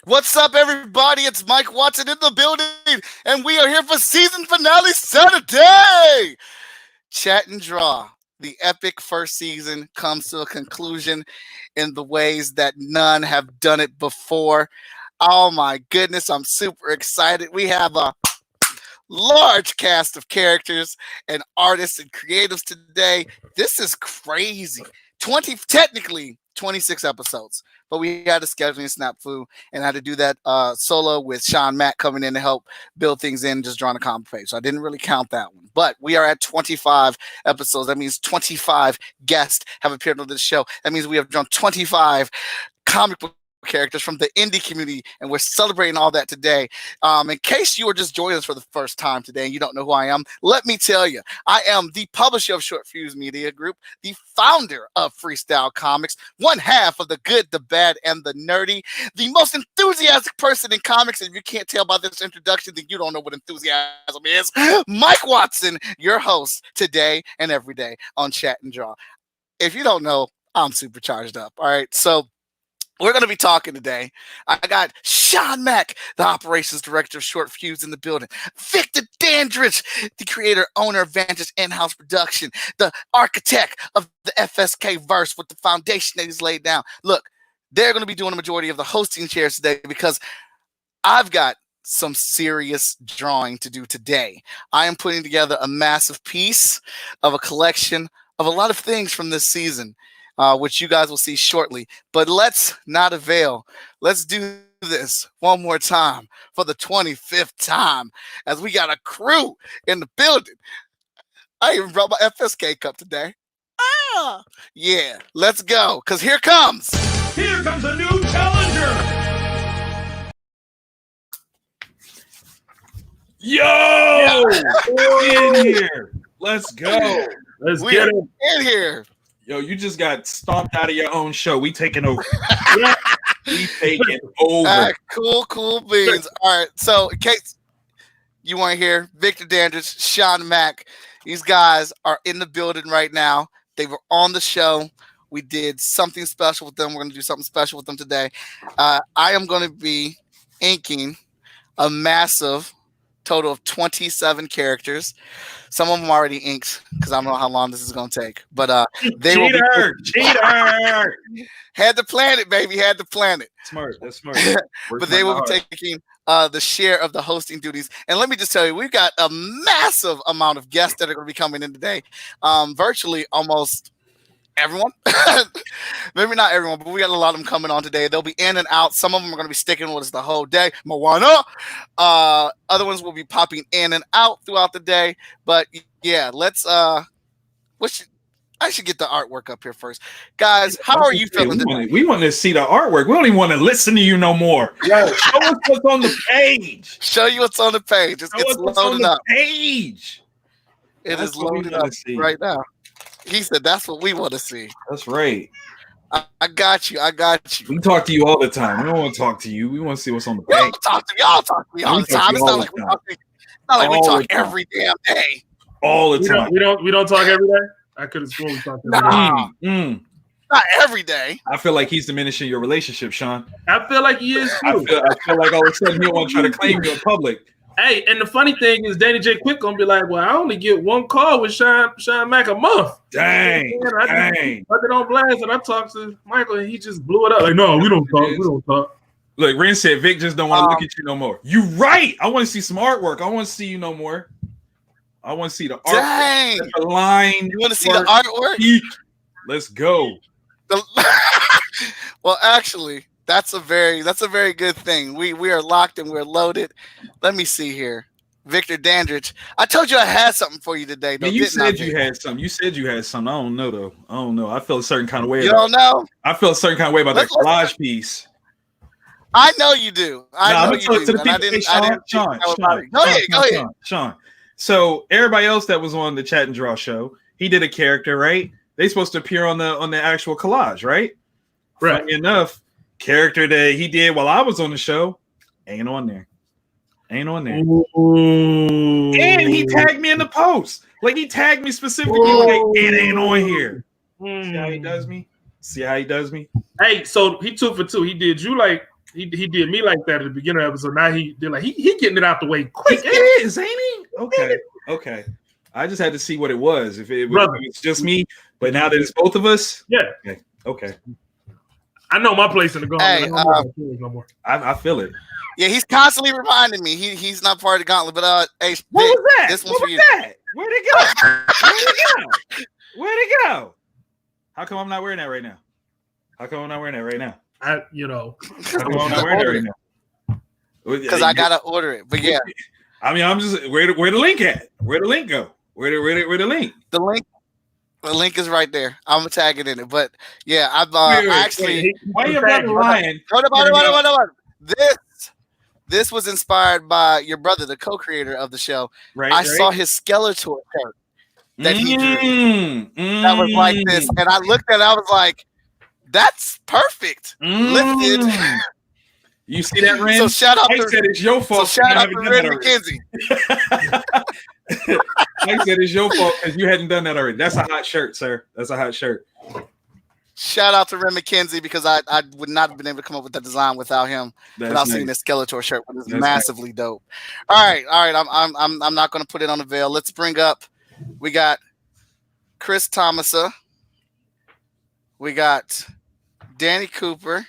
What's up, everybody? It's Mike Watson in the building, and we are here for season finale Saturday. Chat and Draw. The epic first season comes to a conclusion in the ways that none have done it before. Oh my goodness, I'm super excited. We have a large cast of characters and artists and creatives today. This is crazy. 20, technically 26 episodes, but we had a scheduling snafu and I had to do that solo with Sean Mack coming in to help build things in, just drawing a comic page. So I didn't really count that one, but we are at 25 episodes. That means 25 guests have appeared on this show. That means we have drawn 25 comic book characters from the indie community, and we're celebrating all that today. In case you are just joining us for the first time today and you don't know who I am, let me tell you, I am the publisher of Short Fuse Media Group, the founder of Freestyle Comics, one half of the good, the bad, and the nerdy, the most enthusiastic person in comics. And if you can't tell by this introduction, then you don't know what enthusiasm is. Mike Watson, your host today and every day on Chat and Draw. If you don't know, I'm super charged up. All right, so we're going to be talking today. I got Sean Mack, the operations director of Short Fuse, in the building. Victor Dandridge, the creator, owner of Vantage in-house production, the architect of the FSK verse with the foundation that he's laid down. Look, they're going to be doing the majority of the hosting chairs today because I've got some serious drawing to do today. I am putting together a massive piece of a collection of a lot of things from this season. Which you guys will see shortly. But let's not avail. Let's do this one more time for the 25th time as we got a crew in the building. I even brought my FSK cup today. Yeah, let's go, because here comes a new challenger. Yo, in here. Let's go. Let's get it in here. Yo, you just got stomped out of your own show. We taking over. We taking over. Cool beans. All right. So in case you weren't here, Victor Dandridge, Sean Mack, these guys are in the building right now. They were on the show. We did something special with them. We're going to do something special with them today. I am going to be inking a massive total of 27 characters. Some of them already inked because I don't know how long this is going to take. But they will be cheater. Had to plan it, baby. Had to plan it. Smart. That's smart. But they will be taking the share of the hosting duties. And let me just tell you, we've got a massive amount of guests that are going to be coming in today. Virtually almost everyone. Maybe not everyone, but we got a lot of them coming on today. They'll be in and out. Some of them are going to be sticking with us the whole day. Moana. Other ones will be popping in and out throughout the day. But yeah, let's I should get the artwork up here first. Guys, how are you feeling today? We want to see the artwork. We don't even want to listen to you no more. Yo, show us what's on the page. Show you what's on the page. It's loading up. Page. It is loaded up right now. He said that's what we want to see. That's right. I got you. We talk to you all the time. We don't want to talk to you. We want to see what's on the page. Y'all talk to me all the time. It's not like we talk every damn day. All the time. We don't talk every day. I could have sworn we talked every day. Not every day. I feel like he's diminishing your relationship, Sean. I feel like he is too. I feel like all of a sudden he'll want to try to claim you in public. Hey, and the funny thing is, Danny J. Quick gonna be like, "Well, I only get one call with Sean Mack a month." Dang. I get on blast and I talk to Michael and he just blew it up. Like, no, we don't talk. Look, Ren said Vic just don't want to look at you no more. You right. I want to see some artwork. I want to see you no more. I want to see the artwork. Dang. The line. You want to see the artwork? Let's go. Well, actually, that's a very good thing. We are locked and we're loaded. Let me see here. Victor Dandridge. I told you I had something for you today. Though, you said you had something. You said you had something. I don't know though. I don't know. I feel a certain kind of way. You don't know? I feel a certain kind of way about that collage piece. I know you do. I know you do. Go ahead. Sean. So everybody else that was on the Chat and Draw show, he did a character, right? They supposed to appear on the actual collage, right? Right. Funny enough, character that he did while I was on the show ain't on there. Ooh. And he tagged me in the post. Like he tagged me specifically. Like it ain't on here. See how he does me? Hey, so he 2 for 2. He did you like He did me like that at the beginning of the episode. Now they're like he getting it out the way quick. He is, ain't he? Okay. I just had to see what it was. If it's just me, but now that it's both of us, yeah. Okay. I know my place in the gauntlet. Hey, no more. I feel it. Yeah, he's constantly reminding me he's not part of the gauntlet. But hey, what was that? This one's for you. That? Where'd it go? Where'd it go? How come I'm not wearing that right now? How come I'm not wearing that right now? Because I gotta order it. But yeah, I mean, I'm just where the link at? Where the link go? Where the link? The link is right there. I'm gonna tag it in it. But yeah, I actually. Why are you lying? Hold on. This was inspired by your brother, the co-creator of the show. Right. I saw his Skeletor shirt that he drew. That was like this, and I looked at it. I was like, "That's perfect." Lifted. You see that, Ren? So shout out I said it's your fault. So shout out to Ren McKenzie. I said it's your fault because you hadn't done that already. That's a hot shirt, sir. That's a hot shirt. Shout out to Ren McKenzie because I would not have been able to come up with that design without him. Without seeing this Skeletor shirt, which is massively dope. All right. I'm not going to put it on the veil. Let's bring up. We got Chris Thomasa. We got Danny Cooper.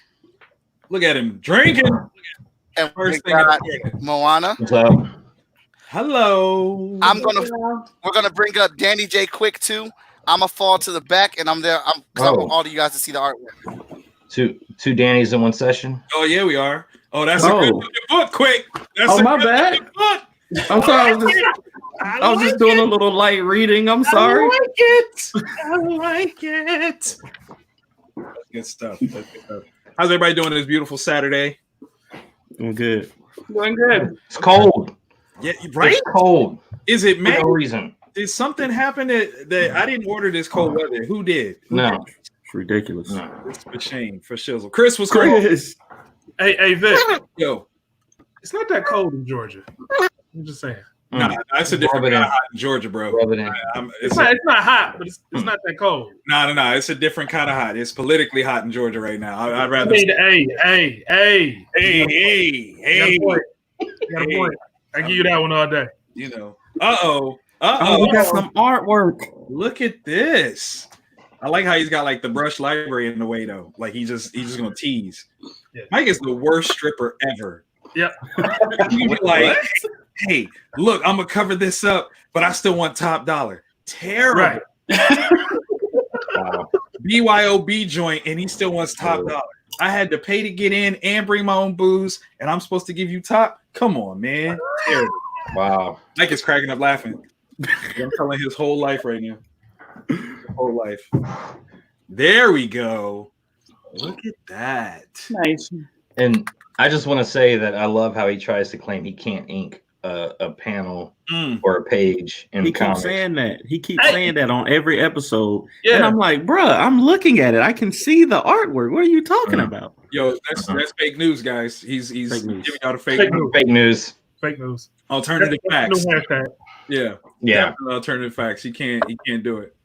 Look at him drinking. And we got Moana. What's up? Hello. We're gonna bring up Danny J Quick too. I'm gonna fall to the back, and I'm there. I want all of you guys to see the artwork. Two Dannys in one session. Oh yeah, we are. Oh, that's a good book. Quick. That's my bad. Book. I'm sorry. I was just doing a little light reading. I'm sorry. I like it. That's good stuff. How's everybody doing this beautiful Saturday? Doing good. Doing good. It's cold. Yeah, right. It's cold. Is it May? For no reason. Did something happen that I didn't order this cold weather? Who did? No. It's ridiculous. No. It's a shame for shizzle. Chris was cold. Hey, Vic. Yo, it's not that cold in Georgia. I'm just saying. Nah, that's a different kind of hot in Georgia, bro. It's not hot, but it's not that cold. No. It's a different kind of hot. It's politically hot in Georgia right now. I'd rather. Hey. You got a point. I give you that one all day. You know. Uh-oh. We got some artwork. Look at this. I like how he's got like the brush library in the way though. Like he's just gonna tease. Yeah. Mike is the worst stripper ever. Yep. You be like, hey, look, I'm gonna cover this up, but I still want top dollar. Terrible. Right. BYOB joint, and he still wants top dollar. I had to pay to get in and bring my own booze, and I'm supposed to give you top. Come on, man. Terrible. Wow. Mike is cracking up laughing. I'm telling his whole life right now. His whole life. There we go. Look at that. Nice. And I just want to say that I love how he tries to claim he can't ink a panel or a page in he comics. Keeps saying that. He keeps saying that on every episode. Yeah. And I'm like, bruh, I'm looking at it. I can see the artwork. What are you talking about? Yo, that's fake news, guys. He's giving out a fake news. Fake news. Alternative facts. Yeah. Definitely alternative facts. He can't do it.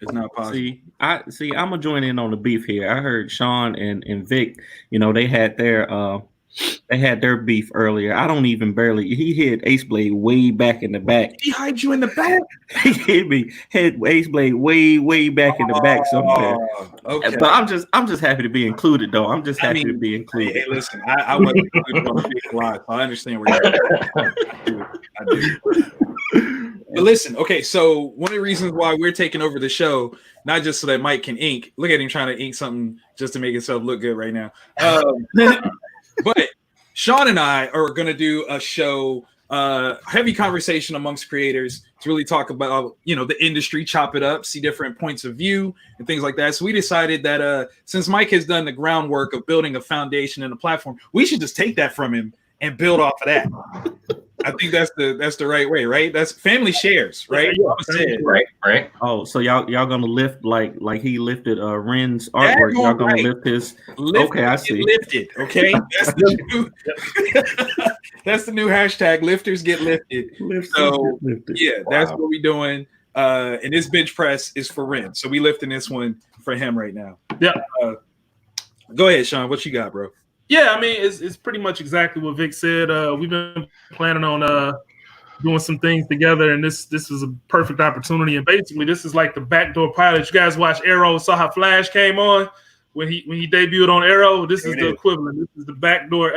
It's not possible. I'm gonna join in on the beef here. I heard Sean and Vic, they had their beef earlier. I don't even he hit Ace Blade way back in the back. He hide you in the back? He hit me, hit Ace Blade way back in the back somewhere. Okay. But I'm just happy to be included though. I'm just happy to be included. Hey, listen, I wasn't included on the big line, so I understand where you're at. I do. But listen, okay, so one of the reasons why we're taking over the show, not just so that Mike can ink. Look at him trying to ink something just to make himself look good right now. But Sean and I are going to do a show, heavy conversation amongst creators to really talk about, the industry, chop it up, see different points of view and things like that. So we decided that since Mike has done the groundwork of building a foundation and a platform, we should just take that from him and build off of that. I think that's the right way, right? That's family shares, right? Right. Oh, so y'all gonna lift like he lifted Ren's artwork. Y'all gonna lift his. Okay, I see. Lifted. Okay, that's the new hashtag. Lifters get lifted. That's what we're doing. And this bench press is for Ren, so we lifting this one for him right now. Yeah. Go ahead, Sean. What you got, bro? Yeah, I mean, it's pretty much exactly what Vic said. We've been planning on doing some things together, and this is a perfect opportunity. And basically, this is like the backdoor pilot. You guys watch Arrow, saw how Flash came on when he debuted on Arrow. This is the equivalent. This is the backdoor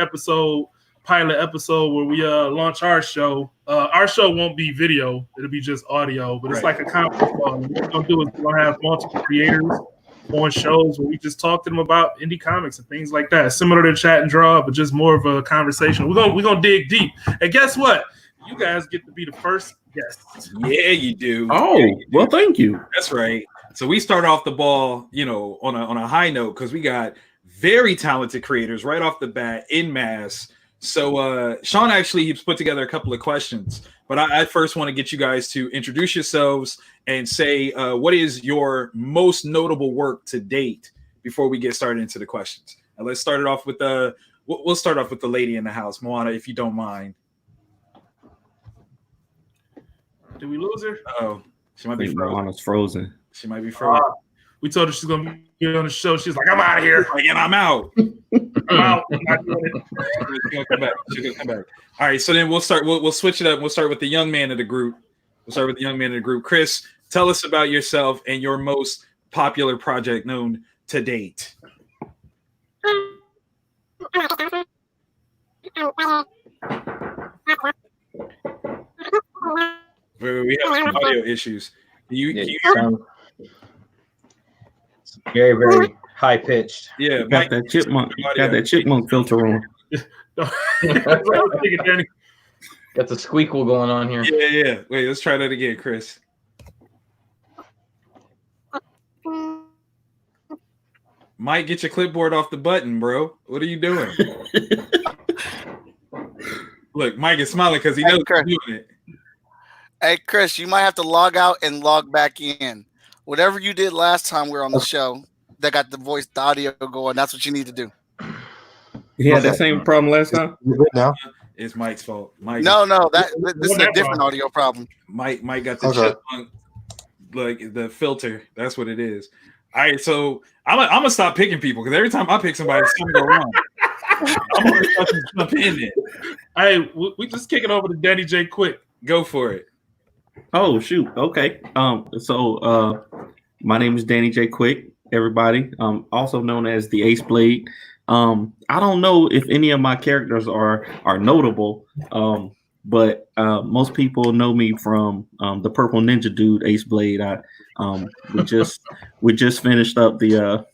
pilot episode where we launch our show. Our show won't be video; it'll be just audio. But it's like a conference call. What we're gonna do is we're gonna have multiple creators on shows where we just talk to them about indie comics and things like that, similar to Chat and Draw, but just more of a conversation. We're gonna dig deep. And guess what? You guys get to be the first guests. Yeah, you do. Oh, well, thank you. That's right. So we start off the ball, on a high note because we got very talented creators right off the bat in mass. So Sean actually he's put together a couple of questions, but I first want to get you guys to introduce yourselves and say what is your most notable work to date before we get started into the questions. And let's start it off with we'll start off with the lady in the house, Moana, if you don't mind. Did we lose her? Oh, she might be frozen. Moana's frozen. She might be frozen. We told her she's gonna be on the show. She's like, I'm out of here. Again, I'm out. I'm out. I'm not doing it. She's gonna come back. She's gonna come back. All right, so then we'll start. We'll switch it up. We'll start with the young man of the group. Chris, tell us about yourself and your most popular project known to date. We have some audio issues. It's very, very high pitched. Yeah, Got that chipmunk filter on. That's what I was thinking, Danny. Got the squeakle going on here. Yeah. Wait, let's try that again, Chris. Mike, get your clipboard off the button, bro. What are you doing? Look, Mike is smiling because he knows he's doing it. Hey, Chris, you might have to log out and log back in. Whatever you did last time we were on the show that got the audio going, that's what you need to do. You had that same problem last time? You're good now? It's Mike's fault. No, this is a different audio problem. Mike got the chipmunk, like the filter. That's what it is. All right, so I'm gonna stop picking people because every time I pick somebody, something go wrong. I'm gonna start to jump in it. Hey, we just kick it over to Danny J. Quick. Go for it. Oh shoot. Okay. So my name is Danny J. Quick, everybody. Also known as the Ace Blade. I don't know if any of my characters are notable. But most people know me from the Purple Ninja Dude, Ace Blade. We just finished up the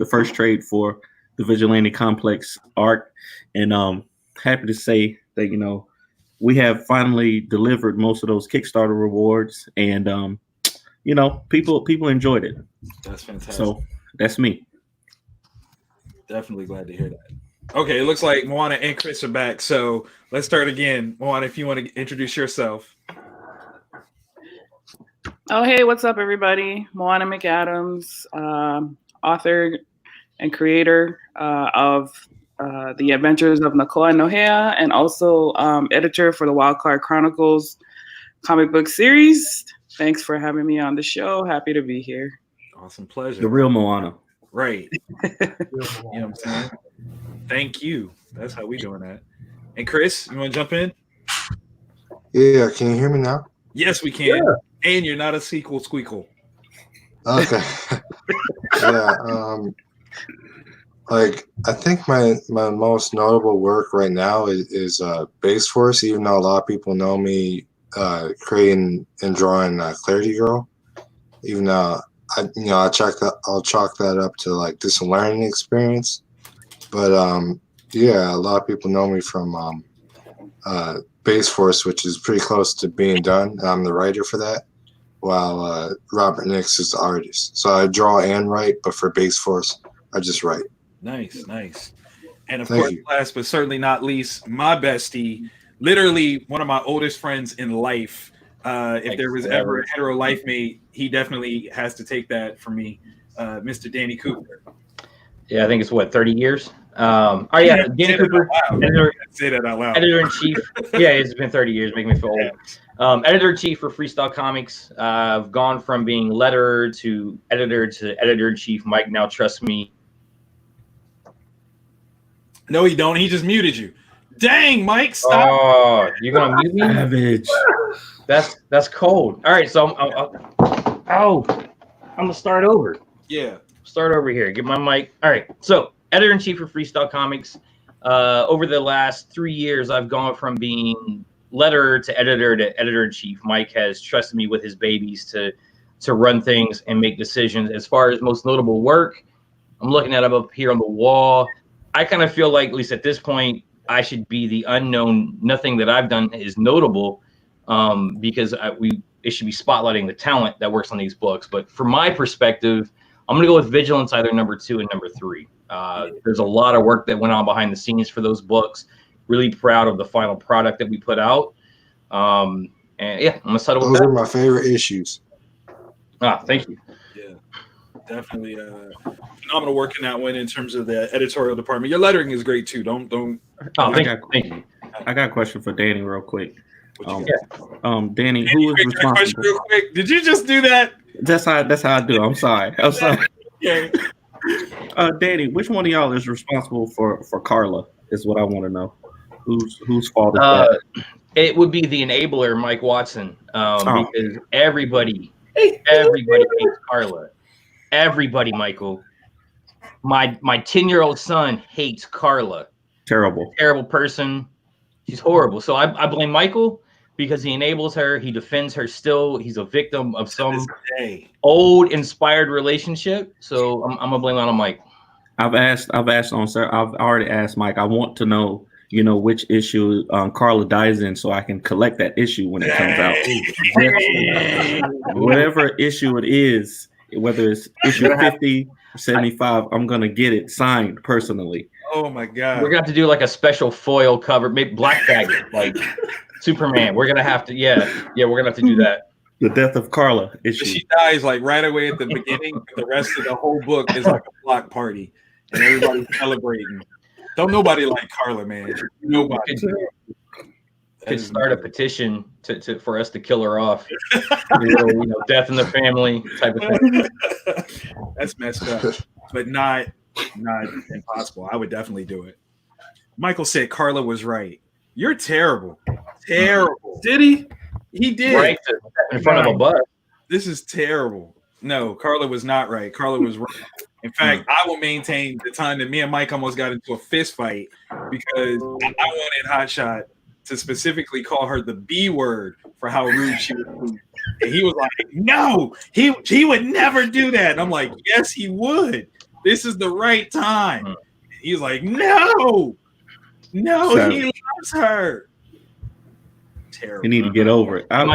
first trade for the Vigilante Complex arc, and happy to say that we have finally delivered most of those Kickstarter rewards, and people enjoyed it. That's fantastic. So that's me. Definitely glad to hear that. Okay, it looks like Moana and Chris are back. So let's start again. Moana, if you want to introduce yourself. Oh, hey, what's up, everybody? Moana McAdams, author and creator of The Adventures of Nakoa Nohea, and also editor for the Wildcard Chronicles comic book series. Thanks for having me on the show. Happy to be here. Awesome, pleasure. The real Moana. Right. You know what I'm saying? Thank you. That's how we doing that. And Chris, you want to jump in? Yeah, can you hear me now? Yes, we can. Yeah. And you're not a sequel squeakle. Okay. Yeah. I think my most notable work right now is Base Force, even though a lot of people know me creating and drawing Clarity Girl. Even though I'll chalk that up to like this learning experience. But yeah, a lot of people know me from Base Force, which is pretty close to being done. I'm the writer for that, while Robert Nix is the artist. So I draw and write, but for Base Force, I just write. Nice. And of course, last but certainly not least, my bestie, literally one of my oldest friends in life. If there was ever a hetero life mate, he definitely has to take that from me, Mr. Danny Cooper. Yeah, I think it's 30 years. Danny Cooper, say that out loud. Editor in chief. Yeah, it's been 30 years, making me feel old. Editor in chief for Freestyle Comics. I've gone from being letterer to editor in chief. Mike now trusts me. No, he don't. He just muted you. Dang, Mike, stop. Oh, you're gonna mute me? Savage. That's cold. All right, so I'm gonna start over. Yeah. Start over here. Get my mic. All right. So, editor-in-chief for Freestyle Comics. Over the last 3 years, I've gone from being letterer to editor-in-chief. Mike has trusted me with his babies to run things and make decisions. As far as most notable work, I'm looking at it up here on the wall. I kind of feel like, at least at this point, I should be the unknown. Nothing that I've done is notable because it should be spotlighting the talent that works on these books. But from my perspective, I'm going to go with Vigilance, either number 2 and number 3. There's a lot of work that went on behind the scenes for those books. Really proud of the final product that we put out. And yeah, I'm going to settle with that. Those are my favorite issues. Thank you. Yeah, definitely phenomenal work in that one in terms of the editorial department. Your lettering is great too. Don't. Thank you. I got a question for Danny real quick. Danny, Can who you is make that question responsible? real quick? Did you just do that? That's how I do. I'm sorry. Yeah. Danny, which one of y'all is responsible for Carla? Is what I want to know. Whose fault is that? It would be the enabler, Mike Watson, because everybody hates Carla. Everybody, Michael. My 10-year-old son hates Carla. Terrible Person. She's horrible. So I blame Michael because he enables her. He defends her still. He's a victim of some old inspired relationship. So I'm gonna blame it on Mike. I've already asked Mike. I want to know, which issue Carla dies in, so I can collect that issue when it comes out. Whatever issue it is, whether it's issue 50 or 75, I'm gonna get it signed personally. Oh my God! We're gonna have to do like a special foil cover, maybe Black Bag, like Superman. We're gonna have to, we're gonna have to do that. The death of Carla issue. She dies like right away at the beginning. The rest of the whole book is like a block party, and everybody's celebrating. Don't nobody like Carla, man. Nobody. Could start a petition for us to kill her off. Death in the family type of thing. That's messed up, but not impossible. I would definitely do it. Michael said Carla was right. You're terrible. Terrible. Did he? He did. Right in front of a bus. This is terrible. No, Carla was not right. Carla was right. In fact, I will maintain the time that me and Mike almost got into a fist fight because I wanted Hotshot to specifically call her the B word for how rude she was. And he was like, no, he would never do that. And I'm like, yes, he would. This is the right time. And he's like, no, he loves her. Terrible. You need to get over it. I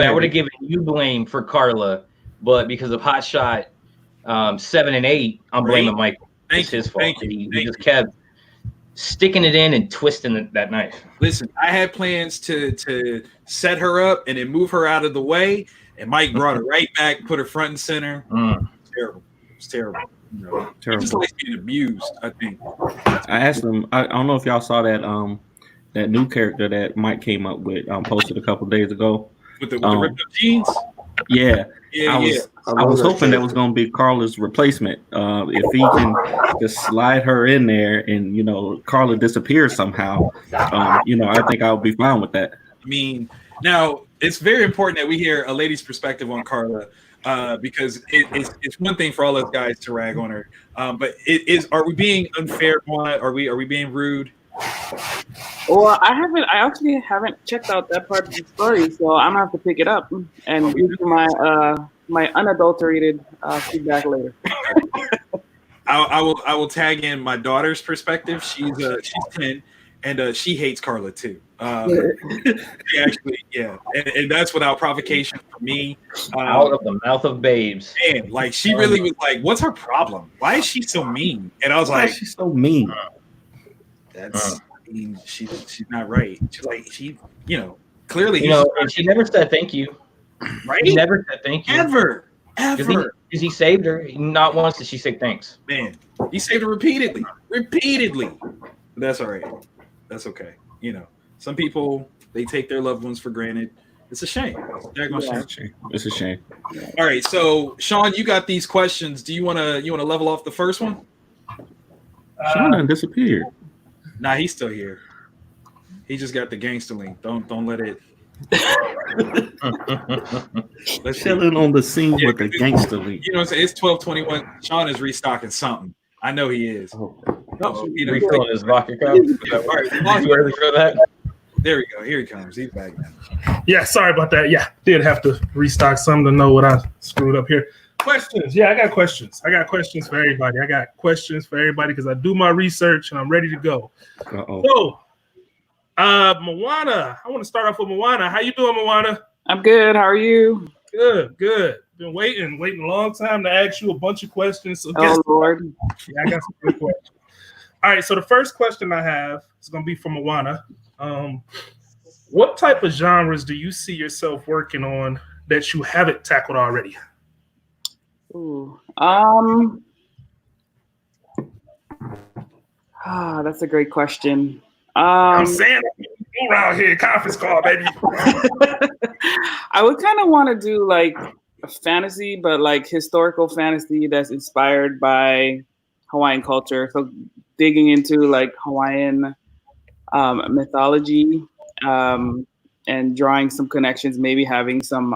would have given you blame for Carla, but because of Hot Shot 7 and 8, I'm blaming Michael. It's his fault. He just kept sticking it in and twisting that knife. Listen, I had plans to set her up and then move her out of the way, and Mike brought her right back, put her front and center. Terrible. It's terrible. Terrible. He just likes being abused, I think. I asked him. I don't know if y'all saw that that new character that Mike came up with, posted a couple days ago. With the ripped up jeans? Yeah. I was hoping that was going to be Carla's replacement. If he can just slide her in there and, Carla disappears somehow, I think I would be fine with that. I mean, now it's very important that we hear a lady's perspective on Carla because it's one thing for all us guys to rag on her. But are we being unfair? Are we being rude? Well, I actually haven't checked out that part of the story, so I'm gonna have to pick it up and give you my unadulterated feedback later. I will tag in my daughter's perspective. She's 10 and she hates Carla too. Actually, and that's without provocation for me. Out of the mouth of babes. Man, like she really was like, "What's her problem? Why is she so mean?" And I was like, "She's so mean." That's she's not right. She's like clearly and she never said thank you. Right? He never said thank you. Ever. Because he saved her. Not once did she say thanks. Man, he saved her repeatedly. That's all right. That's okay. Some people, they take their loved ones for granted. It's a shame. It's a shame. All right, so Sean, you got these questions. Do you wanna level off the first one? Sean done disappeared. Nah, he's still here. He just got the gangster link. Don't let it. Let's see. Chilling on the scene with the gangster link. You know what I'm saying? It's 12:21. Sean is restocking something. I know he is. Oh. No, you know, Refilling his vodka cup. all right, You ready for that? there we go. Here he comes. He's back now. Yeah, sorry about that. Yeah, did have to restock some to know what I screwed up here. Questions. Yeah, I got questions. I got questions for everybody. Because I do my research and I'm ready to go. Uh-oh. So, Moana. I want to start off with Moana. How you doing, Moana? I'm good. How are you? Good. Been waiting a long time to ask you a bunch of questions. So Oh, Lord. Yeah, I got some good questions. All right, so the first question I have is going to be for Moana. What type of genres do you see yourself working on that you haven't tackled already? Ooh. That's a great question. I'm saying around here, conference call, baby. I would kind of want to do like a fantasy, but like historical fantasy that's inspired by Hawaiian culture. So digging into like Hawaiian mythology and drawing some connections, maybe having some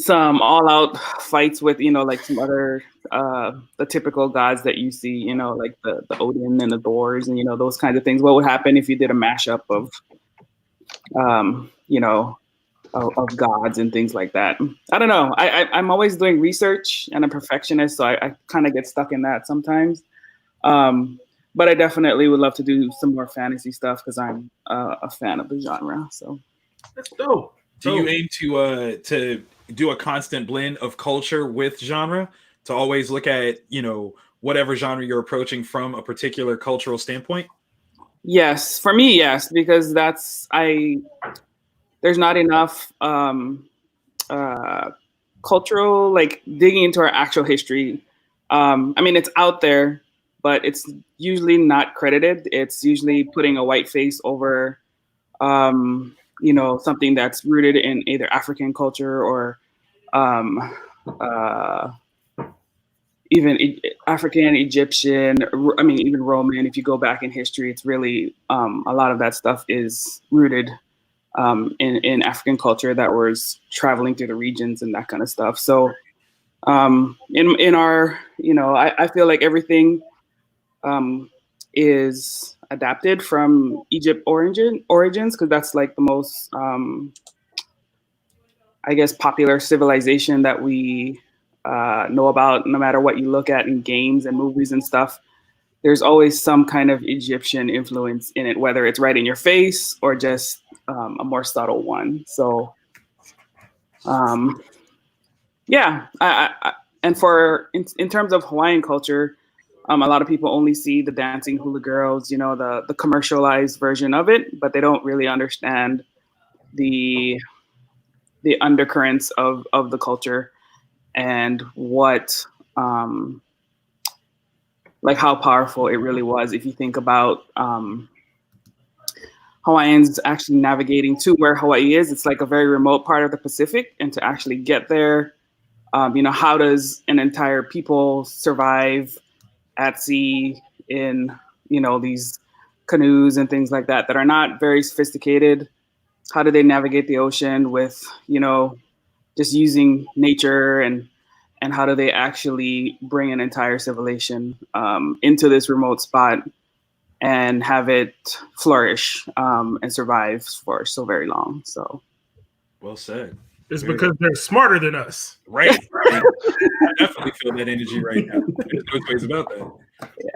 all-out fights with, like some other the typical gods that you see, like the Odin and the Thors and those kinds of things. What would happen if you did a mashup of of gods and things like that? I don't know. I'm always doing research and a perfectionist, so I kind of get stuck in that sometimes. But I definitely would love to do some more fantasy stuff because I'm a fan of the genre. So that's dope. Do you aim to do a constant blend of culture with genre, to always look at whatever genre you're approaching from a particular cultural standpoint? Yes, for me, yes, because there's not enough cultural, like digging into our actual history. I mean, it's out there, but it's usually not credited. It's usually putting a white face over, something that's rooted in either African culture or even African, Egyptian, even Roman. If you go back in history, it's really a lot of that stuff is rooted in African culture that was traveling through the regions and that kind of stuff. So in our, I feel like everything is adapted from Egypt origins, because that's like the most, popular civilization that we know about. No matter what you look at in games and movies and stuff, there's always some kind of Egyptian influence in it, whether it's right in your face or just a more subtle one. So, yeah. And in terms of Hawaiian culture, a lot of people only see the dancing hula girls, the commercialized version of it, but they don't really understand the undercurrents of the culture and what, like how powerful it really was. If you think about Hawaiians actually navigating to where Hawaii is, it's like a very remote part of the Pacific, and to actually get there, how does an entire people survive at sea in, these canoes and things like that are not very sophisticated? How do they navigate the ocean with, just using nature, and how do they actually bring an entire civilization into this remote spot and have it flourish and survive for so very long? So, well said. It's because they're smarter than us. Right. I definitely feel that energy right now. There's no ways about that.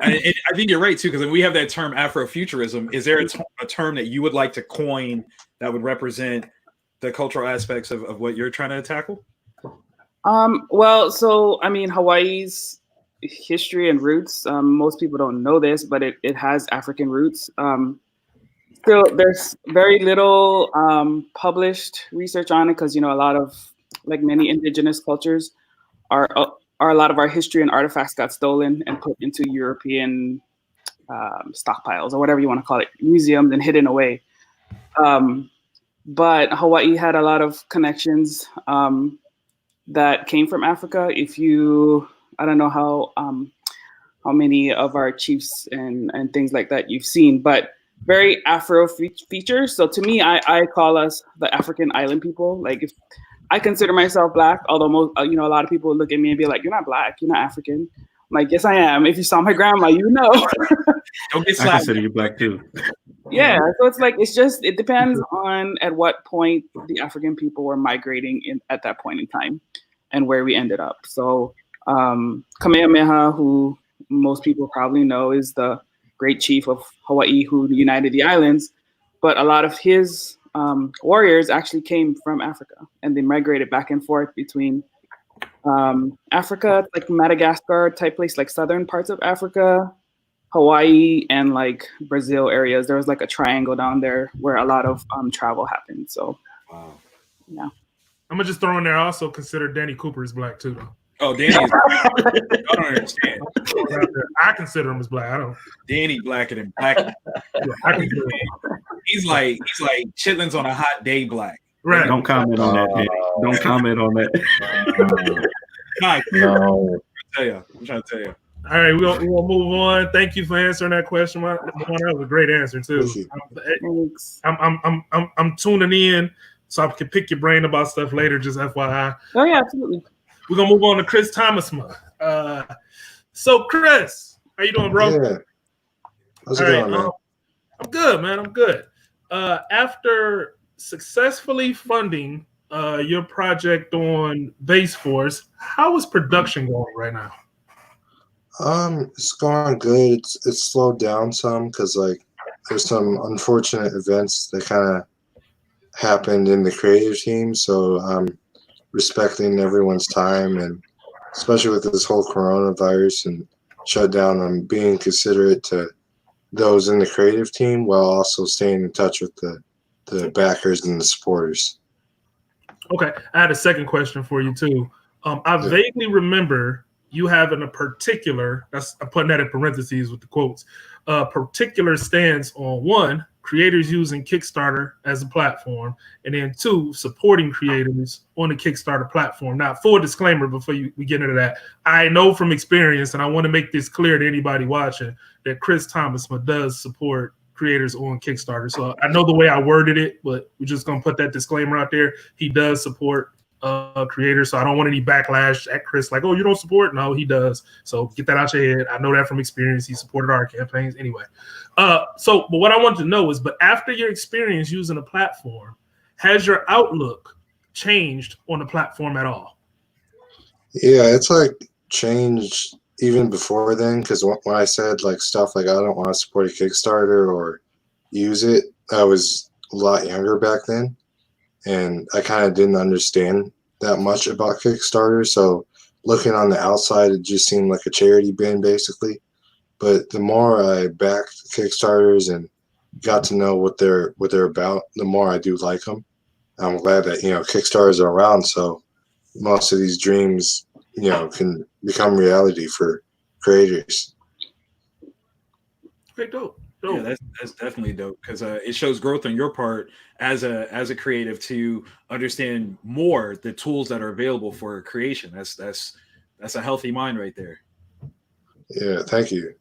And I think you're right, too, because we have that term Afrofuturism. Is there a term that you would like to coin that would represent the cultural aspects of what you're trying to tackle? Hawaii's history and roots, most people don't know this, but it has African roots. Still, there's very little published research on it because, a lot of, like many indigenous cultures, are a lot of our history and artifacts got stolen and put into European stockpiles, or whatever you want to call it, museums, and hidden away. But Hawaii had a lot of connections that came from Africa. I don't know how how many of our chiefs and things like that you've seen, but very Afro features. So to me, I call us the African island people. Like, if I consider myself Black, although most, a lot of people look at me and be like, "You're not Black, you're not African." I'm like, yes, I am. If you saw my grandma, you know. Don't get I slapped. consider you Black too. Yeah, so it's like, it depends on at what point the African people were migrating at that point in time and where we ended up. So Kamehameha, who most people probably know, is the great chief of Hawaii who united the islands, but a lot of his warriors actually came from Africa, and they migrated back and forth between Africa, like Madagascar type place, like southern parts of Africa, Hawaii, and like Brazil areas. There was like a triangle down there where a lot of travel happened. So, yeah. I'm gonna just throw in there. I also consider Danny Cooper as Black too, though. Oh, Danny is Black. I don't understand. I consider him as Black. I don't. Danny blacker than Black. Yeah, I consider him. He's like chitlins on a hot day Black. Right. Don't comment on that, Danny. Don't comment on that. No. I'm trying to tell you. All right, we'll move on. Thank you for answering that question. That was a great answer too. Thanks. I'm tuning in so I can pick your brain about stuff later. Just FYI. Oh yeah, absolutely. We're gonna move on to Chris Thomasma. So Chris, how you doing, bro? Yeah. How's it going, man? I'm good, man. I'm good. After successfully funding your project on Base Force, how is production going right now? It's going good. It's slowed down some because like there's some unfortunate events that kind of happened in the creative team. So I'm respecting everyone's time, and especially with this whole coronavirus and shutdown, I'm being considerate to those in the creative team while also staying in touch with the backers and the supporters. Okay, I had a second question for you too. I vaguely remember you having a particular, I'm putting that in parentheses with the quotes, particular stance on one, creators using Kickstarter as a platform, and then two, supporting creators on the Kickstarter platform. Now, full disclaimer before we get into that, I know from experience, and I want to make this clear to anybody watching, that Chris Thomasma does support creators on Kickstarter. So I know the way I worded it, but we're just going to put that disclaimer out there. He does support creators, so I don't want any backlash at Chris like, oh, you don't support. No, he does. So get that out your head. I know that from experience. He supported our campaigns anyway. But what I want to know is, but after your experience using a platform, has your outlook changed on the platform at all? Yeah, it's like changed even before then, because when I said like stuff like I don't want to support a Kickstarter or use it, I was a lot younger back then, and I kind of didn't understand that much about Kickstarter. So looking on the outside, it just seemed like a charity bin basically. But the more I backed Kickstarters and got to know what they're about, the more I do like them. I'm glad that Kickstarters are around, so most of these dreams can become reality for creators. Great, dope. Yeah, that's definitely dope because it shows growth on your part as a creative to understand more the tools that are available for creation. That's a healthy mind right there. Yeah, thank you.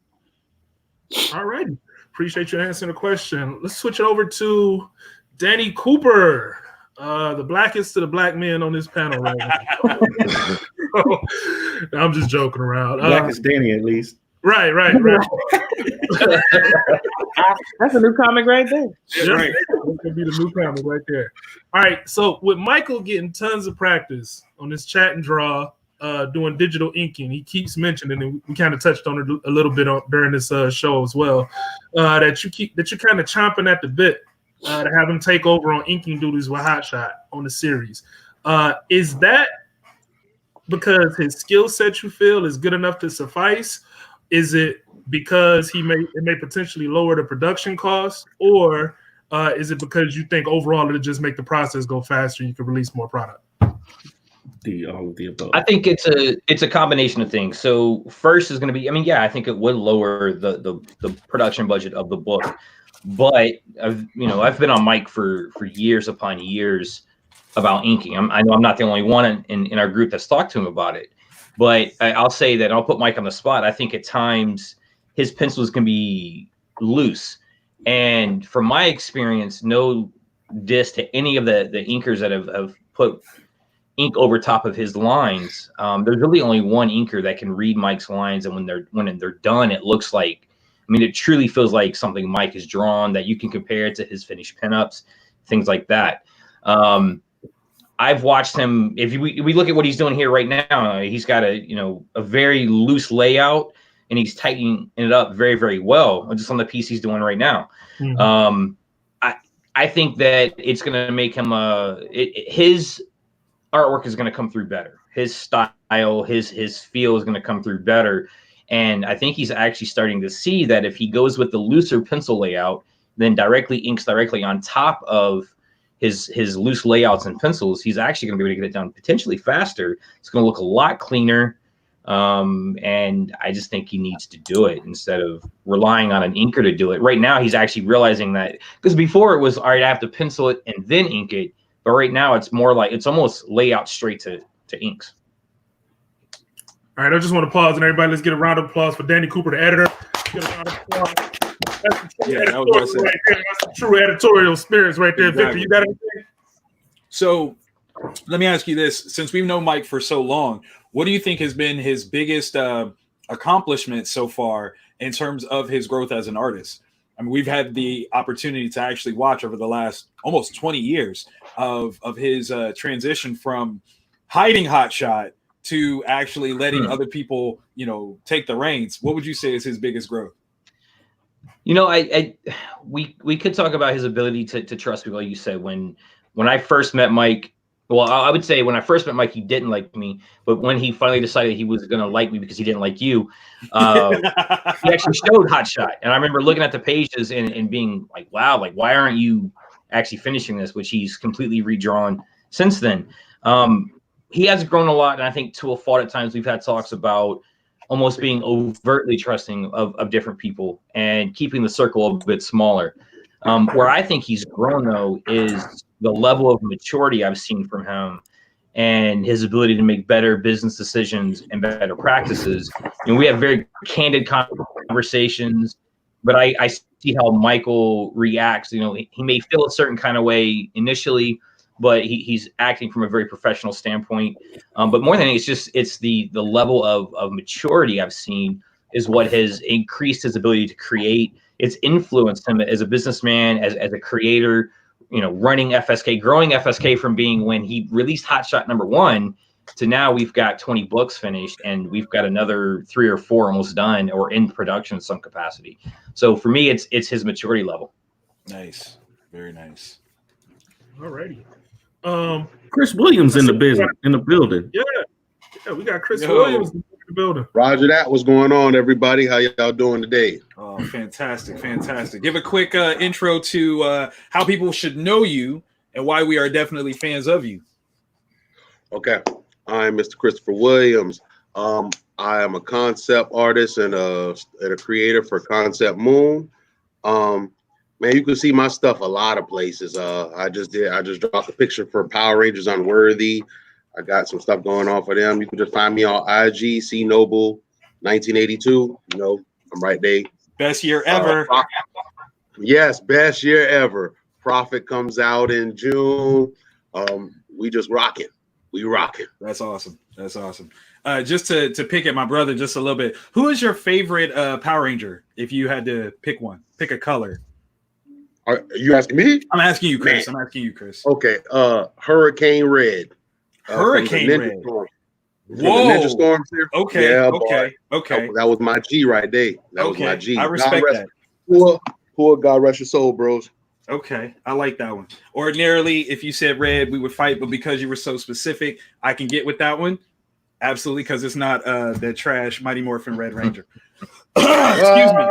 All right, appreciate you answering the question. Let's switch it over to Danny Cooper, the blackest to the black men on this panel right now. I'm just joking around. Blackest Danny, at least. Right. That's a new comic right there. Yeah, right. That could be the new comic right there. All right. So with Michael getting tons of practice on this chat and draw, doing digital inking, he keeps mentioning, and we kind of touched on it a little bit during this show as well, that you're kind of chomping at the bit to have him take over on inking duties with Hotshot on the series. Is that because his skill set you feel is good enough to suffice? Is it because it may potentially lower the production costs, or is it because you think overall it'll just make the process go faster and you can release more product? All of the above. I think it's a combination of things. So first is going to be, I think it would lower the production budget of the book, but I've been on Mike for years upon years about inking. I know I'm not the only one in our group that's talked to him about it. But I'll say that I'll put Mike on the spot. I think at times his pencils can be loose. And from my experience, no diss to any of the inkers that have put ink over top of his lines. There's really only one inker that can read Mike's lines, and when they're done, it looks like, I mean, it truly feels like something Mike has drawn that you can compare it to his finished pinups, things like that. I've watched him. If we look at what he's doing here right now, he's got a very loose layout, and he's tightening it up very, very well just on the piece he's doing right now. Mm-hmm. I think that it's going to make him his artwork is going to come through better. His style, his feel is going to come through better. And I think he's actually starting to see that if he goes with the looser pencil layout, then inks directly on top of his loose layouts and pencils, he's actually going to be able to get it done potentially faster. It's going to look a lot cleaner. And I just think he needs to do it instead of relying on an inker to do it. Right now, he's actually realizing that, because before it was, all right, I have to pencil it and then ink it. But right now, it's more like it's almost layout straight to inks. All right, I just want to pause, and everybody, let's get a round of applause for Danny Cooper, the editor. Get a round of applause. That's the true editorial spirits right there. Exactly. Victor, you got anything? So let me ask you this. Since we've known Mike for so long, what do you think has been his biggest accomplishment so far in terms of his growth as an artist? I mean, we've had the opportunity to actually watch over the last almost 20 years of his transition from hiding Hot Shot to actually letting other people, take the reins. What would you say is his biggest growth? We could talk about his ability to trust people. Like you said, when I first met Mike, well, I would say when I first met Mike, he didn't like me. But when he finally decided he was going to like me because he didn't like you, he actually showed Hot Shot. And I remember looking at the pages and being like, wow, like, why aren't you actually finishing this? Which he's completely redrawn since then. He has grown a lot. And I think to a fault at times we've had talks about almost being overtly trusting of different people and keeping the circle a bit smaller. Where I think he's grown, though, is the level of maturity I've seen from him and his ability to make better business decisions and better practices. And we have very candid conversations, but I see how Michael reacts. He may feel a certain kind of way initially, but he's acting from a very professional standpoint. But more than anything, it's the level of maturity I've seen is what has increased his ability to create. It's influenced him as a businessman, as a creator, running FSK, growing FSK from being when he released Hot Shot #1 to now we've got 20 books finished and we've got another 3 or 4 almost done or in production in some capacity. So for me, it's his maturity level. Nice. Very nice. All righty. Chris Williams in the building. Yeah, we got Chris Williams in the building. Roger that. What's going on, everybody? How y'all doing today? Oh, fantastic. Give a quick intro to how people should know you and why we are definitely fans of you. Okay. I'm Mr. Christopher Williams. I am a concept artist and a creator for Concept Moon. Man, you can see my stuff a lot of places. I just dropped a picture for Power Rangers Unworthy. I got some stuff going on for them. You can just find me on IG, C Noble 1982. I'm right there. Best year ever. Yes, best year ever. Prophet comes out in June. We just rocking. We rocking. That's awesome. Just to pick at my brother just a little bit. Who is your favorite Power Ranger? If you had to pick one, pick a color. Are you asking me? I'm asking you, Chris. Okay. Hurricane Red. Hurricane Red. Storm. Whoa. Ninja Storms here. Okay. Yeah, Okay. That was my G right there. That was my G. I respect that. Poor God rest your soul, bros. Okay, I like that one. Ordinarily, if you said red, we would fight, but because you were so specific, I can get with that one. Absolutely, because it's not the trash Mighty Morphin Red Ranger. Excuse me.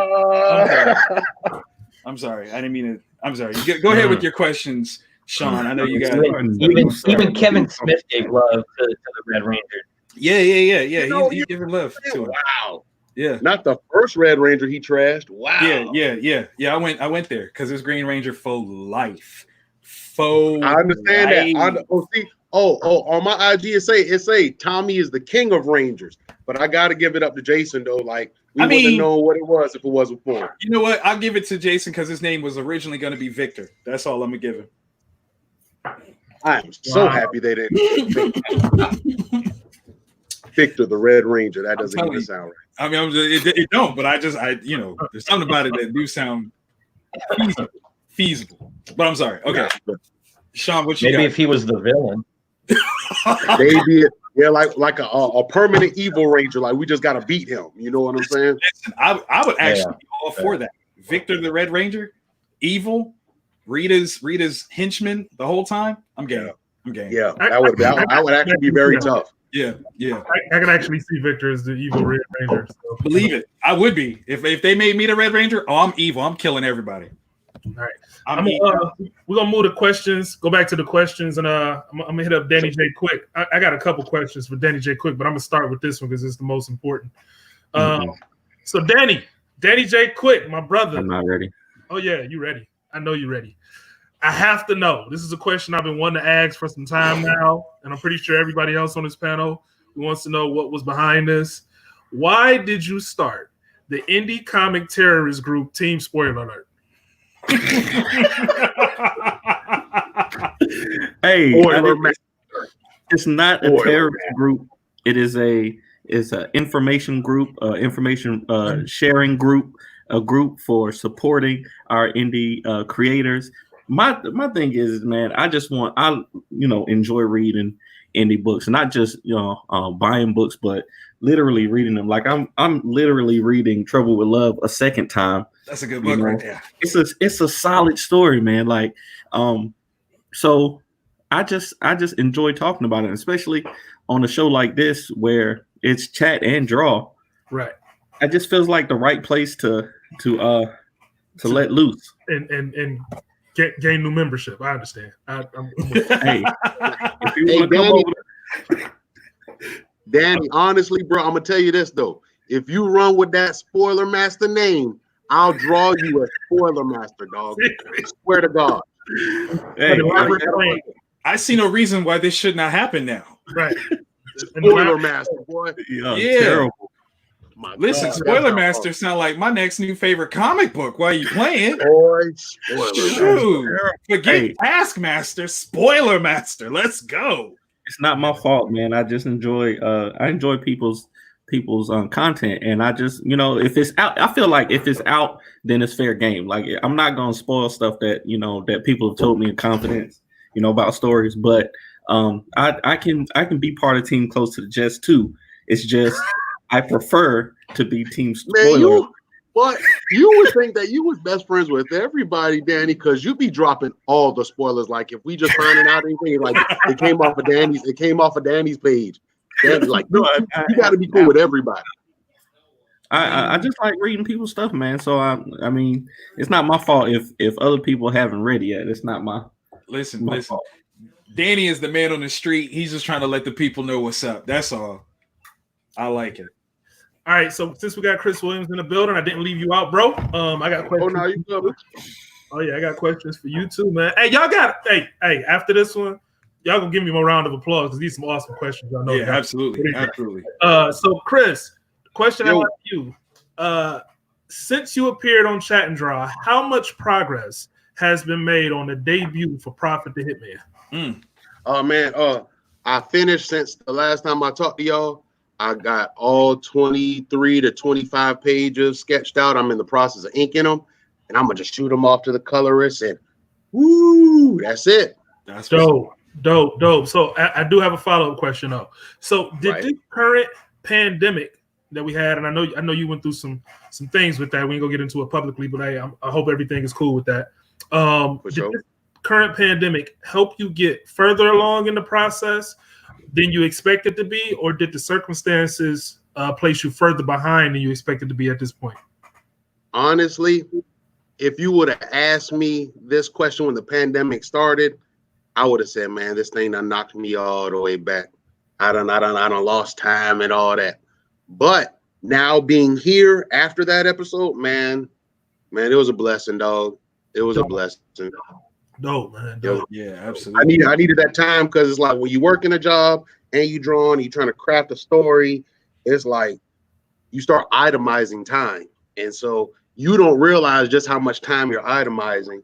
I'm sorry. I didn't mean to. I'm sorry. Go ahead with your questions, Sean. I know you got even Kevin Smith gave love to the Red Ranger. Yeah. He's giving love to him. Wow. Yeah. Not the first Red Ranger he trashed. Wow. Yeah. I went there because it's Green Ranger for life. I understand that. on my IG it say Tommy is the king of Rangers, but I gotta give it up to Jason though. Like we wouldn't have known what it was if it wasn't for him. You know what? I'll give it to Jason because his name was originally going to be Victor. That's all I'm gonna give him. I am so happy they didn't. Victor the Red Ranger. That doesn't even sound right. I mean, it don't, but I there's something about it that do sound feasible. But I'm sorry. Okay, Sean, what you Maybe got? if he was the villain. Maybe like a permanent evil ranger. Like we just gotta beat him. You know what I'm saying? Listen, I would actually be all for that. Victor the Red Ranger, evil, Rita's henchman the whole time. I'm game. Yeah, that would actually be very tough. Yeah. I can actually see Victor as the evil Red Ranger. So. Believe it. I would be. If they made me the Red Ranger, I'm evil. I'm killing everybody. All right. We're gonna move to questions. Go back to the questions, and I'm gonna hit up Danny J Quick. I got a couple questions for Danny J Quick, but I'm gonna start with this one because it's the most important. So Danny J Quick, my brother. I'm not ready. Oh yeah, you ready? I know you're ready. I have to know. This is a question I've been wanting to ask for some time now, and I'm pretty sure everybody else on this panel wants to know what was behind this. Why did you start the indie comic terrorist group Team Spoiler Alert? Hey, it's not a terrorist group. It is an information group, information sharing group, a group for supporting our indie creators. My thing is, man, I enjoy reading indie books, not just buying books, but literally reading them. Like I'm literally reading Trouble with Love a second time. That's a good book right there. It's a solid story, man. Like, so I just enjoy talking about it, especially on a show like this where it's chat and draw. Right. It just feels like the right place to let loose and gain new membership. I understand. Hey, if you want to come over. Danny, honestly, bro, I'm gonna tell you this though. If you run with that Spoiler Master name, I'll draw you a Spoiler Master, dog. I swear to God. Hey, I see no reason why this should not happen now. Right. Spoiler Master, boy. Yeah. Terrible. Listen, Spoiler Master sound like my next new favorite comic book. Why are you playing? Boy, Spoiler Forget Taskmaster, Spoiler Master. Let's go. It's not my fault, man. I just enjoy people's content, and I just if it's out, I feel like if it's out, then it's fair game. Like I'm not gonna spoil stuff that that people have told me in confidence, about stories. But I can be part of Team Close to the Jets too. It's just I prefer to be Team Spoiler. Man, you would think that you was best friends with everybody, Danny, because you be dropping all the spoilers. Like if we just finding out anything, like it came off of Danny's page. Danny's like, you got to be cool with everybody. I just like reading people's stuff, man. So I mean, it's not my fault if other people haven't read it yet. It's not my listen. fault. Danny is the man on the street. He's just trying to let the people know what's up. That's all. I like it. All right, so since we got Chris Williams in the building, I didn't leave you out, bro. I got questions. Oh, no, you covered. Oh yeah, I got questions for you too, man. Hey, y'all got after this one, y'all gonna give me a round of applause because these are some awesome questions. I know. Yeah, absolutely. So Chris, question I have for you. Since you appeared on Chat and Draw, how much progress has been made on the debut for Prophet the Hitman? Man, I finished since the last time I talked to y'all. I got all 23 to 25 pages sketched out. I'm in the process of inking them, and I'm gonna just shoot them off to the colorist, and woo, that's it. That's dope. So I do have a follow-up question though. So did this current pandemic that we had, and I know you went through some things with that. We ain't gonna get into it publicly, but I hope everything is cool with that. This current pandemic help you get further along in the process than you expected to be, or did the circumstances place you further behind than you expected to be at this point? Honestly, if you would have asked me this question when the pandemic started, I would have said, man, this thing done knocked me all the way back. I done lost time and all that. But now being here after that episode, man, it was a blessing, dog. It was a blessing. Dope, man. Yo, Dope. Yeah, absolutely. I needed that time because it's like when you work in a job and you drawing, you trying to craft a story, it's like you start itemizing time. And so you don't realize just how much time you're itemizing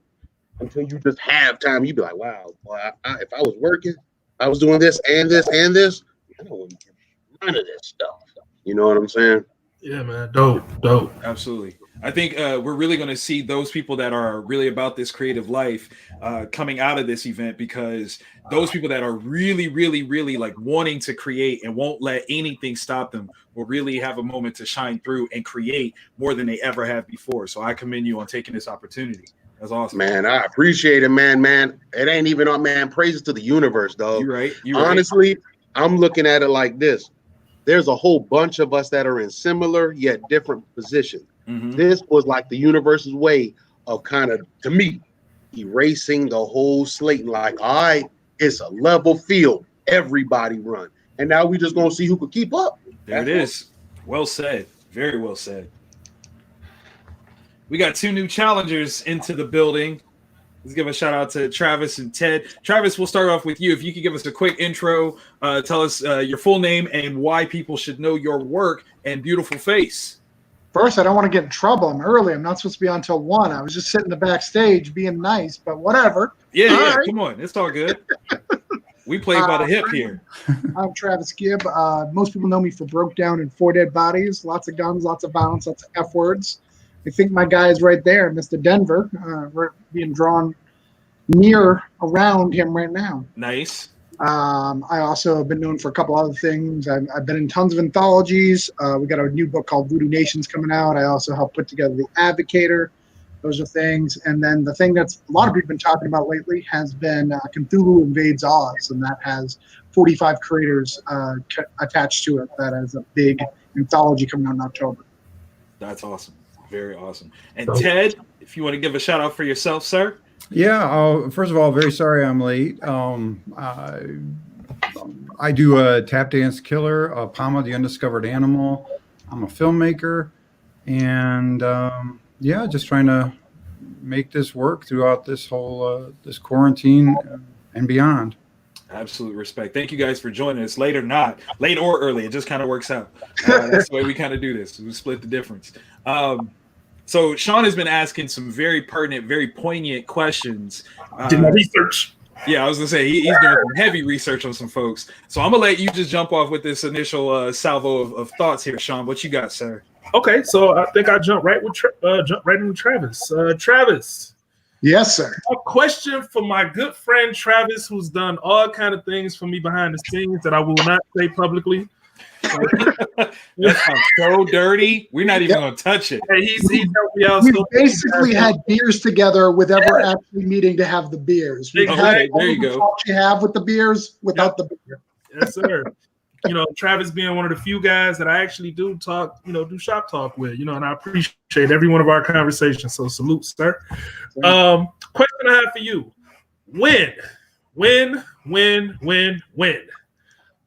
until you just have time. You'd be like, wow, boy, if I was working, I was doing this and this and this, I don't get none of this stuff. You know what I'm saying? Yeah, man. Dope. Dope. Absolutely. I think we're really going to see those people that are really about this creative life coming out of this event, because those people that are really, really, really like wanting to create and won't let anything stop them will really have a moment to shine through and create more than they ever have before. So I commend you on taking this opportunity. That's awesome. Man, I appreciate it, man. It ain't even on, man. Praises to the universe, dog. You're right. Honestly, I'm looking at it like this. There's a whole bunch of us that are in similar yet different positions. Mm-hmm. This was like the universe's way of kind of, to me, erasing the whole slate. And like, all right, it's a level field. Everybody run. And now we just going to see who could keep up. There it is. Well said. Very well said. We got 2 new challengers into the building. Let's give a shout out to Travis and Ted. Travis, we'll start off with you. If you could give us a quick intro, tell us your full name and why people should know your work and beautiful face. First, I don't want to get in trouble. I'm early. I'm not supposed to be on until 1. I was just sitting in the backstage being nice, but whatever. Yeah, All yeah. right. Come on. It's all good. We play by the hip here. I'm Travis Gibb. Most people know me for Broke Down and 4 Dead Bodies. Lots of guns, lots of violence, lots of F words. I think my guy is right there, Mr. Denver. We're being drawn near around him right now. Nice. I also have been known for a couple other things. I've been in tons of anthologies. We got a new book called Voodoo Nations coming out. I also helped put together The Advocator. Those are things. And then the thing that's a lot of people have been talking about lately has been Cthulhu Invades Oz, and that has 45 creators attached to it. That has a big anthology coming out in October. That's awesome. Very awesome. And Ted, if you want to give a shout out for yourself, sir. Yeah. First of all, very sorry I'm late. I do a tap dance killer, Pama the Undiscovered Animal. I'm a filmmaker, and yeah, just trying to make this work throughout this whole this quarantine and beyond. Absolute respect. Thank you guys for joining us. Late or not, late or early, it just kind of works out. That's the way we kind of do this. We split the difference. So Sean has been asking some very pertinent, very poignant questions. Did my research. Yeah, I was gonna say he's doing some heavy research on some folks. So I'm gonna let you just jump off with this initial salvo of thoughts here, Sean. What you got, sir? Okay, so I think I jump right into Travis. Travis. Yes, sir. A question for my good friend Travis, who's done all kind of things for me behind the scenes that I will not say publicly. That sounds so dirty. We're not even gonna touch it. Hey, he's helped me out. We basically had beers together without ever actually meeting to have the beers. We Okay, had there you go. what you have with the beers without the beer. Yes, sir. You know, Travis being one of the few guys that I actually do talk, do shop talk with, and I appreciate every one of our conversations. So salute, sir. Question I have for you. When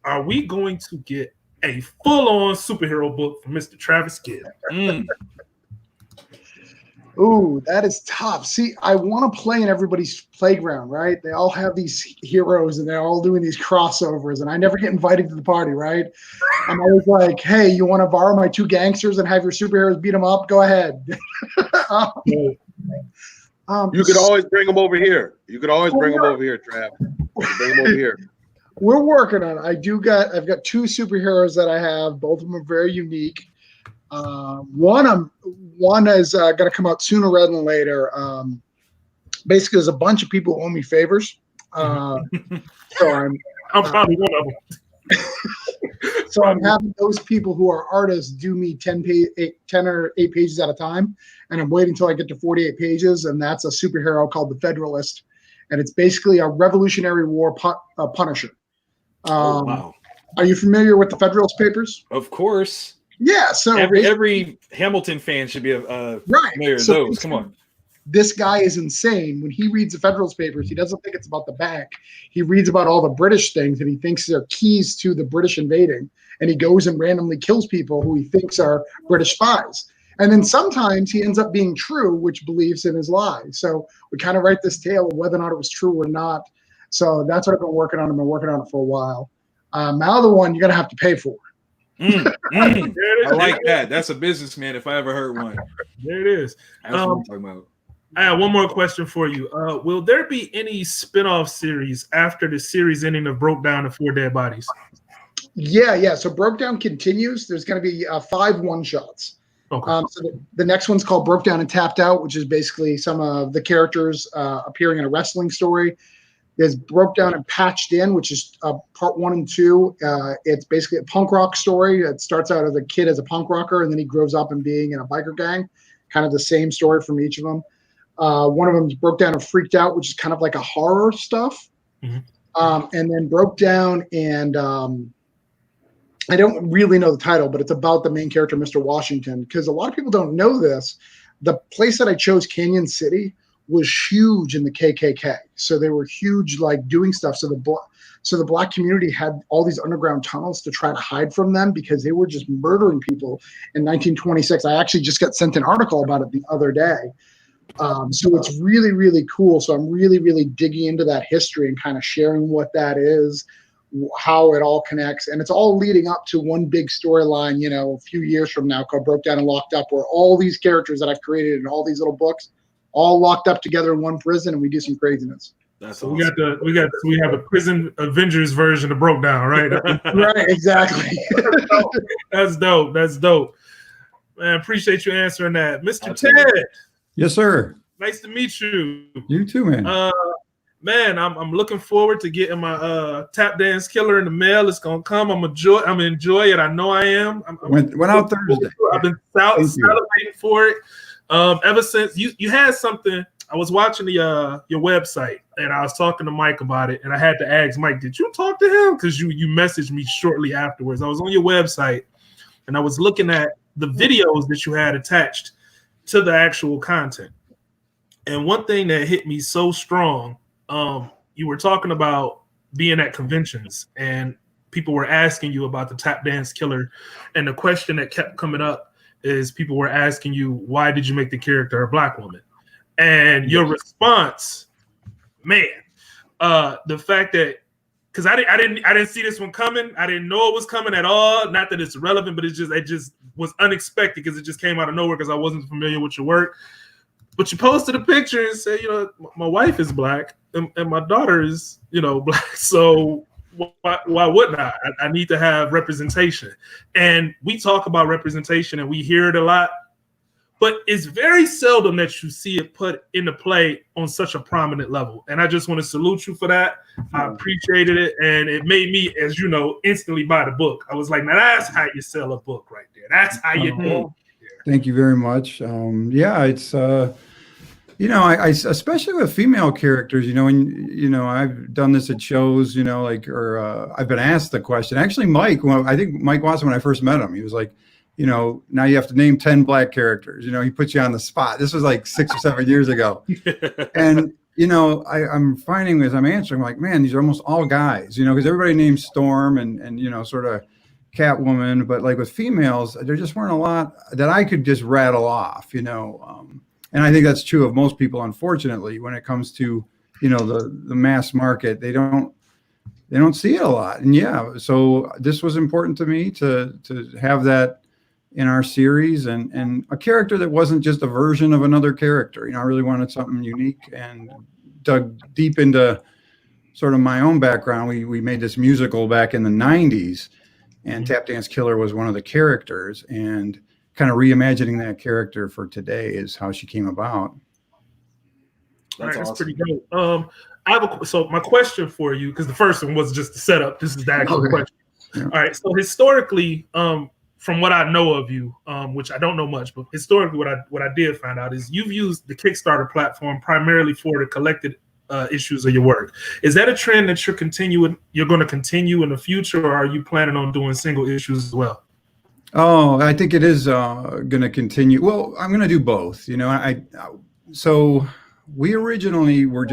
are we going to get a full-on superhero book from Mr. Travis Gibb? Ooh, that is tough. See, I want to play in everybody's playground, right? They all have these heroes and they're all doing these crossovers, and I never get invited to the party, right? I'm always like, hey, you want to borrow my 2 gangsters and have your superheroes beat them up? Go ahead. You could always bring them over here. You could always bring them over here, Trav. Bring them over here. We're working on it. I've got 2 superheroes that I have. Both of them are very unique. One is going to come out sooner rather than later. Basically, there's a bunch of people who owe me favors. So I'm probably one of them. So I'm having those people who are artists do me 10 or 8 pages at a time, and I'm waiting until I get to 48 pages, and that's a superhero called the Federalist, and it's basically a Revolutionary War Punisher. Wow. Are you familiar with the Federalist Papers? Of course. Yeah. So every Hamilton fan should be familiar with those. Come on. This guy is insane. When he reads the Federalist Papers, he doesn't think it's about the bank. He reads about all the British things, and he thinks they're keys to the British invading. And he goes and randomly kills people who he thinks are British spies. And then sometimes he ends up being true, which believes in his lies. So we kind of write this tale of whether or not it was true or not. So that's what I've been working on. I've been working on it for a while. My other one, you're going to have to pay for. I like that. That's a businessman if I ever heard one. There it is. That's what I'm talking about. I have one more question for you. Will there be any spin-off series after the series ending of Broke Down and 4 Dead Bodies? Yeah. So Broke Down continues. There's going to be 5 one-shots. Okay. So the next one's called Broke Down and Tapped Out, which is basically some of the characters appearing in a wrestling story. There's Broke Down and Patched In, which is part 1 and 2. It's basically a punk rock story. It starts out as a kid as a punk rocker, and then he grows up and being in a biker gang. Kind of the same story from each of them. One of them is Broke Down and Freaked Out, which is kind of like a horror stuff. Mm-hmm. And then Broke Down and I don't really know the title, but it's about the main character, Mr. Washington, because a lot of people don't know this. The place that I chose, Canyon City, was huge in the KKK. So they were huge, like doing stuff. So the black community had all these underground tunnels to try to hide from them because they were just murdering people in 1926. I actually just got sent an article about it the other day. So it's really, really cool. So I'm really, really digging into that history and kind of sharing what that is, how it all connects. And it's all leading up to one big storyline, a few years from now called Broke Down and Locked Up, where all these characters that I've created in all these little books all locked up together in one prison, and we do some craziness. That's so awesome. we have a prison Avengers version of Broke Down, right? Right, exactly. That's dope. That's dope. Man, appreciate you answering that. Mr. Absolutely. Ted. Yes, sir. Nice to meet you. You too, man. Man, I'm looking forward to getting my Tap Dance Killer in the mail. It's gonna come. I'm gonna enjoy it. I know I am. Went out Thursday. I've been salivating for it. Ever since you had something. I was watching your website and I was talking to Mike about it, and I had to ask Mike, did you talk to him? Because you messaged me shortly afterwards. I was on your website and I was looking at the videos that you had attached to the actual content. And one thing that hit me so strong, you were talking about being at conventions and people were asking you about the Tap Dance Killer. And the question that kept coming up is people were asking you, why did you make the character a black woman? And your response, man, the fact that, because I didn't see this one coming. I didn't know it was coming at all. Not that it's relevant, but it just was unexpected because it just came out of nowhere because I wasn't familiar with your work. But you posted a picture and said, my wife is black and my daughter is, black. So why wouldn't I? I need to have representation. And we talk about representation and we hear it a lot. But it's very seldom that you see it put into play on such a prominent level. And I just want to salute you for that. I appreciated it. And it made me, as you know, instantly buy the book. I was like, now that's how you sell a book right there. That's how you do it. Thank you very much. Yeah, it's, I especially with female characters, and, I've done this at shows, I've been asked the question. Actually, Mike, I think Mike Watson, when I first met him, he was like, now you have to name 10 black characters. He puts you on the spot. This was like 6 or 7 years ago. And, I'm finding as I'm answering, like, man, these are almost all guys, because everybody names Storm and sort of Catwoman. But like with females, there just weren't a lot that I could just rattle off, and I think that's true of most people, unfortunately, when it comes to, the mass market. They don't see it a lot. And yeah, so this was important to me to have that in our series and a character that wasn't just a version of another character. I really wanted something unique and dug deep into sort of my own background. We made this musical back in the 90s, and Tap Dance Killer was one of the characters, and kind of reimagining that character for today is how she came about. That's awesome. Pretty dope. So my question for you, because the first one was just the setup. This is the actual question. Yeah. All right. So historically, from what I know of you, which I don't know much, but historically, what I did find out is you've used the Kickstarter platform primarily for the collected issues of your work. Is that a trend that you're going to continue in the future, or are you planning on doing single issues as well? Oh, I think it is going to continue. Well, I'm going to do both. So we originally were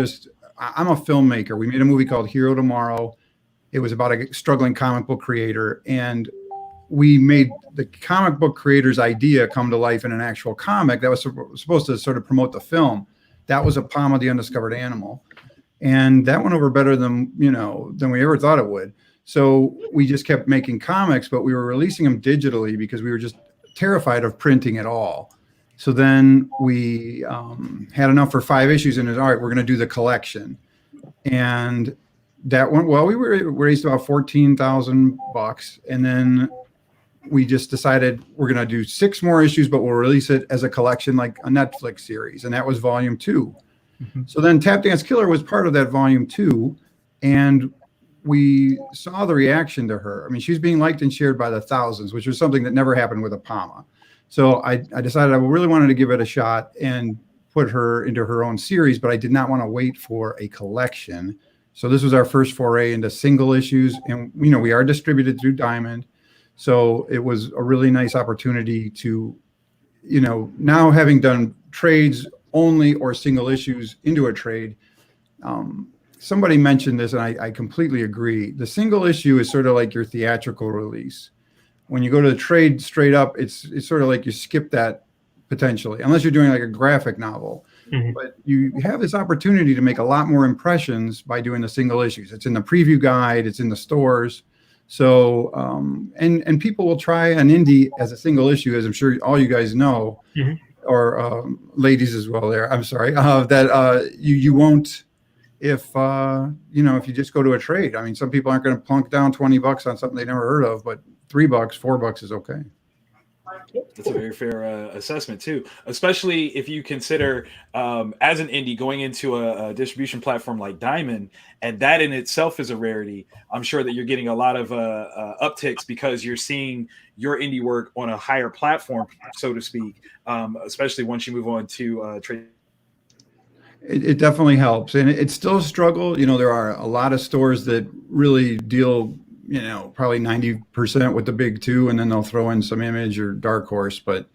I'm a filmmaker. We made a movie called Hero Tomorrow. It was about a struggling comic book creator, and we made the comic book creator's idea come to life in an actual comic that was supposed to sort of promote the film. That was Apama the Undiscovered Animal. And that went over better than we ever thought it would. So we just kept making comics, but we were releasing them digitally because we were just terrified of printing at all. So then we had enough for 5 issues and it was, all right, we're going to do the collection. And that went well. We raised about $14,000, and then we just decided we're going to do 6 more issues, but we'll release it as a collection, like a Netflix series. And that was volume 2. Mm-hmm. So then Tap Dance Killer was part of that volume 2. And we saw the reaction to her. I mean, she's being liked and shared by the thousands, which was something that never happened with Apama. So I decided I really wanted to give it a shot and put her into her own series, but I did not want to wait for a collection. So this was our first foray into single issues. And, we are distributed through Diamond. So it was a really nice opportunity to, now having done trades only or single issues into a trade. Somebody mentioned this and I completely agree. The single issue is sort of like your theatrical release. When you go to the trade straight up, it's sort of like you skip that potentially, unless you're doing like a graphic novel. Mm-hmm. But you have this opportunity to make a lot more impressions by doing the single issues. It's in the preview guide, it's in the stores. So, and people will try an indie as a single issue, as I'm sure all you guys know, mm-hmm. or ladies as well there. I'm sorry, that you won't, if you just go to a trade. I mean, some people aren't going to plunk down $20 on something they never heard of, but $3, $4 is okay. That's a very fair assessment too, especially if you consider as an indie going into a distribution platform like Diamond, and that in itself is a rarity. I'm sure that you're getting a lot of upticks because you're seeing your indie work on a higher platform, so to speak, especially once you move on to trade. It definitely helps, and it's still a struggle. There are a lot of stores that really deal probably 90% with the big 2, and then they'll throw in some Image or Dark Horse. But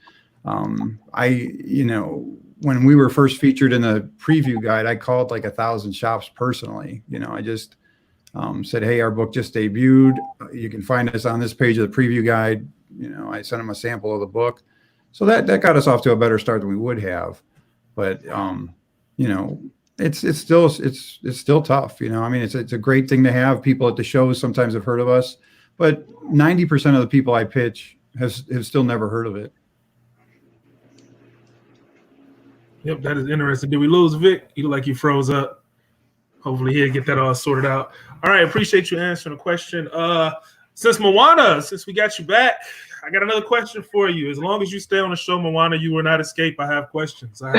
when we were first featured in the preview guide, I called like 1,000 shops personally. I just said, hey, our book just debuted. You can find us on this page of the preview guide. I sent them a sample of the book. So that got us off to a better start than we would have. But, it's still tough. I mean, it's a great thing to have. People at the shows sometimes have heard of us, but 90% of the people I pitch have still never heard of it. Yep, that is interesting. Did we lose Vic? You look like you froze up. Hopefully he'll get that all sorted out. All right, appreciate you answering the question. Since we got you back, I got another question for you. As long as you stay on the show, Moana, you will not escape. I have questions. I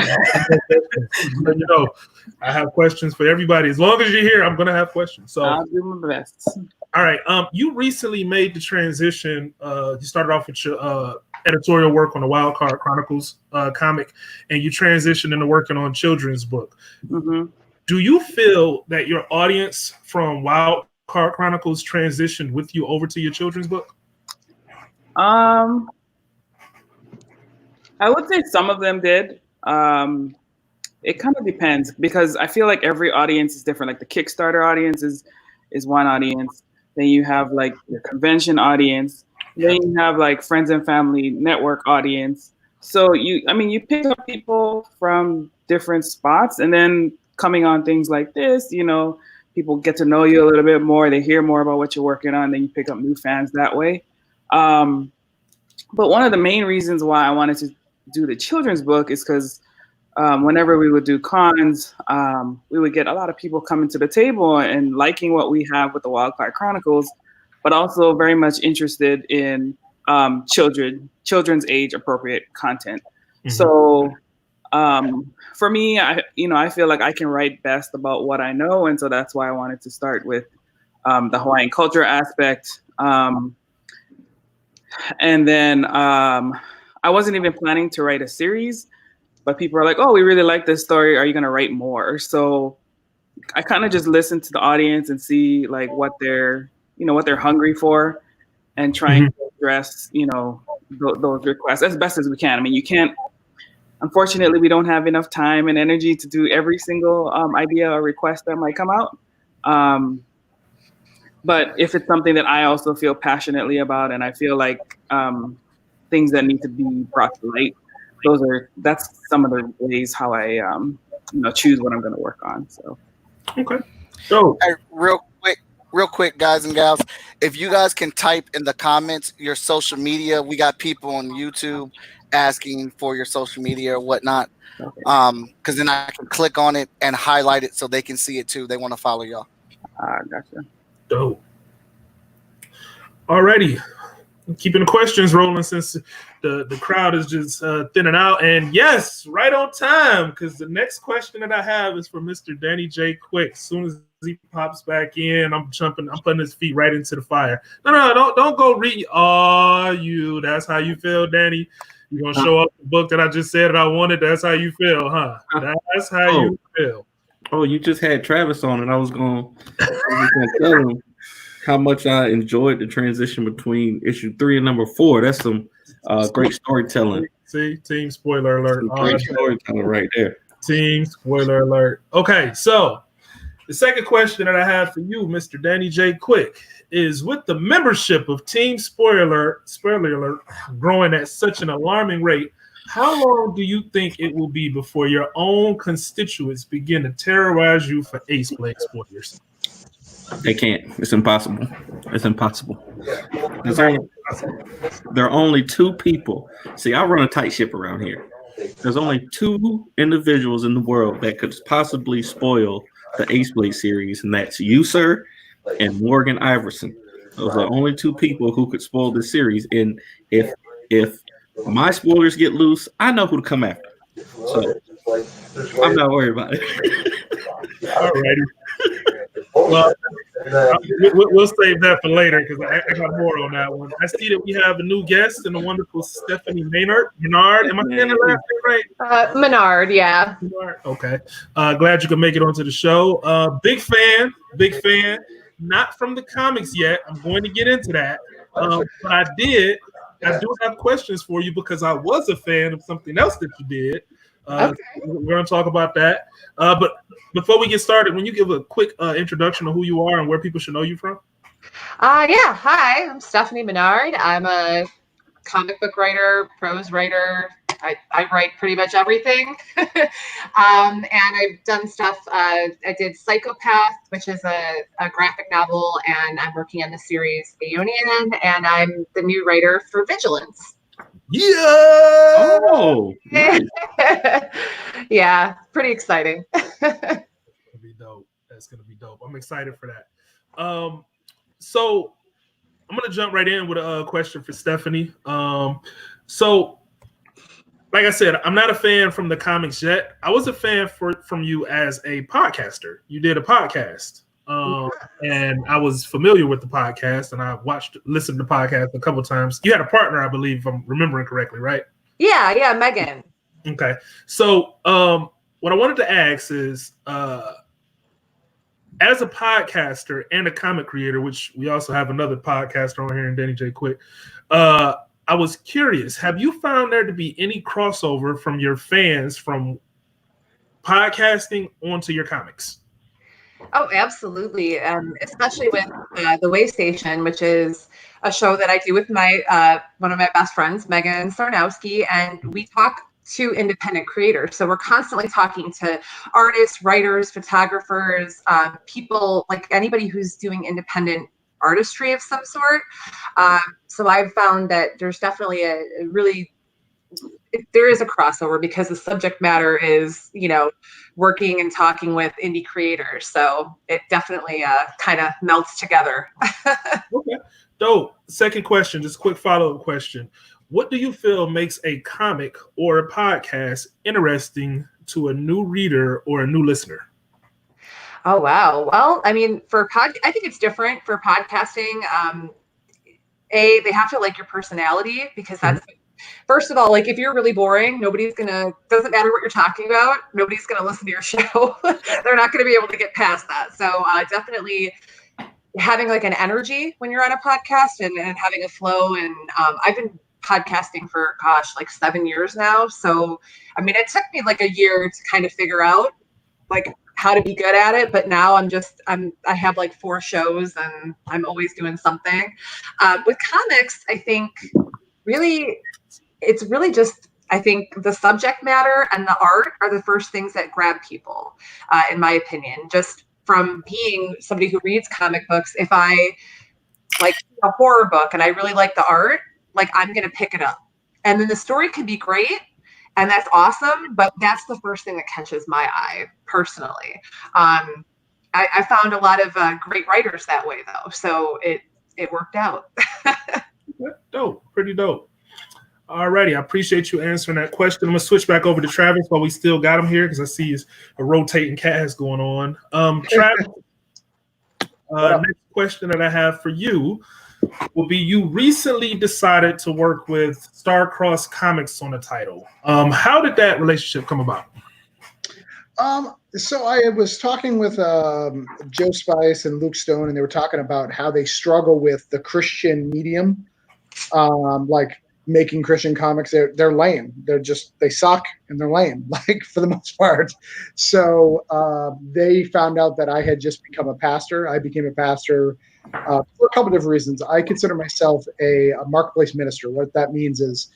have questions for everybody. As long as you're here, I'm going to have questions. So I'll do my best. All right. You recently made the transition. You started off with your editorial work on the Wildcard Chronicles comic, and you transitioned into working on children's book. Mm-hmm. Do you feel that your audience from Wildcard Chronicles transitioned with you over to your children's book? I would say some of them did. It kind of depends, because I feel like every audience is different. Like the Kickstarter audience is one audience. Then you have like your convention audience. Then you have like friends and family network audience. So you pick up people from different spots, and then coming on things like this, people get to know you a little bit more. They hear more about what you're working on. Then you pick up new fans that way. But one of the main reasons why I wanted to do the children's book is because whenever we would do cons, we would get a lot of people coming to the table and liking what we have with the Wildcard Chronicles, but also very much interested in children's age appropriate content. Mm-hmm. So for me, I feel like I can write best about what I know, and so that's why I wanted to start with the Hawaiian culture aspect. And then I wasn't even planning to write a series, but people are like, oh, we really like this story. Are you going to write more? So I kind of just listen to the audience and see like what they're hungry for, and trying mm-hmm. to address, those requests as best as we can. I mean, unfortunately, we don't have enough time and energy to do every single idea or request that might come out. But if it's something that I also feel passionately about, and I feel like things that need to be brought to light, that's some of the ways how I choose what I'm going to work on. So Okay. So Hey, real quick, guys and gals, if you guys can type in the comments your social media, we got people on YouTube asking for your social media or whatnot. okay. Because then I can click on it and highlight it so they can see it too. They want to follow y'all. Gotcha. dope. Alrighty. Keeping the questions rolling since the crowd is just thinning out. And yes, right on time, because the next question that I have is for Mr. Danny J. Quick. As soon as he pops back in, I'm putting his feet right into the fire. No, don't go read. That's how you feel, Danny? You're going to show up the book that I just said that I wanted? That's how you feel, huh? That's how you feel. Oh, you just had Travis on, and I was going to tell him how much I enjoyed the transition between issue 3 and number 4. That's some great storytelling. See, team spoiler alert. Some great storytelling right there. Team spoiler alert. Okay, so the second question that I have for you, Mr. Danny J. Quick, is with the membership of Team Spoiler Alert growing at such an alarming rate, how long do you think it will be before your own constituents begin to terrorize you for Ace Blade spoilers? They can't. It's impossible. It's impossible. There are only 2 people. See, I run a tight ship around here. There's only 2 individuals in the world that could possibly spoil the Ace Blade series, and that's you, sir, and Morgan Iverson. Those are the only 2 people who could spoil this series. And if my spoilers get loose, I know who to come after. So I'm not worried about it. All righty. Well, we'll save that for later because I got more on that one. I see that we have a new guest and the wonderful Stephanie Maynard. Am I saying the last name right? Menard, yeah. Menard. Okay. Glad you could make it onto the show. Big fan. Not from the comics yet. I'm going to get into that. But I do have questions for you because I was a fan of something else that you did. Okay. We're going to talk about that. But before we get started, when you give a quick introduction of who you are and where people should know you from? Yeah. Hi, I'm Stephanie Menard. I'm a comic book writer, prose writer. I write pretty much everything. And I've done stuff. I did Psychopath, which is a graphic novel, and I'm working on the series Aeonian, and I'm the new writer for Vigilance. Yeah. Oh. Nice. Yeah, pretty exciting. That's gonna be dope. That's gonna be dope. I'm excited for that. So I'm gonna jump right in with a question for Stephanie. So like I said, I'm not a fan from the comics yet. I was a fan from you as a podcaster. You did a podcast. And I was familiar with the podcast, and I listened to the podcast a couple of times. You had a partner, I believe, if I'm remembering correctly, right? Yeah, Megan. Okay. So what I wanted to ask is, as a podcaster and a comic creator, which we also have another podcaster on here, and Danny J. Quick, I was curious, have you found there to be any crossover from your fans from podcasting onto your comics? Oh, absolutely. Especially with the Way Station, which is a show that I do with my one of my best friends, Megan Sarnowski, and we talk to independent creators. So we're constantly talking to artists, writers, photographers, people, like anybody who's doing independent artistry of some sort. So I've found that there's definitely there is a crossover because the subject matter is, working and talking with indie creators. So it definitely kind of melts together. Okay. Dope. Second question, just a quick follow-up question. What do you feel makes a comic or a podcast interesting to a new reader or a new listener? Oh, wow. Well, I mean, I think it's different for podcasting. They have to like your personality because that's, first of all, like if you're really boring, doesn't matter what you're talking about, nobody's going to listen to your show. They're not going to be able to get past that. So definitely having like an energy when you're on a podcast and having a flow. And I've been podcasting for, like 7 years now. So, I mean, it took me like a year to kind of figure out like how to be good at it, but now I have like 4 shows and I'm always doing something. With comics, I think it's really just, I think the subject matter and the art are the first things that grab people, in my opinion. Just from being somebody who reads comic books, if I like a horror book and I really like the art, like I'm going to pick it up. And then the story can be great, and that's awesome, but that's the first thing that catches my eye personally. I found a lot of great writers that way though, so it worked out. Dope, pretty dope. Alrighty, I appreciate you answering that question. I'm gonna switch back over to Travis while we still got him here because I see he's a rotating cast going on. Travis, next question that I have for you will be: you recently decided to work with Star-Crossed Comics on the title. How did that relationship come about? So I was talking with Joe Spice and Luke Stone, and they were talking about how they struggle with the Christian medium, like making Christian comics. They're lame. They suck and they're lame, like for the most part. So they found out that I had just become a pastor. I became a pastor for a couple different reasons. I consider myself a marketplace minister. What that means is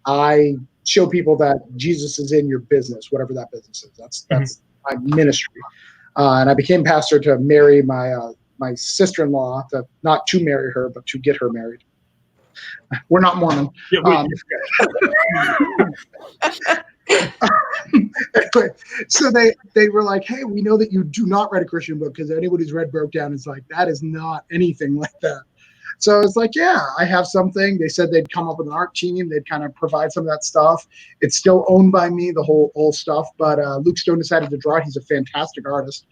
I show people that Jesus is in your business, whatever that business is. That's my ministry. And I became pastor to marry my sister-in-law, not to marry her, but to get her married. We're not Mormon. Yeah, anyway, so they were like, hey, we know that you do not write a Christian book, because anybody who's read Broke Down is like, that is not anything like that. So I was like, yeah, I have something. They said they'd come up with an art team. They'd kind of provide some of that stuff. It's still owned by me, the whole stuff. But Luke Stone decided to draw it. He's a fantastic artist.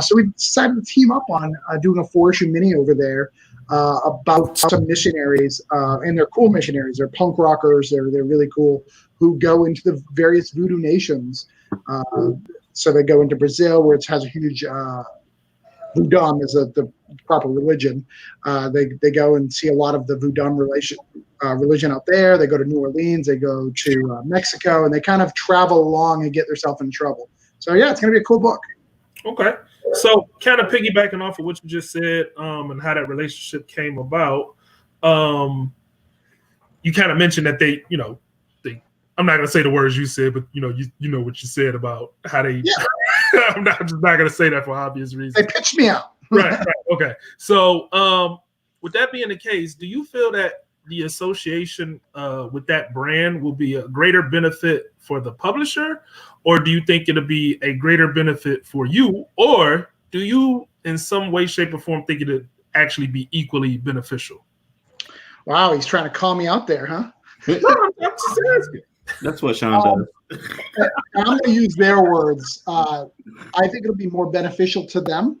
So we decided to team up on doing a 4-issue mini over there about some missionaries. And they're cool missionaries. They're punk rockers. They're really cool, who go into the various voodoo nations. So they go into Brazil, where it has a huge Voodoo is the proper religion. They go and see a lot of the Voodoo religion out there. They go to New Orleans. They go to Mexico, and they kind of travel along and get themselves in trouble. So yeah, it's going to be a cool book. Okay. So kind of piggybacking off of what you just said, and how that relationship came about, you kind of mentioned that they, I'm not going to say the words you said, but you know what you said about how they. Yeah. I'm just not going to say that for obvious reasons. They pitched me out. Right. Okay. So, with that being the case, do you feel that the association with that brand will be a greater benefit for the publisher, or do you think it'll be a greater benefit for you, or do you, in some way, shape, or form, think it'll actually be equally beneficial? Wow, he's trying to call me out there, huh? No, I'm just asking. That's what Sean does. I'm going to use their words. I think it'll be more beneficial to them.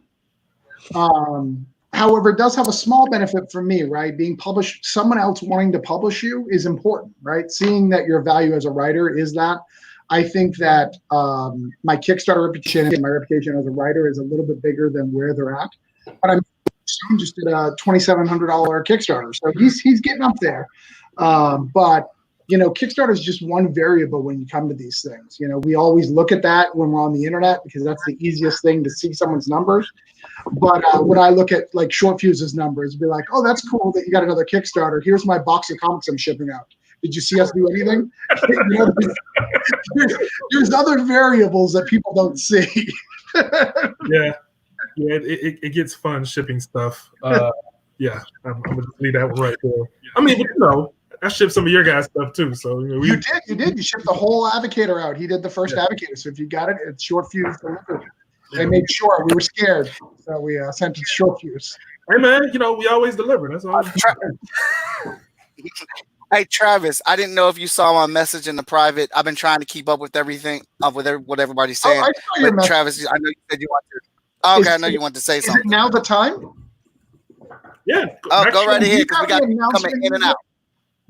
However, it does have a small benefit for me, right? Being published, someone else wanting to publish you is important, right? Seeing that your value as a writer is that. I think that my Kickstarter reputation and my reputation as a writer is a little bit bigger than where they're at. But I'm just did a $2,700 Kickstarter, so he's getting up there. But Kickstarter is just one variable when you come to these things. We always look at that when we're on the internet, because that's the easiest thing to see someone's numbers. But when I look at like Short Fuse's numbers, be like, oh, that's cool that you got another Kickstarter. Here's my box of comics I'm shipping out. Did you see us do anything? There's other variables that people don't see. Yeah, it gets fun shipping stuff. Yeah, I'm gonna leave that one right there. I mean, I shipped some of your guys' stuff too. So you did. You shipped the whole Advocator out. He did the first Advocator. So if you got it, it's Short Fuse delivered. They made sure. We were scared, so we sent it to Short Fuse. Hey man, we always deliver. That's all. Hey Travis, I didn't know if you saw my message in the private. I've been trying to keep up with everything, what everybody's saying. I saw your message. Travis, I know you said you want to. Oh, okay, I know you want to say something. Is it now the time? Yeah. Go right ahead, because we got coming in and out.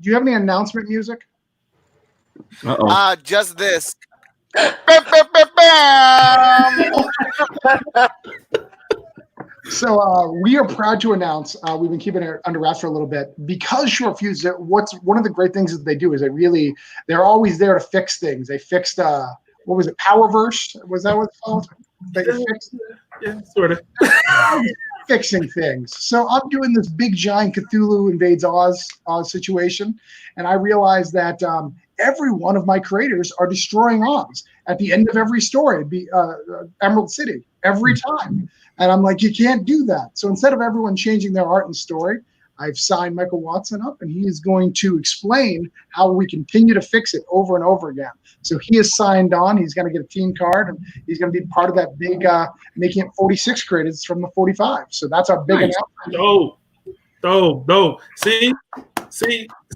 Do you have any announcement music? Just this. So we are proud to announce, we've been keeping it under wraps for a little bit, because Short Fuse, one of the great things that they do is they're always there to fix things. They fixed what was it, Powerverse? Was that what it's called? That you fixed? Yeah, sort of. Fixing things. So I'm doing this big giant Cthulhu invades Oz situation, and I realized that every one of my creators are destroying Oz at the end of every story. It'd be Emerald City every time, and I'm like, you can't do that. So instead of everyone changing their art and story, I've signed Michael Watson up, and he is going to explain how we continue to fix it over and over again. So he is signed on. He's going to get a team card, and he's going to be part of that big making it 46 credits from the 45. So that's our big announcement. Dope. See,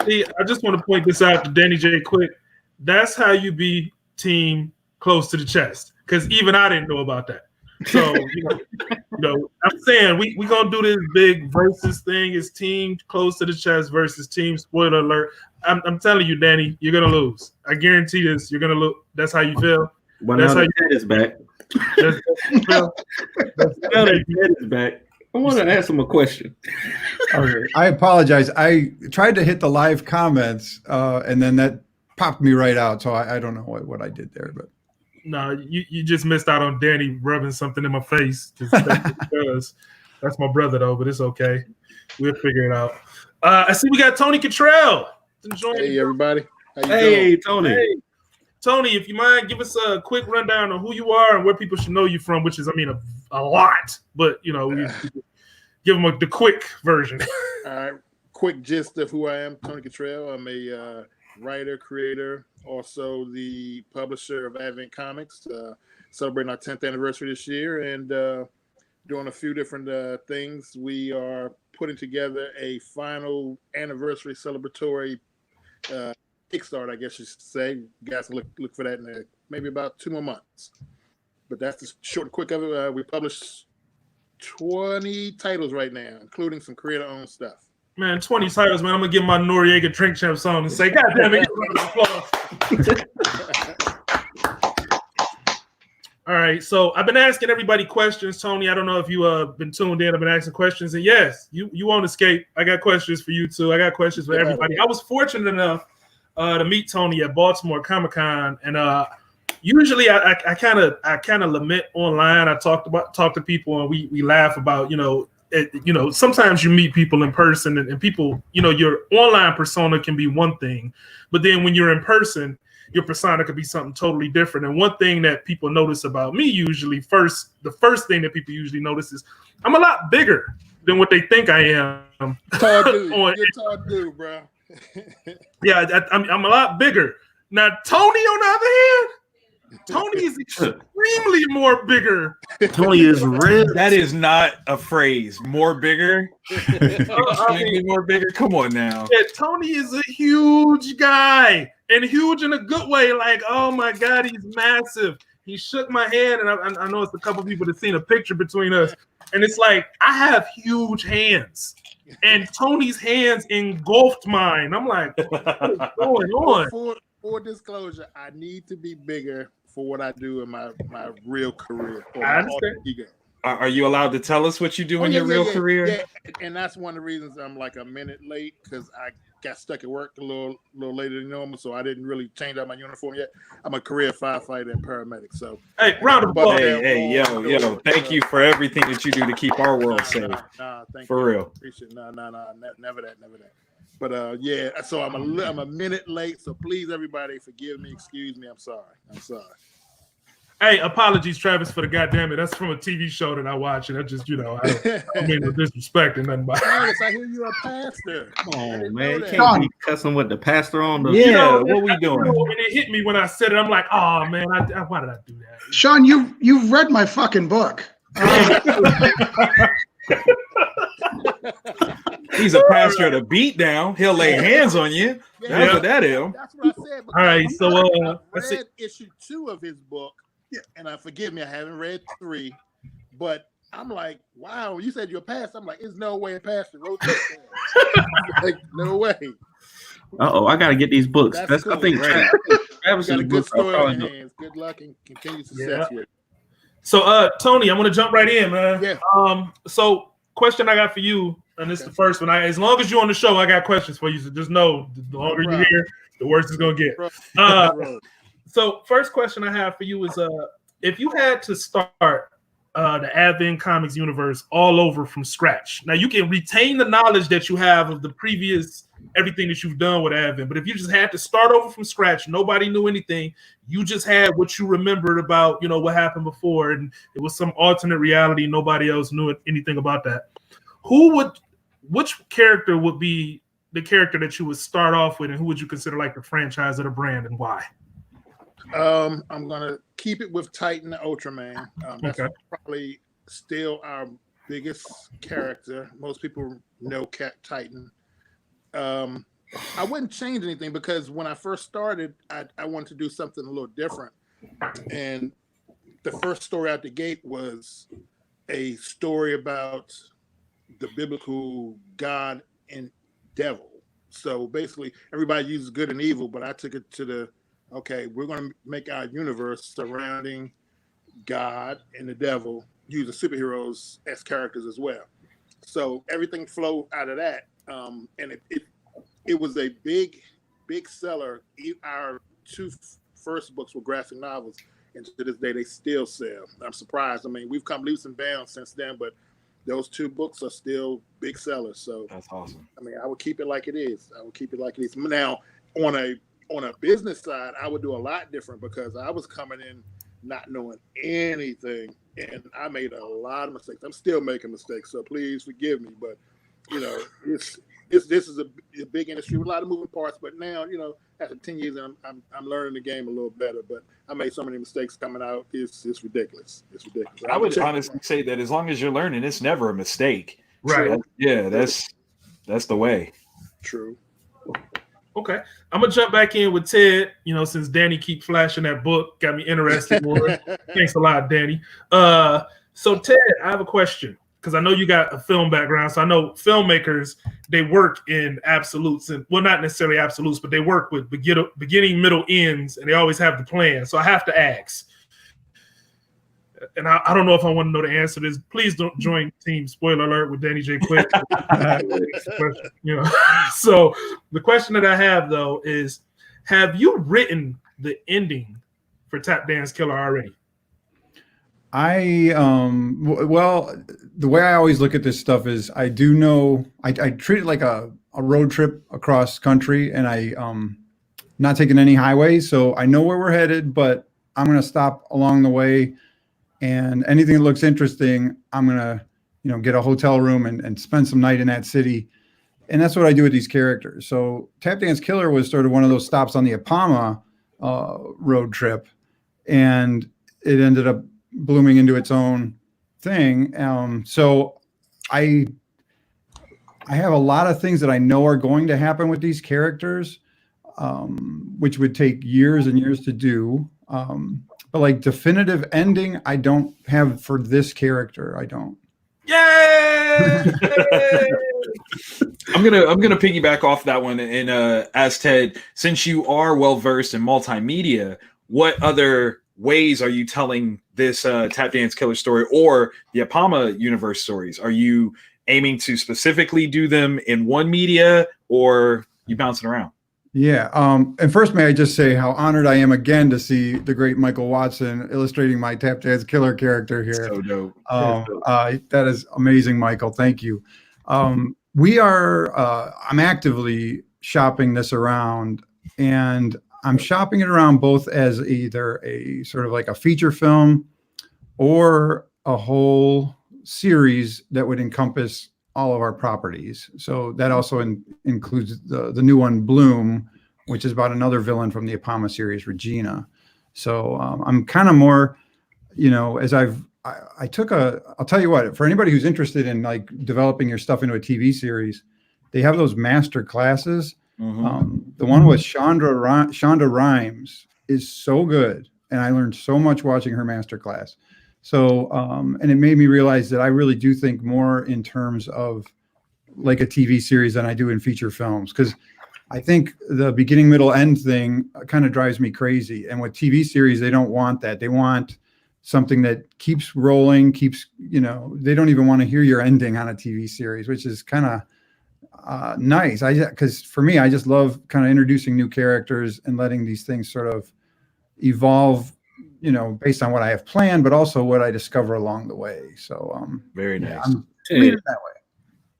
I just want to point this out to Danny J. Quick. That's how you be team close to the chest, because even I didn't know about that. So, I'm saying we gonna do this big versus thing. It's team close to the chest versus team. Spoiler alert! I'm telling you, Danny, you're gonna lose. I guarantee this. You're gonna lose. That's how you feel. Well, that's now how the head is back. That's now the head is back. I want to ask him a question. Okay. I apologize. I tried to hit the live comments, and then that popped me right out. So I don't know what I did there, but. No, you just missed out on Danny rubbing something in my face. Because that's my brother, though, but it's okay. We'll figure it out. I see we got Tony Cottrell. Hey, everybody. How you doing? Tony. Hey. Tony, if you mind, give us a quick rundown on who you are and where people should know you from, which is, a lot. But, we give them the quick version. All right. Quick gist of who I am, Tony Cottrell. I'm a writer, creator, also the publisher of Advent Comics, celebrating our 10th anniversary this year, and doing a few different things. We are putting together a final anniversary celebratory Kickstart, I guess you should say. You guys can look for that in maybe about 2 more months. But that's the short and quick of it. We publish 20 titles right now, including some creator-owned stuff. Man, 20 titles, man. I'm going to give my Noriega Drink Champ song and say, God damn it. All right, so I've been asking everybody questions. Tony, I don't know if you been tuned in. I've been asking questions. And yes, you won't escape. I got questions for you, too. I got questions for everybody. I was fortunate enough to meet Tony at Baltimore Comic-Con. And usually I kind of lament online. I talk to people, and we laugh about, sometimes you meet people in person and people, your online persona can be one thing, but then when you're in person, your persona could be something totally different. And one thing that people notice about me usually the first thing that people usually notice is I'm a lot bigger than what they think I am. Tall dude. You're a tall dude, bro. Yeah, I'm a lot bigger. Now, Tony, on the other hand, Tony is extremely more bigger. Tony is ripped. That is not a phrase. More bigger? Extremely more bigger? Come on now. Yeah, Tony is a huge guy, and huge in a good way. Like, oh my God, he's massive. He shook my hand, and I know it's a couple people that seen a picture between us, and it's like, I have huge hands, and Tony's hands engulfed mine. I'm like, what is going on? For disclosure, I need to be bigger for what I do in my real career. I understand. Are you allowed to tell us what you do in your real career? Yeah, and that's one of the reasons I'm like a minute late, because I got stuck at work a little later than normal, so I didn't really change out my uniform yet. I'm a career firefighter and paramedic. So hey, round of applause. Hey, yo, thank you for everything that you do to keep our world safe. Thank for you. Real. Appreciate never that. But yeah, so I'm a minute late, so please everybody forgive me, excuse me. I'm sorry. Hey, apologies, Travis, for the goddamn it. That's from a TV show that I watch, and I just, I don't mean no disrespect and nothing. But Travis, I hear you're a pastor. Come on, man. You can't be cussing with the pastor on the. Yeah, what we doing? And it hit me when I said it. I'm like, oh man, why did I do that? Sean, you've read my fucking book. He's a pastor at a beat down. He'll lay hands on you. That's what that is. That's what I said. All right, so I read issue 2 of his book. Yeah, and forgive me, I haven't read 3, but I'm like, wow, you said you're a pastor. I'm like, there's no way a pastor wrote this. Like, no way. I gotta get these books. That's cool. I think Travis's got a good books story are in your hands. Good luck and continued success here. So, Tony, I'm gonna jump right in, man. Yeah. So, question I got for you, and this is the first one. As long as you're on the show, I got questions for you. So just know, the longer you're here, the worse it's gonna get. So first question I have for you is if you had to start the Advent Comics universe all over from scratch. Now you can retain the knowledge that you have of the previous everything that you've done with Advent, but if you just had to start over from scratch, nobody knew anything, you just had what you remembered about, what happened before, and it was some alternate reality, nobody else knew anything about that. Which character would be the character that you would start off with, and who would you consider like the franchise or the brand, and why? I'm gonna keep it with Titan the Ultraman. That's probably still our biggest character. Most people know Cat Titan. I wouldn't change anything because when I first started, I wanted to do something a little different. And the first story out the gate was a story about the biblical God and devil. So basically, everybody uses good and evil, but I took it to we're going to make our universe surrounding God and the devil using superheroes as characters as well. So everything flowed out of that. And it was a big seller. Our two first books were graphic novels, and to this day, they still sell. I'm surprised. I mean, we've come leaps and bounds since then, but those two books are still big sellers. So that's awesome. I mean, I would keep it like it is. Now, on a business side, I would do a lot different because I was coming in not knowing anything, and I made a lot of mistakes. I'm still making mistakes, so please forgive me. But this is a big industry with a lot of moving parts. But now, after 10 years, I'm learning the game a little better. But I made so many mistakes coming out. It's ridiculous. It's ridiculous. I would honestly say that as long as you're learning, it's never a mistake. Right. So that's the way. True. Okay, I'm gonna jump back in with Ted. Since Danny keep flashing that book, got me interested more. Thanks a lot, Danny. So Ted, I have a question because I know you got a film background. So I know filmmakers, they work in absolutes, and well, not necessarily absolutes, but they work with beginning, middle, ends, and they always have the plan. So I have to ask, and I don't know if I want to know the answer to this. Please don't join team spoiler alert with Danny J. Quick. So the question that I have though is, have you written the ending for Tap Dance Killer already? Well, the way I always look at this stuff is I do know I treat it like a road trip across country, and I not taking any highways, so I know where we're headed, but I'm gonna stop along the way. And anything that looks interesting, I'm going to, get a hotel room and spend some night in that city. And that's what I do with these characters. So Tap Dance Killer was sort of one of those stops on the Apama road trip. And it ended up blooming into its own thing. So I have a lot of things that I know are going to happen with these characters, which would take years and years to do. But like definitive ending, I don't have for this character. I don't. Yay! I'm gonna piggyback off that one and ask Ted, since you are well versed in multimedia, what other ways are you telling this Tap Dance Killer story or the Apama universe stories? Are you aiming to specifically do them in one media, or you bouncing around? Yeah. And first, may I just say how honored I am again to see the great Michael Watson illustrating my Tap Dance Killer character here. So dope. That is amazing, Michael. Thank you. We are, I'm actively shopping this around, and I'm shopping it around both as either a sort of like a feature film or a whole series that would encompass all of our properties. So that also includes the new one, Bloom, which is about another villain from the Apama series, Regina. So I'm kind of more, as I'll tell you what, for anybody who's interested in like developing your stuff into a TV series, they have those master classes. Mm-hmm. The one with Shonda Rhimes is so good. And I learned so much watching her master class. So, and it made me realize that I really do think more in terms of like a TV series than I do in feature films. Because I think the beginning, middle, end thing kind of drives me crazy. And with TV series, they don't want that. They want something that keeps rolling, they don't even want to hear your ending on a TV series, which is kind of nice. Because for me, I just love kind of introducing new characters and letting these things sort of, evolve, based on what I have planned, but also what I discover along the way. So very nice. I'm leaving it that way.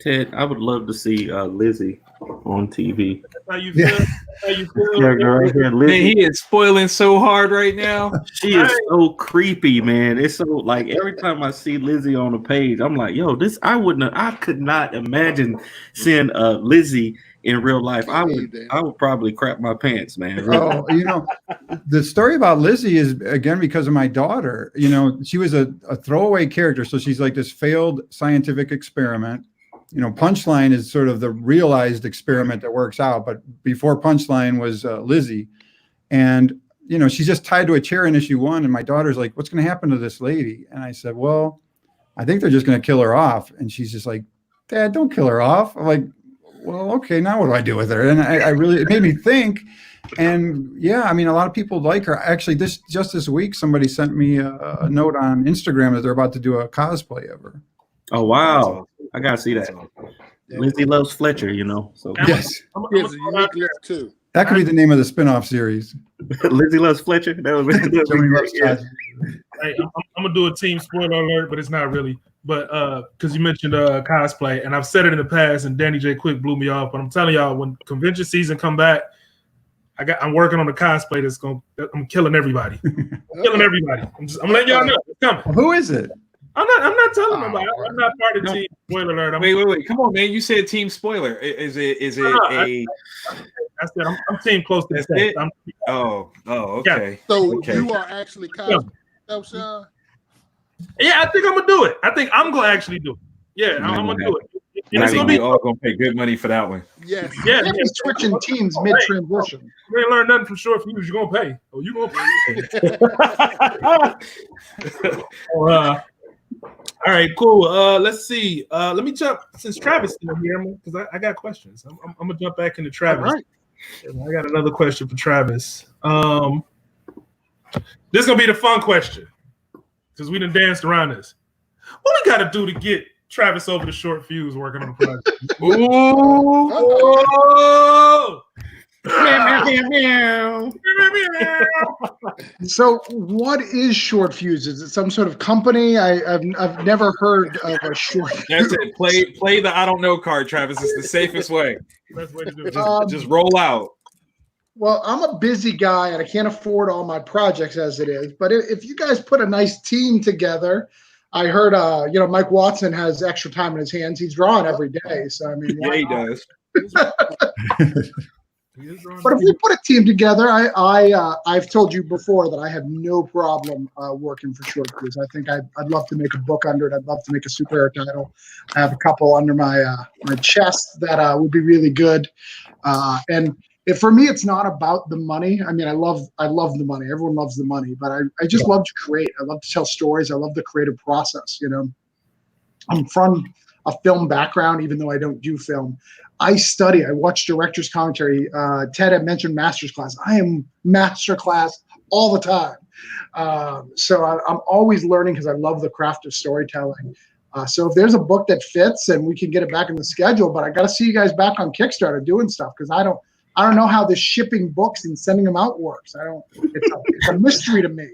Ted, I would love to see Lizzie on TV. That's how you feel. Yeah. That's how you feel. Yeah, girl, yeah, Man, Lizzie. he is spoiling so hard right now. She is so creepy, man. It's so like every time I see Lizzie on the page, I'm like, yo, I could not imagine seeing Lizzie in real life. I would probably crap my pants, man. Really. Oh, the story about Lizzie is again because of my daughter. She was a throwaway character, so she's like this failed scientific experiment. Punchline is sort of the realized experiment that works out, but before Punchline was Lizzie, and she's just tied to a chair in issue 1, and my daughter's like, "What's going to happen to this lady?" And I said, "Well, I think they're just going to kill her off." And she's just like, "Dad, don't kill her off." I'm like, "Well, okay, now what do I do with her?" And it made me think. And yeah, I mean, a lot of people like her. Actually, just this week, somebody sent me a note on Instagram that they're about to do a cosplay of her. Oh wow, I gotta see that. Lizzie loves Fletcher, So yes, He has a unique list too. That could be the name of the spin-off series. Lizzie loves Fletcher. That was Hey, I'm gonna do a team spoiler alert, but it's not really. But because you mentioned cosplay, and I've said it in the past, and Danny J. Quick blew me off. But I'm telling y'all, when convention season come back, I'm working on the cosplay I'm killing everybody. Killing everybody. I'm letting y'all know it's coming. Who is it? I'm not telling nobody. I'm not part of the team. Spoiler alert. Wait. Come on, man. You said team spoiler. Is it I said I'm team close to the set. Okay. So you are actually yourself, Sean? Yeah, I think I'm gonna do it. I think I'm gonna actually do it. Yeah, I'm gonna do it. It's gonna be all gonna pay good money for that one. Yes. Yeah. Switching teams mid-transition. You ain't learn nothing from Short Fuse. You're gonna pay. Oh, you gonna pay. All right, cool. Let's see. Let me jump since Travis is here because I got questions. I'm gonna jump back into Travis. All right. I got another question for Travis. This is gonna be the fun question because we done danced around this. What we gotta do to get Travis over the Short Fuse working on the project? Ooh! So, what is Short Fuse? Is it some sort of company? I've never heard of a Short Fuse. That's it. Play the I don't know card, Travis. It's the safest way. Best way to do it. Just roll out. Well, I'm a busy guy and I can't afford all my projects as it is. But if you guys put a nice team together, I heard Mike Watson has extra time in his hands. He's drawing every day, so I mean, Yeah, he does. But if we put a team together, I've told you before that I have no problem working for Short Fuse. I think I'd love to make a book under it. I'd love to make a superhero title. I have a couple under my chest that would be really good. And for me, it's not about the money. I mean, I love the money. Everyone loves the money, but I just love to create. I love to tell stories. I love the creative process. I'm from a film background, even though I don't do film. I study. I watch director's commentary. Ted had mentioned masterclass. I am masterclass all the time. So I'm always learning because I love the craft of storytelling. So if there's a book that fits and we can get it back in the schedule, but I got to see you guys back on Kickstarter doing stuff because I don't know how the shipping books and sending them out works. It's a mystery to me.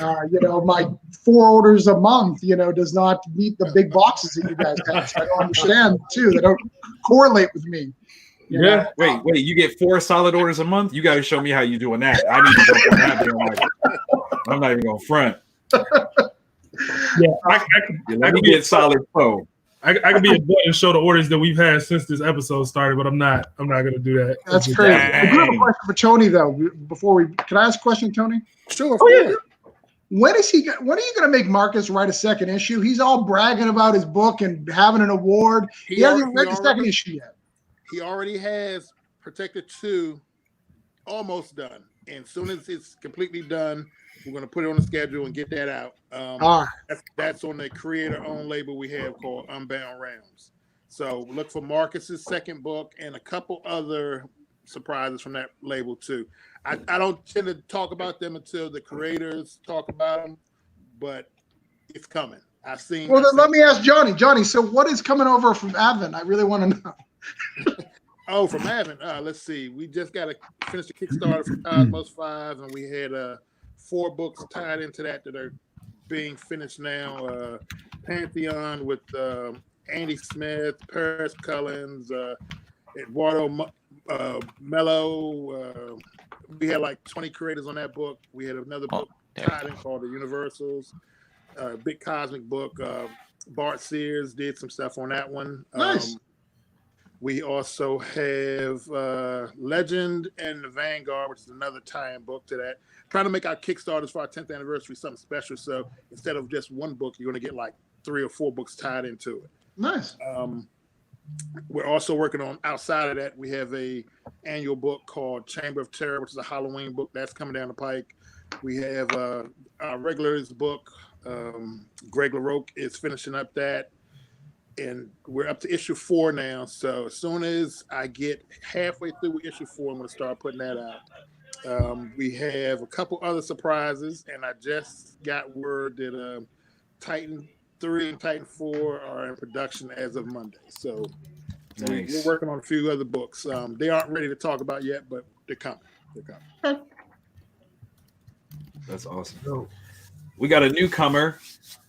My 4 orders a month, does not meet the big boxes that you guys have. So I don't understand too. They don't correlate with me. Yeah. Wait. You get 4 solid orders a month? You got to show me how you doing that. I need to go on that. I'm not even going to front. Yeah, let me get solid 4. I could be a butt and show the orders that we've had since this episode started, but I'm not going to do that. That's crazy. I do have a question for Tony though. Can I ask a question, Tony? Sure. Oh yeah. When are you going to make Marcus write a second issue? He's all bragging about his book and having an award. He hasn't read the second issue yet. He already has Protector 2 almost done. And as soon as it's completely done, we're going to put it on the schedule and get that out. That's on the creator-owned label we have called Unbound Realms. So look for Marcus's second book and a couple other surprises from that label too. I don't tend to talk about them until the creators talk about them, but it's coming. Let me ask Johnny. Johnny, so what is coming over from Advent? I really want to know. Oh, from Avon. Let's see. We just got to finish the Kickstarter for Cosmos 5, and we had 4 books tied into that are being finished now. Pantheon with Andy Smith, Paris Cullens, Eduardo Mello. We had like 20 creators on that book. We had another book tied in called The Universals, big cosmic book. Bart Sears did some stuff on that one. Nice. We also have Legend and the Vanguard, which is another tie-in book to that. Trying to make our Kickstarters for our 10th anniversary something special. So instead of just one book, you're going to get like 3 or 4 books tied into it. Nice. We're also working on, outside of that, we have a annual book called Chamber of Terror, which is a Halloween book that's coming down the pike. We have our regulars book. Greg LaRoque is finishing up that. And we're up to issue 4 now. So as soon as I get halfway through with issue 4, I'm going to start putting that out. We have a couple other surprises, and I just got word that Titan 3 and Titan 4 are in production as of Monday. So we're working on a few other books. They aren't ready to talk about yet, but they're coming. That's awesome. We got a newcomer.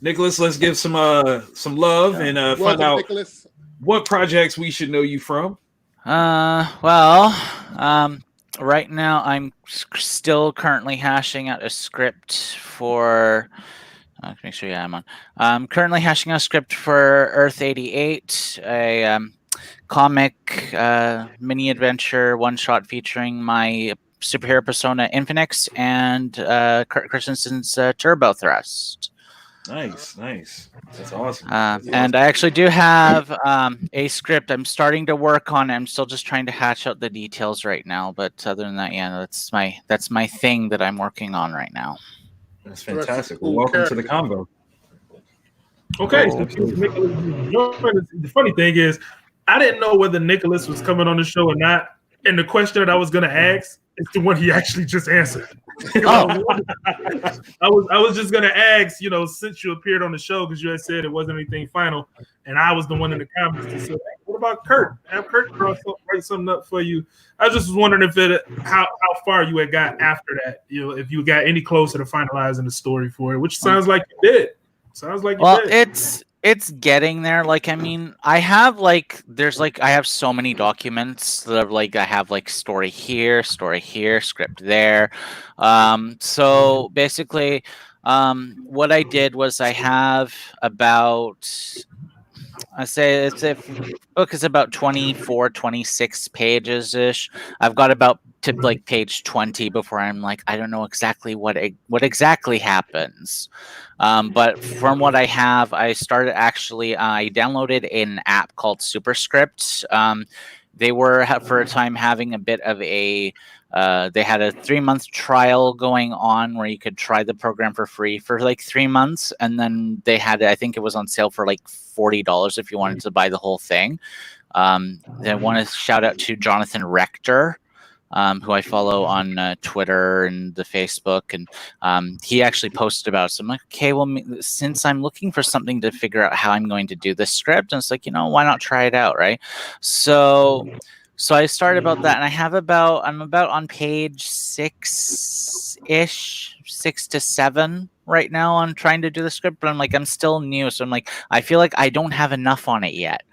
Nicholas, let's give some love and find out Nicholas. What projects we should know you from. Right now I'm still currently hashing out a script for. Make sure, I'm on. I'm currently hashing out a script for Earth 88, a comic mini adventure one shot featuring my superhero persona Infinix and Kurt Christensen's Turbo Thrust. Nice. That's awesome. And I actually do have a script I'm starting to work on. I'm still just trying to hatch out the details right now. But other than that, yeah, that's my thing that I'm working on right now. That's fantastic. Well, welcome to the combo. Okay, so the funny thing is, I didn't know whether Nicholas was coming on the show or not. And the question that I was going to ask is the one he actually just answered. I was just going to ask, since you appeared on the show, because you had said it wasn't anything final, and I was the one in the comments that said, hey, what about Kurt? Have Kurt write something up for you. I just was wondering how far you had got after that, if you got any closer to finalizing the story for it, which sounds like you did. It's getting there. I have so many documents that I have story here, script there. So basically, what I did was I have the book is about 24, 26 pages ish. I've got about to page 20 before I'm I don't know exactly what exactly happens. But from what I have, I started I downloaded an app called Superscript. They were for a time having a bit of they had a 3-month trial going on where you could try the program for free for 3 months. And then they had, I think it was on sale for $40 if you wanted to buy the whole thing. I want to shout out to Jonathan Rector, who I follow on Twitter and the Facebook. And he actually posted about it. So I'm like, okay, well, since I'm looking for something to figure out how I'm going to do this script, and it's why not try it out, right? So I started about that, and I'm about on page 6-ish, 6 to 7 right now on trying to do the script, but I'm still new. So I feel like I don't have enough on it yet.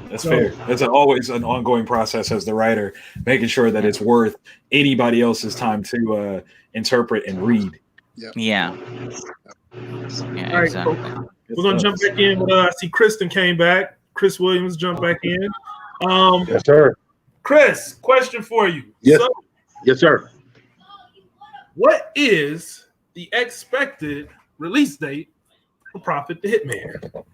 That's fair. That's always an ongoing process as the writer, making sure that it's worth anybody else's time to interpret and read. Yeah. All right, exactly. We're going to jump back in. I see Kristen came back. Chris Williams jumped back in. Yes, sir. Chris, question for you. Yes, yes, sir. What is the expected release date for Prophet the Hitman?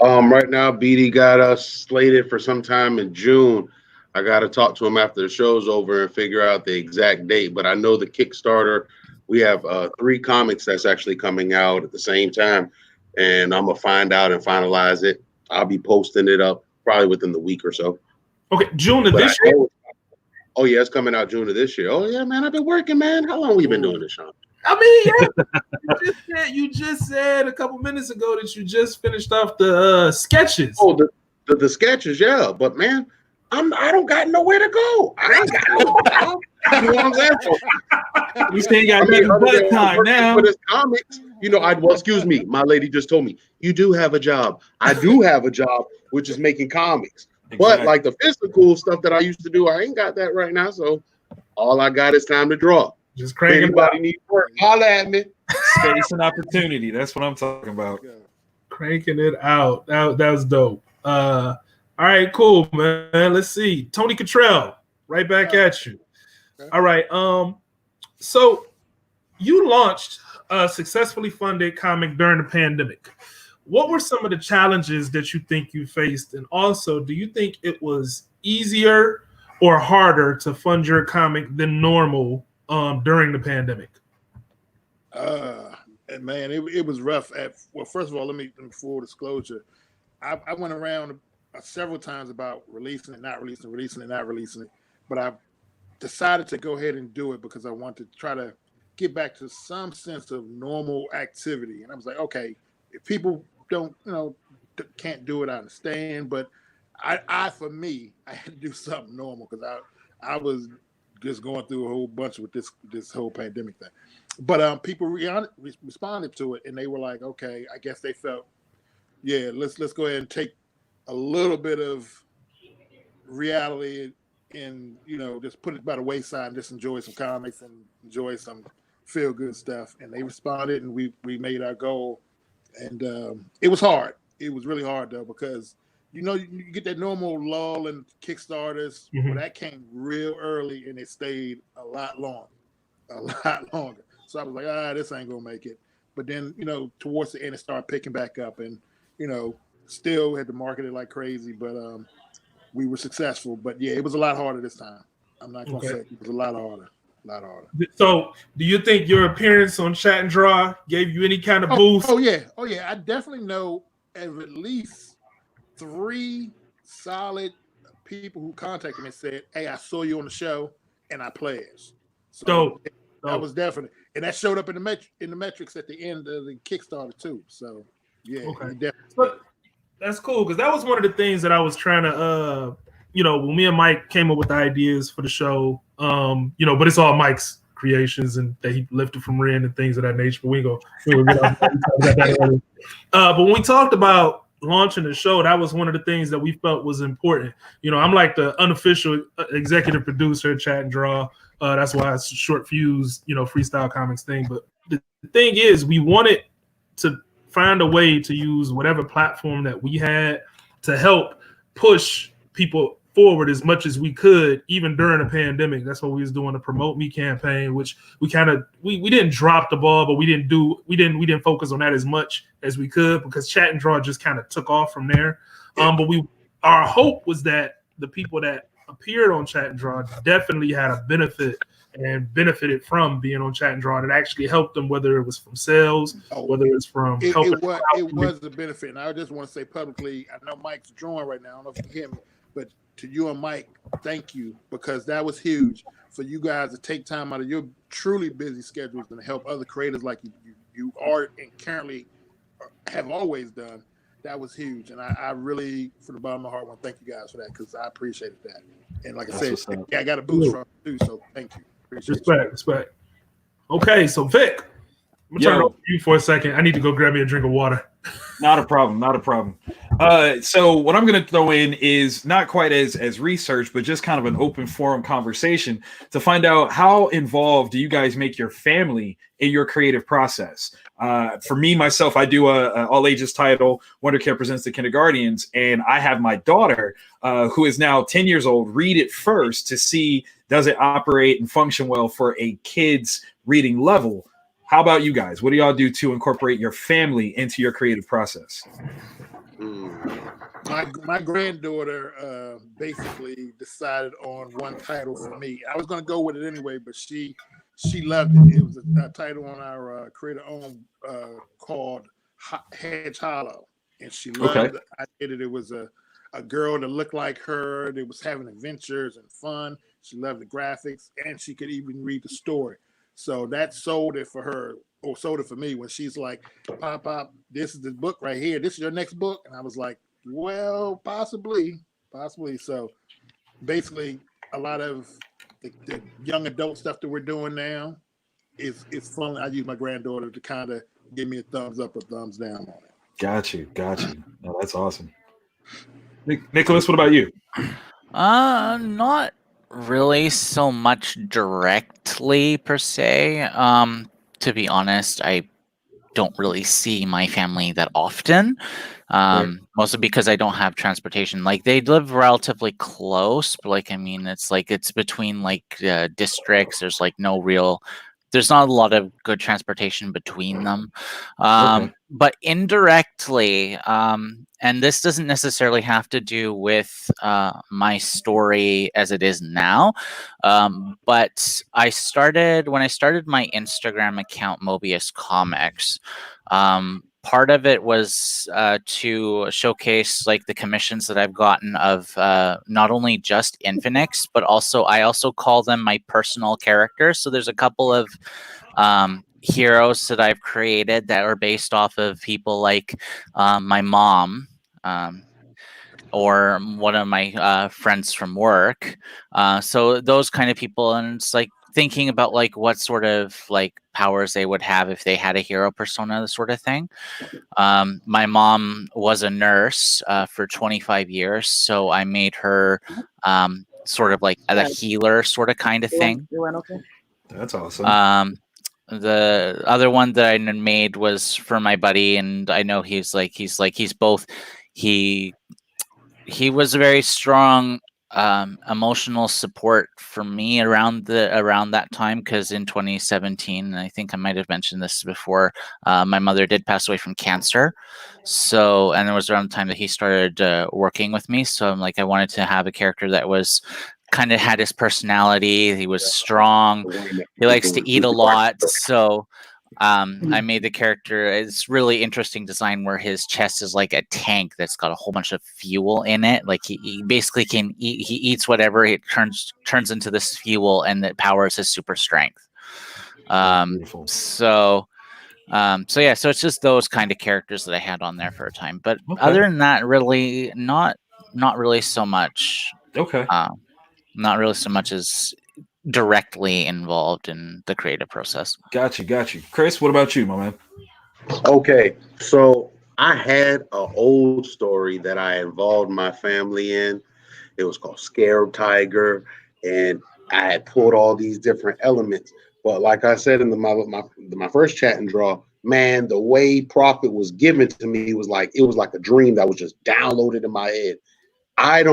Right now, BD got us slated for sometime in June. I got to talk to him after the show's over and figure out the exact date. But I know the Kickstarter, we have 3 comics that's actually coming out at the same time. And I'm going to find out and finalize it. I'll be posting it up probably within the week or so. Okay, June of this year? Oh, yeah, it's coming out June of this year. Oh, yeah, man, I've been working, man. How long have you been doing this, Sean? You just said a couple minutes ago that you just finished off the sketches. Oh, the sketches, yeah. But, man, I don't got nowhere to go. I ain't got no job. You know what I'm saying? So, You say you got nothing but time now. For this comics, excuse me. My lady just told me, you do have a job. I do have a job, which is making comics. But like the physical stuff that I used to do, I ain't got that right now. So all I got is time to draw. Just cranking. Anybody need work, holla at me. Space and opportunity. That's what I'm talking about. Cranking it out. That was dope. All right, cool, man. Let's see. Tony Cottrell, right back at you. All right. So you launched a successfully funded comic during the pandemic. What were some of the challenges that you think you faced? And also, do you think it was easier or harder to fund your comic than normal during the pandemic? Man, it was rough. First of all, let me full disclosure. I went around several times about releasing it, not releasing it. But I decided to go ahead and do it because I wanted to try to get back to some sense of normal activity. And I was like, okay, if people can't do it, I understand. But for me, I had to do something normal because I was just going through a whole bunch with this whole pandemic thing. But people responded to it, and they were like, okay, I guess they felt, yeah, let's go ahead and take a little bit of reality and just put it by the wayside and just enjoy some comics and enjoy some feel good stuff. And they responded, and we made our goal. And it was hard. It was really hard though, because you get that normal lull in Kickstarters, but that came real early and it stayed a lot longer. So I was like, this ain't gonna make it. But then, towards the end, it started picking back up, and still had to market it like crazy. But we were successful. But yeah, it was a lot harder this time. I'm not gonna say it was a lot harder. So, do you think your appearance on Chat and Draw gave you any kind of boost? Oh yeah. I definitely know of at least 3 solid people who contacted me and said, "Hey, I saw you on the show and I pledged." So that was definite, and that showed up in the metrics at the end of the Kickstarter too. So yeah, But that's cool, because that was one of the things that I was trying to when me and Mike came up with the ideas for the show, but it's all Mike's creations and that he lifted from Ren and things of that nature. But we go get off that earlier. But when we talked about launching the show, that was one of the things that we felt was important. I'm like the unofficial executive producer at Chat and Draw. That's why it's short fuse, freestyle comics thing. But the thing is, we wanted to find a way to use whatever platform that we had to help push people forward as much as we could, even during the pandemic. That's what we was doing, the Promote Me campaign, which we didn't drop the ball, but we didn't focus on that as much as we could, because Chat and Draw just kind of took off from there. But our hope was that the people that appeared on Chat and Draw definitely had a benefit and benefited from being on Chat and Draw. It actually helped them, whether it was from sales, whether it's from helping. It was a benefit. And I just want to say publicly, I know Mike's drawing right now. I don't know if you can hear me, but to you and Mike, thank you, because that was huge for you guys to take time out of your truly busy schedules and help other creators like you are and currently have always done. That was huge, and I really, from the bottom of my heart, want to thank you guys for that, because I appreciated that. And like I said, I got a boost from it too, so thank you. Respect. Okay, so Vic, I'm gonna turn it over to you for a second. I need to go grab me a drink of water. Not a problem. So what I'm going to throw in is not quite as research, but just kind of an open forum conversation to find out how involved do you guys make your family in your creative process. For me, myself, I do a all ages title, Wonder Care Presents the Kindergartens, and I have my daughter, who is now 10 years old, read it first to see, does it operate and function well for a kid's reading level? How about you guys? What do y'all do to incorporate your family into your creative process? My granddaughter basically decided on one title for me. I was going to go with it anyway, but she loved it. It was a title on our creator-owned called Hedge Hollow, and she loved it. I did it. It was a girl that looked like her. That was having adventures and fun. She loved the graphics, and she could even read the story. So that sold it for her, or sold it for me, when she's like, Pop, this is the book right here. This is your next book. And I was like, well, possibly. So basically a lot of the young adult stuff that we're doing now is fun. I use my granddaughter to kind of give me a thumbs up or thumbs down on it. Got you. No, that's awesome. Nicholas, what about you? Not really so much directly per se. To be honest, I don't really see my family that often. Mostly because I don't have transportation. Like they live relatively close, but like I mean, it's between districts. There's there's not a lot of good transportation between them. But indirectly, and this doesn't necessarily have to do with my story as it is now, but when I started my Instagram account, Mobius Comics. Part of it was to showcase the commissions that I've gotten of not only just Infinix, but I also call them my personal characters. So there's a couple of heroes that I've created that are based off of people like my mom, or one of my friends from work. So those kind of people, and it's thinking about what sort of powers they would have if they had a hero persona, sort of thing. My mom was a nurse for 25 years, so I made her sort of a healer sort of kind of thing. It went okay. That's awesome. The other one that I made was for my buddy, and I know he's both. He was a very strong emotional support for me around that time, because in 2017, and I think I might have mentioned this before, my mother did pass away from cancer. So, and it was around the time that he started working with me. So I'm I wanted to have a character that was kind of had his personality. He was strong. He likes to eat a lot. So I made the character. It's really interesting design where his chest is like a tank that's got a whole bunch of fuel in it. He basically can eat. He eats whatever it turns into this fuel, and it powers his super strength. So it's just those kind of characters that I had on there for a time. But other than that, really not really so much. Not really so much as directly involved in the creative process. Got you. Chris, what about you, my man? Okay, so I had an old story that I involved my family in. It was called Scarab Tiger, and I had pulled all these different elements. But like I said in my first chat and draw, man, the way Prophet was given to me was like a dream that was just downloaded in my head. I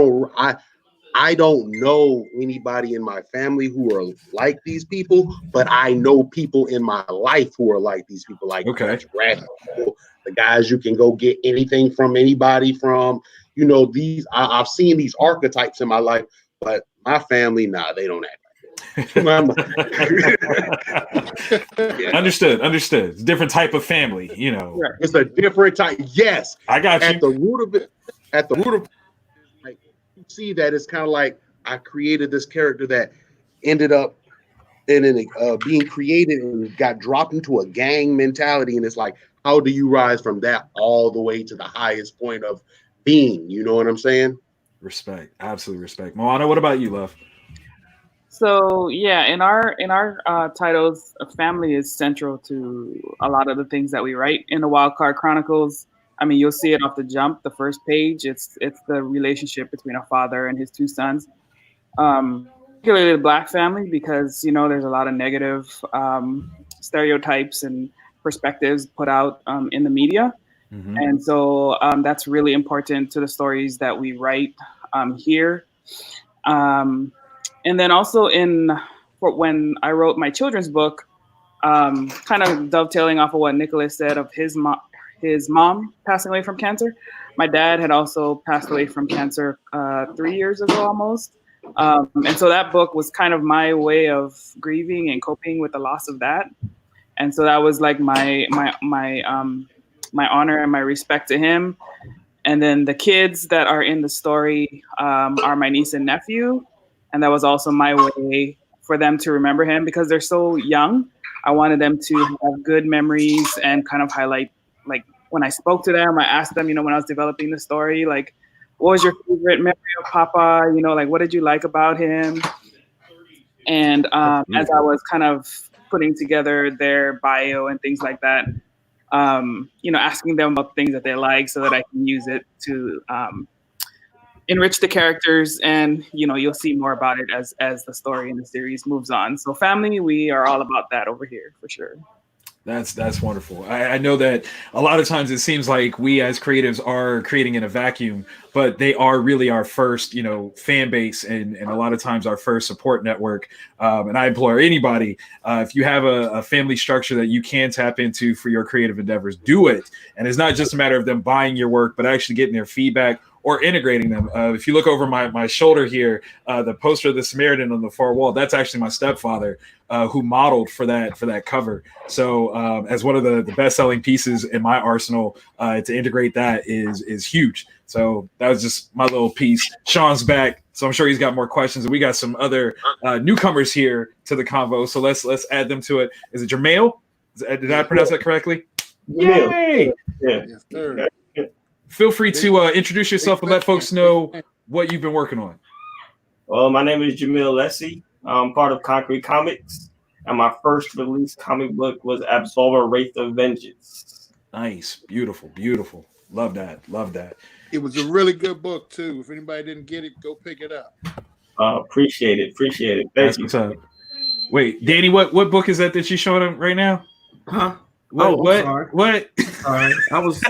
don't know anybody in my family who are like these people, but I know people in my life who are like these people, the guys you can go get anything from anybody from, these, I've seen these archetypes in my life, but my family, they don't act like that. Yeah. Understood. It's a different type of family, It's a different type. Yes. I got you. At the root of it, you see that it's kind of like I created this character that ended up being created and got dropped into a gang mentality, and it's like, how do you rise from that all the way to the highest point of being? You know what I'm saying? Respect, absolute respect. Moana, what about you, love? So yeah, in our titles, family is central to a lot of the things that we write in the Wildcard Chronicles. I mean, you'll see it off the jump. The first page, it's the relationship between a father and his two sons, particularly the Black family, because there's a lot of negative stereotypes and perspectives put out in the media, and so that's really important to the stories that we write here. And then also when I wrote my children's book, kind of dovetailing off of what Nicholas said of his mom passing away from cancer. My dad had also passed away from cancer 3 years ago almost. And so that book was kind of my way of grieving and coping with the loss of that. And so that was like my honor and my respect to him. And then the kids that are in the story are my niece and nephew. And that was also my way for them to remember him, because they're so young. I wanted them to have good memories and kind of highlight, when I spoke to them, I asked them, when I was developing the story, what was your favorite memory of Papa? You know, like what did you like about him? And as I was kind of putting together their bio and things like that, you know, asking them about things that they like so that I can use it to enrich the characters. And, you know, you'll see more about it as the story in the series moves on. So family, we are all about that over here for sure. That's wonderful. I know that a lot of times it seems like we as creatives are creating in a vacuum, but they are really our first, you know, fan base and a lot of times our first support network. And I implore anybody, if you have a family structure that you can tap into for your creative endeavors, do it. And it's not just a matter of them buying your work, but actually getting their feedback or integrating them. If you look over my shoulder here, the poster of the Samaritan on the far wall, that's actually my stepfather who modeled for that cover. So as one of the best-selling pieces in my arsenal, to integrate that is huge. So that was just my little piece. Sean's back, so I'm sure he's got more questions. And we got some other newcomers here to the convo, so let's add them to it. Is it Jermail? Did I pronounce that correctly? Yay! Yes, sir. Feel free to introduce yourself and let folks know what you've been working on. Well, my name is Jamil Lessie. I'm part of Concrete Comics, and my first released comic book was Absolver Wraith of Vengeance. Nice. Beautiful. Beautiful. Love that. Love that. It was a really good book, too. If anybody didn't get it, go pick it up. Appreciate it. Appreciate it. Thank you. What's up. Wait, Danny, what book is that you're showing him right now? Huh? What? Sorry. What? Sorry, I was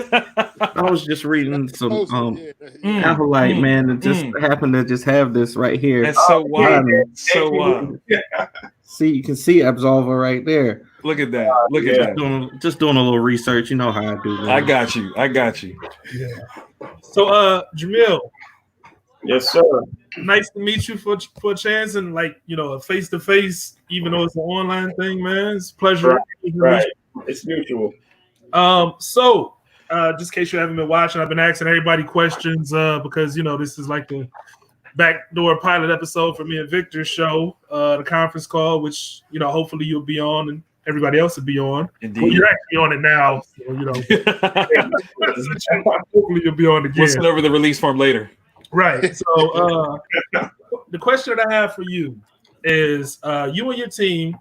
just reading some Alphalite, man, and just happened to just have this right here. That's so wild. So wild. See, you can see Absolver right there. Look at that. Look at that. Just doing a little research. You know how I do. Man. I got you. Yeah. So, Jamil. Yes, sir. Nice to meet you for a chance and like, you know, a face-to-face, even though it's an online thing, man. It's a pleasure. Right. It's mutual. So just in case you haven't been watching, I've been asking everybody questions because, you know, this is like the backdoor pilot episode for me and Victor's show, the conference call, which, you know, hopefully you'll be on and everybody else will be on. Indeed. Well, you're actually on it now, so, you know. Hopefully you'll be on again. We'll send over the release form later. Right. So the question that I have for you is you and your team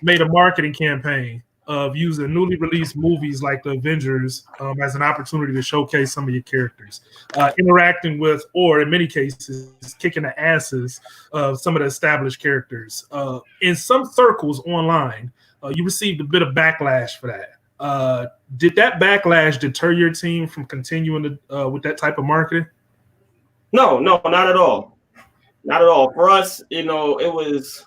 made a marketing campaign of using newly released movies like The Avengers as an opportunity to showcase some of your characters, interacting with, or in many cases, kicking the asses of some of the established characters. In some circles online, you received a bit of backlash for that. Did that backlash deter your team from continuing with that type of marketing? No, not at all. Not at all. For us, you know, it was,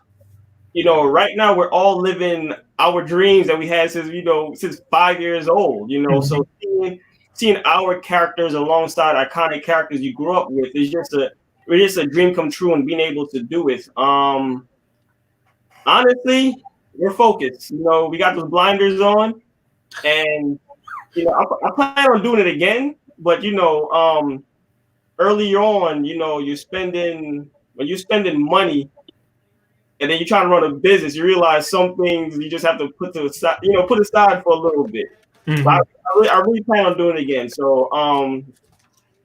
you know, right now we're all living our dreams that we had since 5 years old, you know. So seeing our characters alongside iconic characters you grew up with is just a dream come true, and being able to do it. Honestly, we're focused. You know, we got those blinders on, and you know, I plan on doing it again. But you know, earlier on, you know, when you're spending money, and then you're trying to run a business, you realize some things you just have to put aside for a little bit. Mm-hmm. I really plan on doing it again. So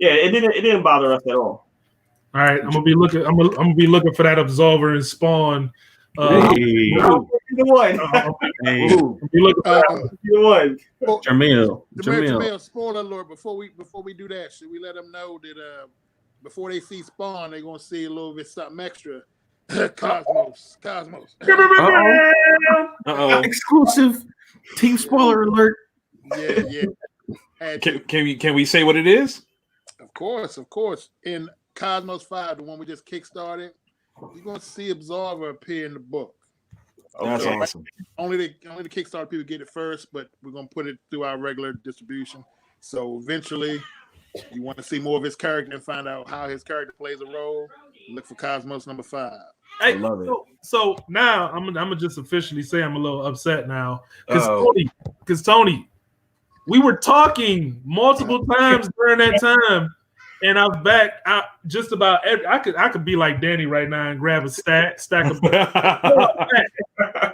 yeah, it didn't bother us at all. All right, I'm gonna be looking for that Absolver and Spawn. Either one. Jamil, spoiler alert! Before we do that, should we let them know that before they see Spawn, they're gonna see a little bit something extra? Cosmos. Exclusive team spoiler alert. Yeah. Can we say what it is? Of course. In Cosmos 5, the one we just kickstarted, you're gonna see Absolver appear in the book. That's awesome. Only the Kickstarter people get it first, but we're gonna put it through our regular distribution. So eventually, you want to see more of his character and find out how his character plays a role, look for Cosmos number 5. Hey, I love it. So now I'm gonna just officially say I'm a little upset now because Tony, we were talking multiple times during that time, and I'm back. Just about I could be like Danny right now and grab a stack of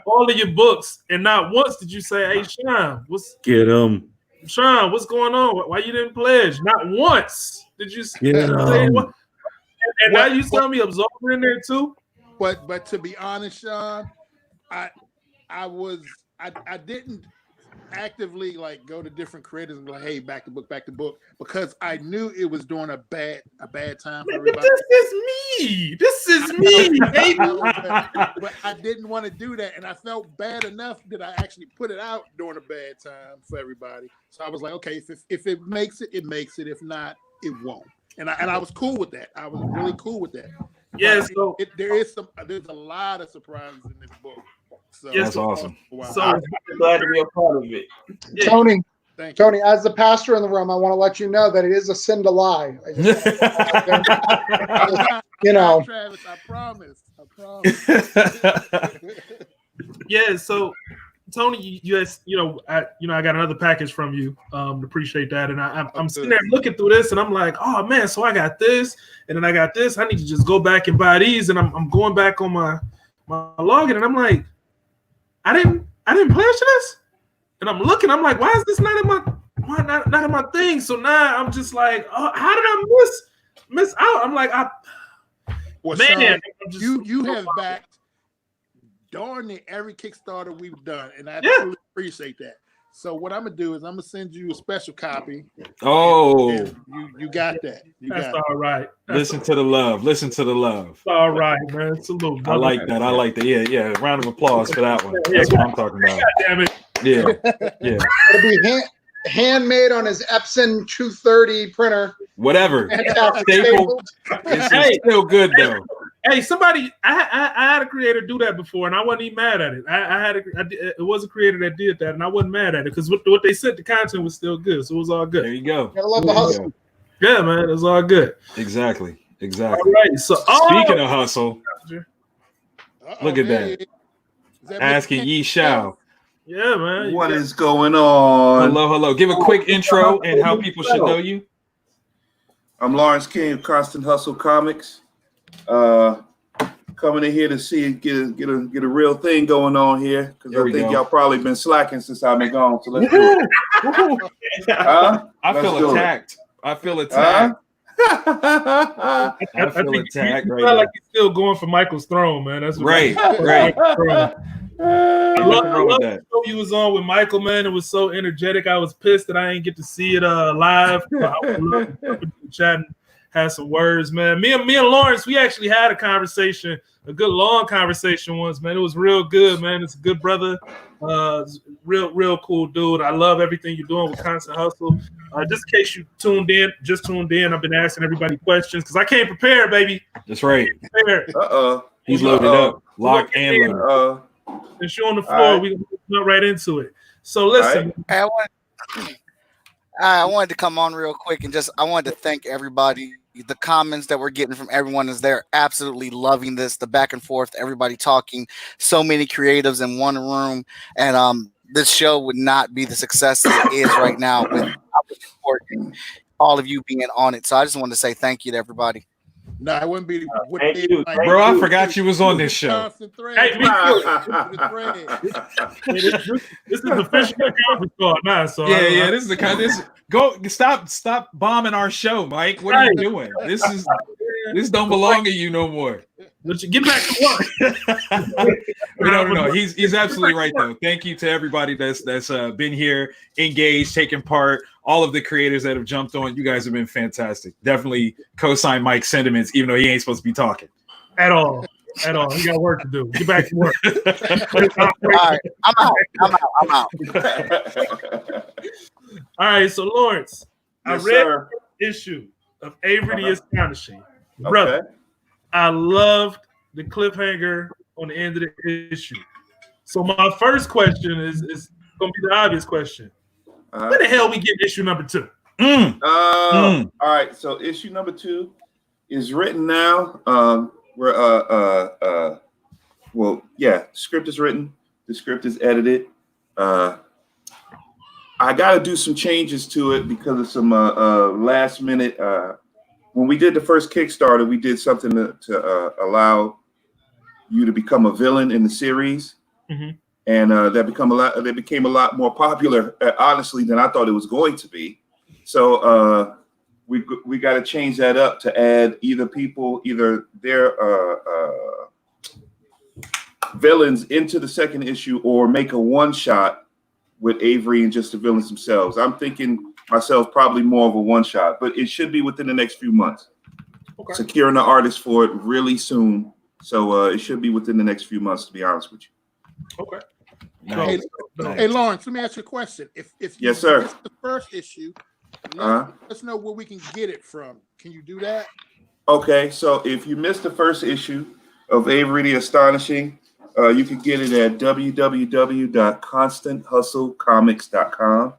all of your books, and not once did you say, "Hey, Sean, Get him. Sean, what's going on? Why you didn't pledge?" Not once Did you say Yeah. what? And now you tell me Absolver in there too? But to be honest, Sean, I didn't actively like go to different creators and be like, hey, back the book, because I knew it was during a bad time for everybody. This is me, baby. But I didn't want to do that, and I felt bad enough that I actually put it out during a bad time for everybody. So I was like, okay, if it makes it, it makes it. If not, it won't. And I was cool with that. I was really cool with that. Yeah, so there's a lot of surprises in this book. So That's awesome. So I'm glad to be a part of it. Tony, as the pastor in the room, I want to let you know that it is a sin to lie. You know, Travis, I promise. Yeah, so Tony, I got another package from you. Appreciate that, and I'm sitting there looking through this, and I'm like, oh man, so I got this, and then I got this. I need to just go back and buy these, and I'm going back on my login, and I'm like, I didn't pledge this, and I'm looking, I'm like, why is this not in my thing? So now I'm just like, oh, how did I miss out? I'm like, Sean, you have backed darn near every Kickstarter we've done, and I truly appreciate that. So what I'm gonna do is I'm gonna send you a special copy. Oh, you got that. That's all right. Listen to the love. All right, man. Salute. I like that. Yeah. Round of applause for that one. That's what I'm talking about. God damn it. Yeah. It'll be handmade on his Epson 230 printer. Whatever. Staple. It's still good though. Hey, somebody, I had a creator do that before, and I wasn't even mad at it. It was a creator that did that, and I wasn't mad at it because what they said, the content was still good, so it was all good. There you go. Gotta love the hustle. Yeah, man, it was all good. Exactly. All right. So speaking of hustle, look at that. Asking Yi Shao. Yeah, man. What is going on? Hello. Give a quick intro and how people should know you. I'm Lawrence King of Constant Hustle Comics. Coming in here to see get a real thing going on here because I think y'all probably been slacking since I've been gone. So let's do it. I feel attacked. I feel attacked. I feel attacked right now. Like he's still going for Michael's throne, man. That's right. I love the show you was on with Michael, man. It was so energetic. I was pissed that I didn't get to see it live. I would love to chat and have some words, man. Me and Lawrence, we actually had a conversation, a good long conversation once, man. It was real good, man. It's a good brother, real cool dude. I love everything you're doing with Constant Hustle. Just in case you tuned in, I've been asking everybody questions because I can't prepare, baby. That's right. He's loaded up, locked and loaded. Since you're on the floor, we're going to jump right into it. So listen. Hey, I wanted to come on real quick and I wanted to thank everybody. The comments that we're getting from everyone is they're absolutely loving this, the back and forth, everybody talking, so many creatives in one room. And this show would not be the success it is right now without all of you being on it. So I just wanted to say thank you to everybody. No, I wouldn't be. Bro, I forgot you was on this show. Hey, me too. This is officially a conference call now. So yeah. This is the kind. Go stop bombing our show, Mike. What are you doing? This don't belong to you no more. Get back to work. No. He's absolutely right though. Thank you to everybody that's been here, engaged, taking part. All of the creators that have jumped on, you guys have been fantastic. Definitely co-sign Mike's sentiments, even though he ain't supposed to be talking at all. He got work to do. Get back to work. All right, I'm out. All right, so Lawrence, Yes, I read sir. the issue of Avery the Astonishing. Brother, I loved the cliffhanger on the end of the issue. So my first question is going to be the obvious question. Where the hell we get issue number 2? All right, so issue number 2 is written now. The script is written. The script is edited. I got to do some changes to it because of some last minute. When we did the first Kickstarter, we did something to allow you to become a villain in the series. Mm-hmm. And that became a lot more popular, honestly, than I thought it was going to be. So we got to change that up to add either their villains into the second issue, or make a one shot with Avery and just the villains themselves. I'm thinking myself probably more of a one shot, but it should be within the next few months. Okay. Securing the artist for it really soon, so it should be within the next few months, to be honest with you. Okay. Nice. Hey Lawrence, let me ask you a question. If yes, sir, missed the first issue, let us know where we can get it from. Can you do that? Okay, so if you missed the first issue of Avery the Astonishing, you can get it at www.constanthustlecomics.com,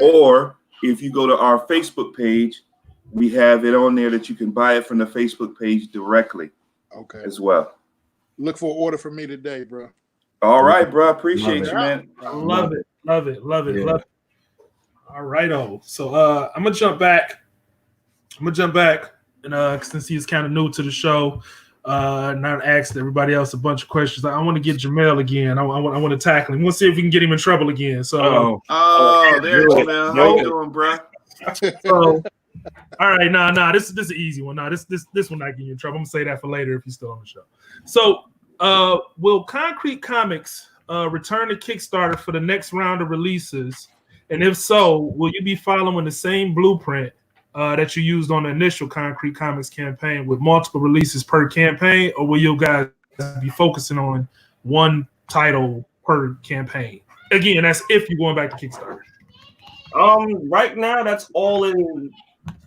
or if you go to our Facebook page, we have it on there that you can buy it from the Facebook page directly. Okay. As well. Look for an order from me today, bro. All right, bro. Appreciate you, man. Love it. All right, so I'm gonna jump back. And since he's kind of new to the show, not asked everybody else a bunch of questions. I want to get Jamel again. I want to tackle him. We'll see if we can get him in trouble again. So, there's Jamel. How you doing, bro? So, all right, this is an easy one. This one not getting you in trouble. I'm gonna say that for later if you're still on the show. So, will Concrete Comics return to Kickstarter for the next round of releases? And if so, will you be following the same blueprint that you used on the initial Concrete Comics campaign with multiple releases per campaign, or will you guys be focusing on one title per campaign? Again, that's if you're going back to Kickstarter. Right now, that's all in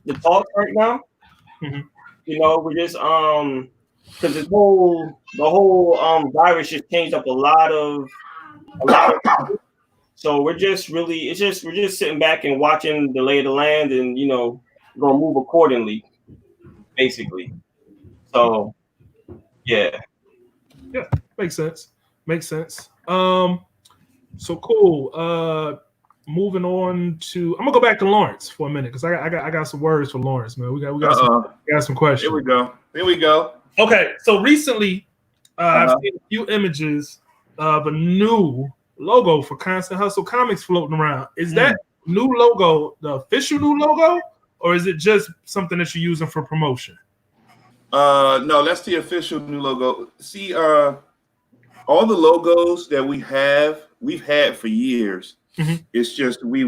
the talks right now. Mm-hmm. You know, we're just because the whole virus just changed up a lot of so we're just sitting back and watching the lay of the land, and gonna move accordingly, basically. So yeah, makes sense. So cool. Moving on to, I'm gonna go back to Lawrence for a minute because I got some words for Lawrence, man. We got some questions. Here we go. Okay, so recently I've seen a few images of a new logo for Constant Hustle Comics floating around. Is that new logo the official new logo, or is it just something that you're using for promotion? No, that's the official new logo. See, all the logos that we've had for years. Mm-hmm. It's just we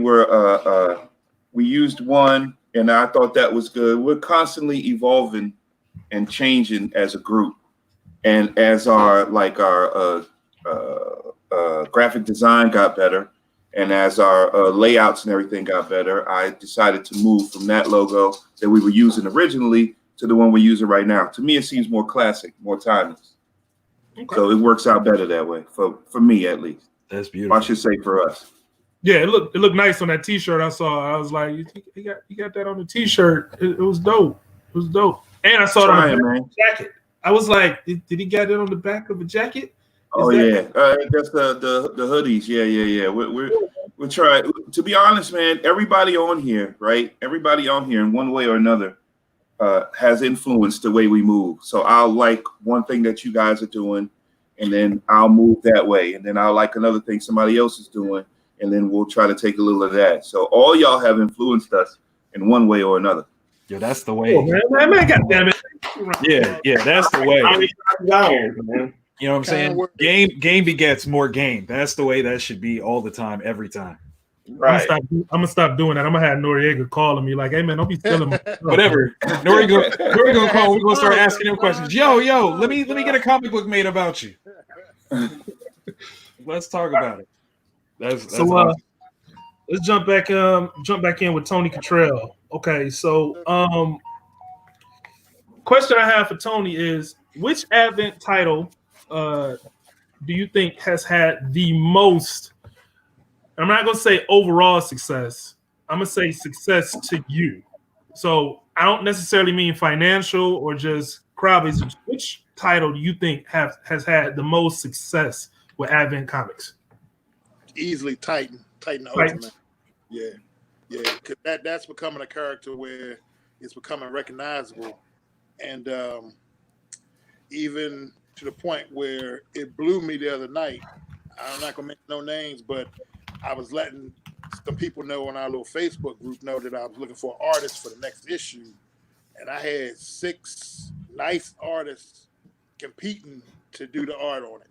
used one, and I thought that was good. We're constantly evolving and changing as a group, and as our graphic design got better, and as our layouts and everything got better, I decided to move from that logo that we were using originally to the one we're using right now. To me, it seems more classic, more timeless. Okay. So it works out better that way for me, at least. That's beautiful. I should say for us. Yeah, it looked nice on that T-shirt I saw. I was like, you got that on the T-shirt. It was dope. And I saw it on the back of the jacket. I was like, did he get it on the back of a jacket? That's the hoodies. Yeah. We're trying. To be honest, man, everybody on here, right? Everybody on here in one way or another has influenced the way we move. So I'll like one thing that you guys are doing, and then I'll move that way. And then I'll like another thing somebody else is doing, and then we'll try to take a little of that. So all y'all have influenced us in one way or another. Yeah, that's the way. Oh, man, God damn it. Yeah, that's the way. Man. You know what I'm saying? Game begets more game. That's the way that should be all the time, every time. Right. I'm gonna stop doing that. I'm gonna have Noriega calling me like, "Hey man, don't be stealing my stuff." Whatever. Noriega gonna call. We're gonna start asking him questions. Yo, let me get a comic book made about you. Let's talk about it. That's so. Awesome. Let's jump back in with Tony Cottrell. Okay, so question I have for Tony is, which Advent title do you think has had the most, I'm not going to say overall success, I'm going to say success to you. So I don't necessarily mean financial or just crowd base. Which title do you think has had the most success with Advent Comics? Easily Titan Ultimate. Yeah. Cause that's becoming a character where it's becoming recognizable, and even to the point where it blew me the other night. I'm not gonna mention no names, but I was letting some people know on our little Facebook group know that I was looking for artists for the next issue, and I had 6 nice artists competing to do the art on it.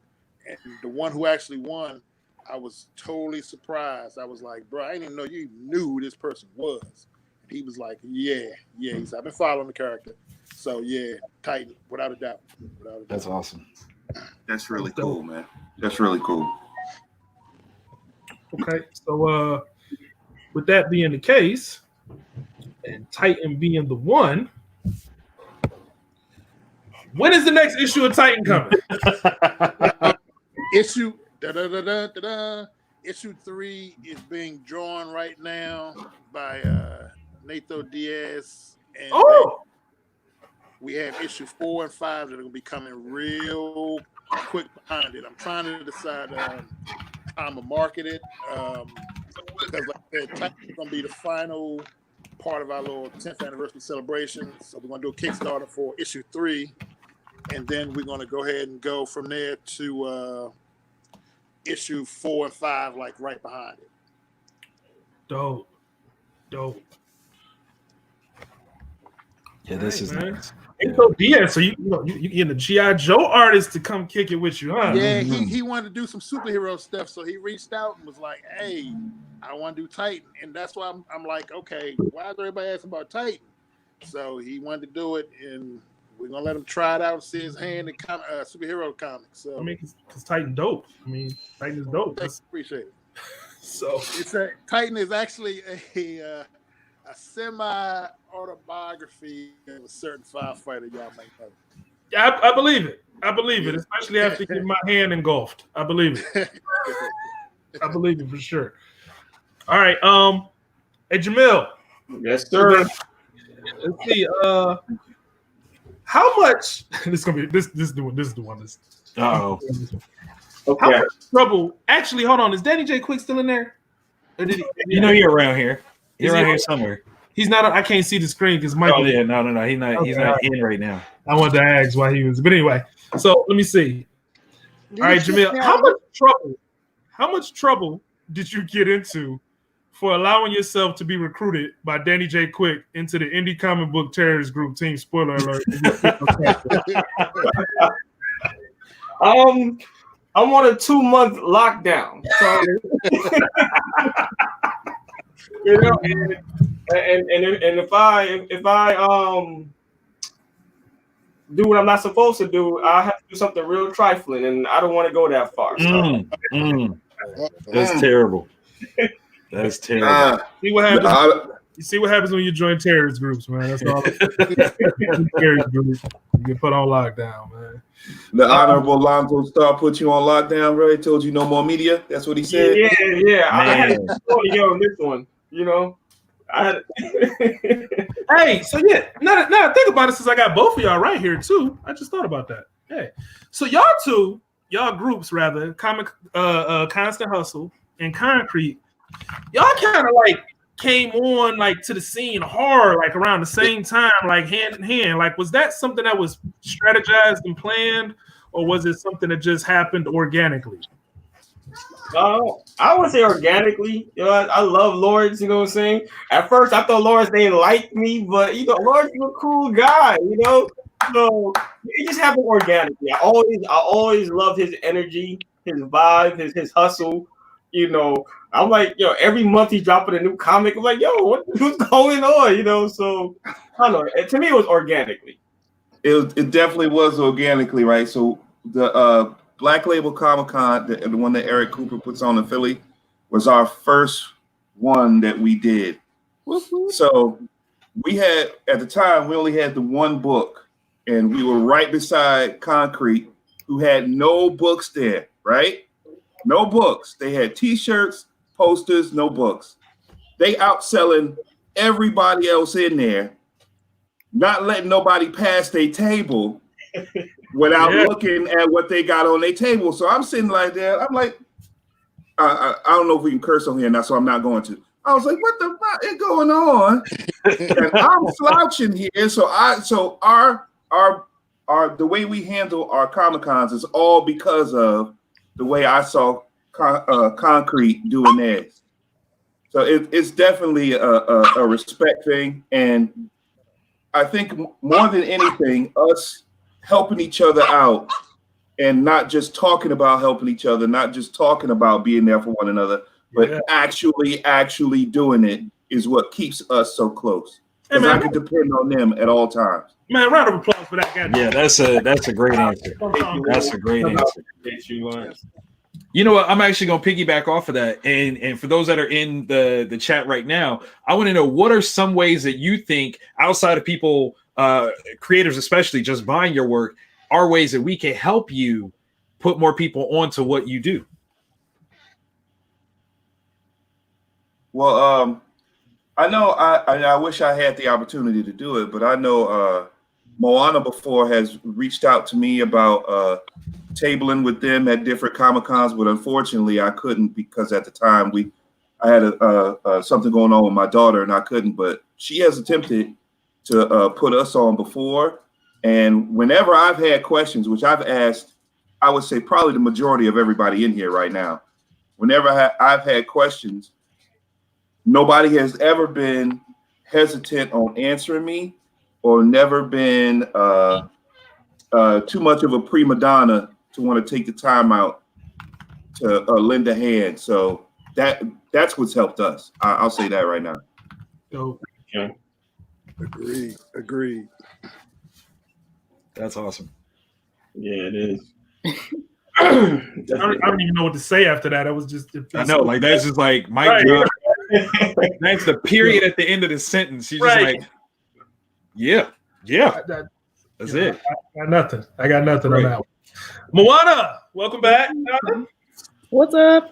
And the one who actually won, I was totally surprised. I was like, bro, I didn't even know you even knew who this person was. And he was like, yeah. He said, I've been following the character. So yeah, Titan, without a doubt. That's awesome. That's really cool, man. That's really cool. Okay, so with that being the case, and Titan being the one, when is the next issue of Titan coming? Issue Issue 3 is being drawn right now by Nathan Diaz, and we have issue 4 and 5 that are going to be coming real quick behind it. I'm trying to decide how I'm gonna market it because, like I said, Titan's going to be the final part of our little 10th anniversary celebration. So we're going to do a Kickstarter for issue 3, and then we're going to go ahead and go from there to issue 4 and 5, like right behind it. Dope. Yeah, this is nice. So yeah, so you getting the G.I. Joe artist to come kick it with you, huh? Yeah, he wanted to do some superhero stuff, so he reached out and was like, "Hey, I want to do Titan," and that's why I'm like, "Okay, why is everybody asking about Titan?" So he wanted to do it, and we're gonna let him try it out and see his hand in superhero comics. So I mean, because Titan dope. I mean, Titan is dope. Appreciate it. So it's Titan is actually a semi-autobiography of a certain firefighter y'all might know. Yeah, I believe it. I believe it, especially after getting my hand engulfed. I believe it. I believe it for sure. All right. Hey Jamil. Yes, sir. Let's see. How much? This is gonna be this is the one. Uh-oh. How much trouble? Actually, hold on. Is Danny J. Quick still in there? Or did he? You're around here. You're around here somewhere. He's not. I can't see the screen because Mike. Oh yeah, no. He's not. Okay, He's not in right now. I wanted to ask why he was. But anyway, so let me see. All right, Jamil. How much trouble did you get into for allowing yourself to be recruited by Danny J. Quick into the indie comic book terrorist group team? Spoiler alert. I'm on a 2-month lockdown, so you know, and if I do what I'm not supposed to do, I have to do something real trifling, and I don't want to go that far. So. That's terrible. That's terrible. See what happens. You see what happens when you join terrorist groups, man. That's all. Terrorist groups, you get put on lockdown, man. The Honorable Lonzo Starr put you on lockdown, bro. He told you no more media. That's what he said. Yeah. I had to on this one, you know. Hey, so yeah, now I think about it, since I got both of y'all right here too, I just thought about that. Hey, so y'all groups rather, Comic Constant Hustle and Concrete, y'all kind of like came on like to the scene hard, like around the same time, like hand in hand. Like, was that something that was strategized and planned, or was it something that just happened organically? I would say organically. You know, I love Lawrence. You know what I'm saying? At first, I thought Lawrence didn't like me, but you know, Lawrence is a cool guy. You know, so it just happened organically. I always loved his energy, his vibe, his hustle. You know, I'm like, yo, every month he's dropping a new comic. I'm like, yo, what's going on? You know, so I don't know. To me, it was organically. It definitely was organically, right? So the Black Label Comic Con, the one that Eric Cooper puts on in Philly, was our first one that we did. So we had, at the time, we only had the one book, and we were right beside Concrete, who had no books there, right? No books. They had T-shirts, posters, no books. They outselling everybody else in there, not letting nobody pass their table without looking at what they got on their table. So I'm sitting like that. I'm like, I don't know if we can curse on here now, so I'm not going to. I was like, what the fuck is going on? And I'm slouching here. So our the way we handle our Comic Cons is all because of the way I saw Concrete doing theirs. So it's definitely a respect thing. And I think more than anything, us helping each other out and not just talking about helping each other, not just talking about being there for one another, but actually doing it is what keeps us so close. Because I can depend on them at all times. Man, round of applause for that guy. Yeah, that's a great answer. That's a great answer. You know what? I'm actually going to piggyback off of that. And for those that are in the chat right now, I want to know, what are some ways that you think, outside of people, creators especially, just buying your work, are ways that we can help you put more people onto what you do? Well, I know I wish I had the opportunity to do it, but I know Moana before has reached out to me about tabling with them at different Comic-Cons, but unfortunately I couldn't, because at the time I had something going on with my daughter and I couldn't, but she has attempted to put us on before. And whenever I've had questions, which I've asked, I would say probably the majority of everybody in here right now, whenever I've had questions, nobody has ever been hesitant on answering me, or never been too much of a prima donna to want to take the time out to lend a hand. So that's what's helped us. I'll say that right now. So, okay. Agreed. That's awesome. Yeah, it is. I don't even know what to say after that. It was just. I know, like that's just like Mike. Right. That's the period at the end of the sentence. You're just like, yeah. That's it. I got nothing on that one. Moana, welcome back. What's up?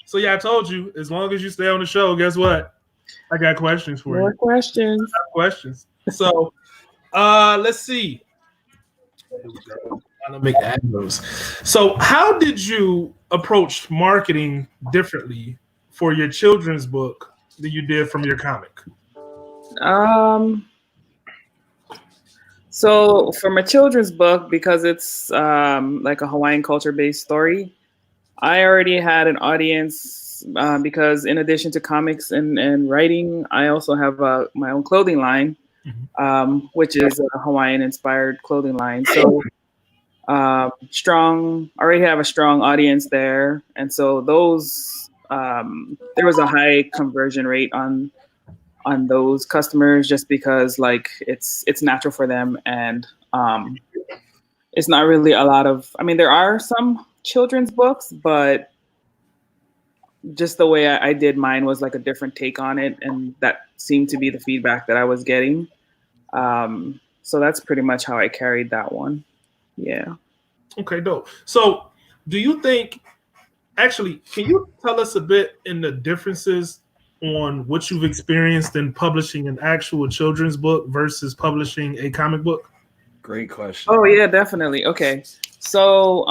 So yeah, I told you, as long as you stay on the show, guess what? I got questions for you. More questions. I got questions. So, let's see. I'll make that those. So, how did you approach marketing differently for your children's book than you did from your comic? So for my children's book, because it's like a Hawaiian culture based story, I already had an audience because in addition to comics and writing, I also have my own clothing line, which is a Hawaiian inspired clothing line. So already have a strong audience there. And so those, there was a high conversion rate on those customers, just because like it's natural for them, and it's not really a lot of, I mean, there are some children's books, but just the way I did mine was like a different take on it, and that seemed to be the feedback that I was getting. So that's pretty much how I carried that one. Yeah. Okay, dope. So do you think, actually, can you tell us a bit in the differences on what you've experienced in publishing an actual children's book versus publishing a comic book? Great question. Oh yeah, definitely. Okay. So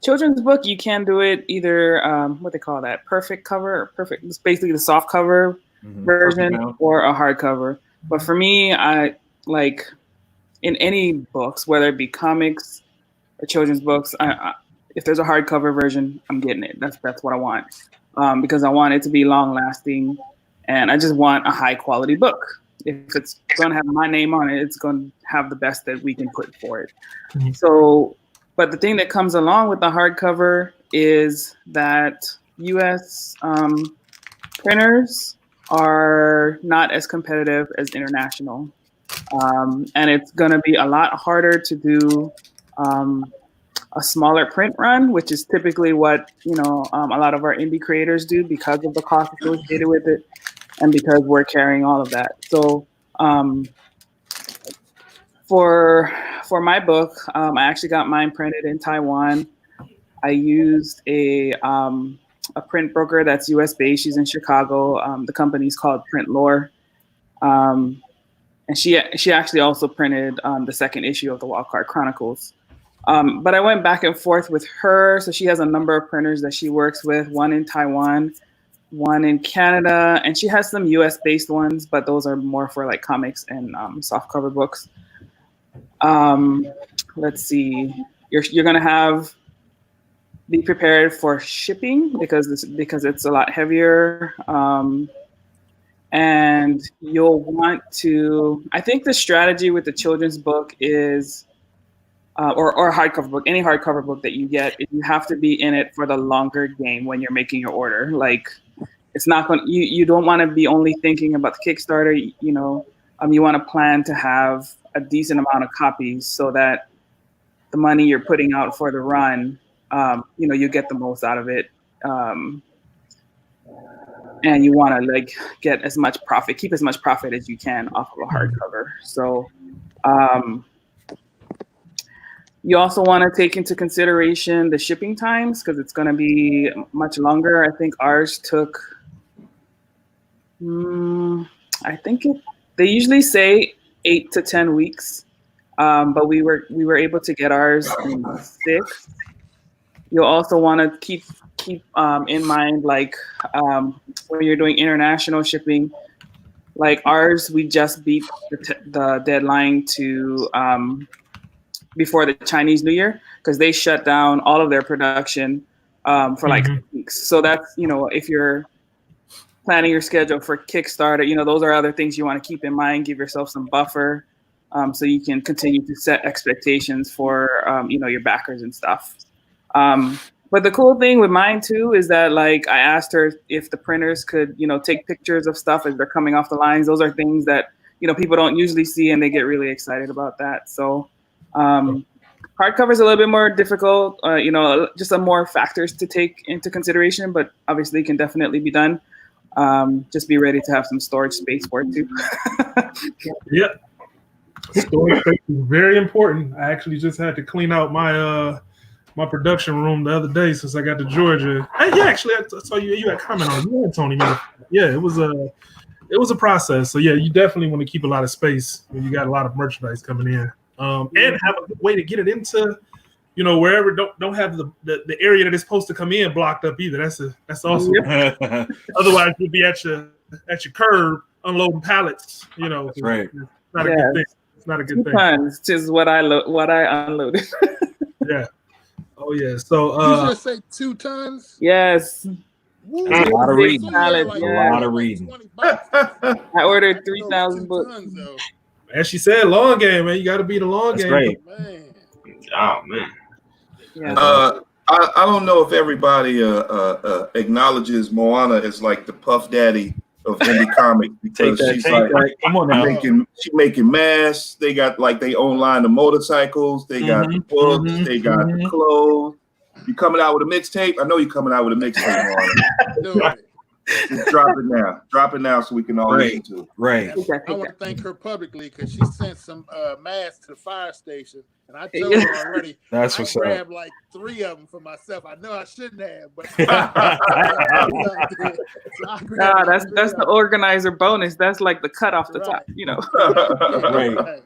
children's book, you can do it either what they call that, perfect cover, or perfect, it's basically the soft cover version, or a hardcover. But for me, I like in any books, whether it be comics or children's books, if there's a hardcover version, I'm getting it. That's what I want. Because I want it to be long lasting, and I just want a high quality book. If it's going to have my name on it, it's going to have the best that we can put for it. So, but the thing that comes along with the hardcover is that US printers are not as competitive as international. And it's going to be a lot harder to do a smaller print run, which is typically what a lot of our indie creators do, because of the cost associated with it, and because we're carrying all of that. So for my book, I actually got mine printed in Taiwan. I used a print broker that's US based. She's in Chicago. The company's called Print Lore. And she actually also printed the second issue of the Wildcard Chronicles. But I went back and forth with her. So she has a number of printers that she works with, one in Taiwan, one in Canada, and she has some US based ones, but those are more for like comics and softcover books. Let's see, you're going to have be prepared for shipping because it's a lot heavier. And you'll want to, I think the strategy with the children's book is, or hardcover book, any hardcover book that you get, you have to be in it for the longer game when you're making your order. Like, it's not going. You don't want to be only thinking about the Kickstarter. You know, you want to plan to have a decent amount of copies so that the money you're putting out for the run, you know, you get the most out of it. And you want to like get as much profit, keep as much profit as you can off of a hardcover. So you also want to take into consideration the shipping times because it's going to be much longer. I think ours took, they usually say 8 to 10 weeks, but we were able to get ours in 6. You'll also want to keep in mind, like when you're doing international shipping, like ours, we just beat the deadline to before the Chinese New Year because they shut down all of their production for like 6 weeks. So that's, you know, if you're planning your schedule for Kickstarter, you know, those are other things you want to keep in mind. Give yourself some buffer so you can continue to set expectations for, you know, your backers and stuff. But the cool thing with mine too is that like I asked her if the printers could, you know, take pictures of stuff as they're coming off the lines. Those are things that, you know, people don't usually see and they get really excited about that. So hardcover is a little bit more difficult, you know, just some more factors to take into consideration, but obviously it can definitely be done. Just be ready to have some storage space for it too. Yep. Storage space is very important. I actually just had to clean out my my production room the other day since I got to Georgia. Hey, yeah, actually, I saw you had a comment on it. You had Tony. Yeah, it was a process. So yeah, you definitely want to keep a lot of space when you got a lot of merchandise coming in, and have a good way to get it into, you know, wherever don't have the area that it's supposed to come in blocked up either. That's awesome. Yep. Otherwise, you'll be at your curb unloading pallets. You know, that's right. It's not a good thing. It's not a good thing. Tons, just what I unloaded. Yeah. Oh yeah. So you just say 2 tons? Yes. Woo. That's a lot of reading. Like, a lot of reading. I ordered 3,000 books. As she said, long game, man. You got to be the long game. Great. Man. Oh man. Yeah. I don't know if everybody acknowledges Moana as like the Puff Daddy of indie comics because she's like come on now. She making masks. They got like they own line of motorcycles. They got the books. They got the clothes. You coming out with a mixtape? I know you coming out with a mixtape. Just drop it now, so we can all listen to it. Right. I want to thank her publicly because she sent some masks to the fire station, and I told her already. That's I what's grabbed like 3 of them for myself. I know I shouldn't have, but that's the organizer bonus. That's like the cut off the top, you know. Right.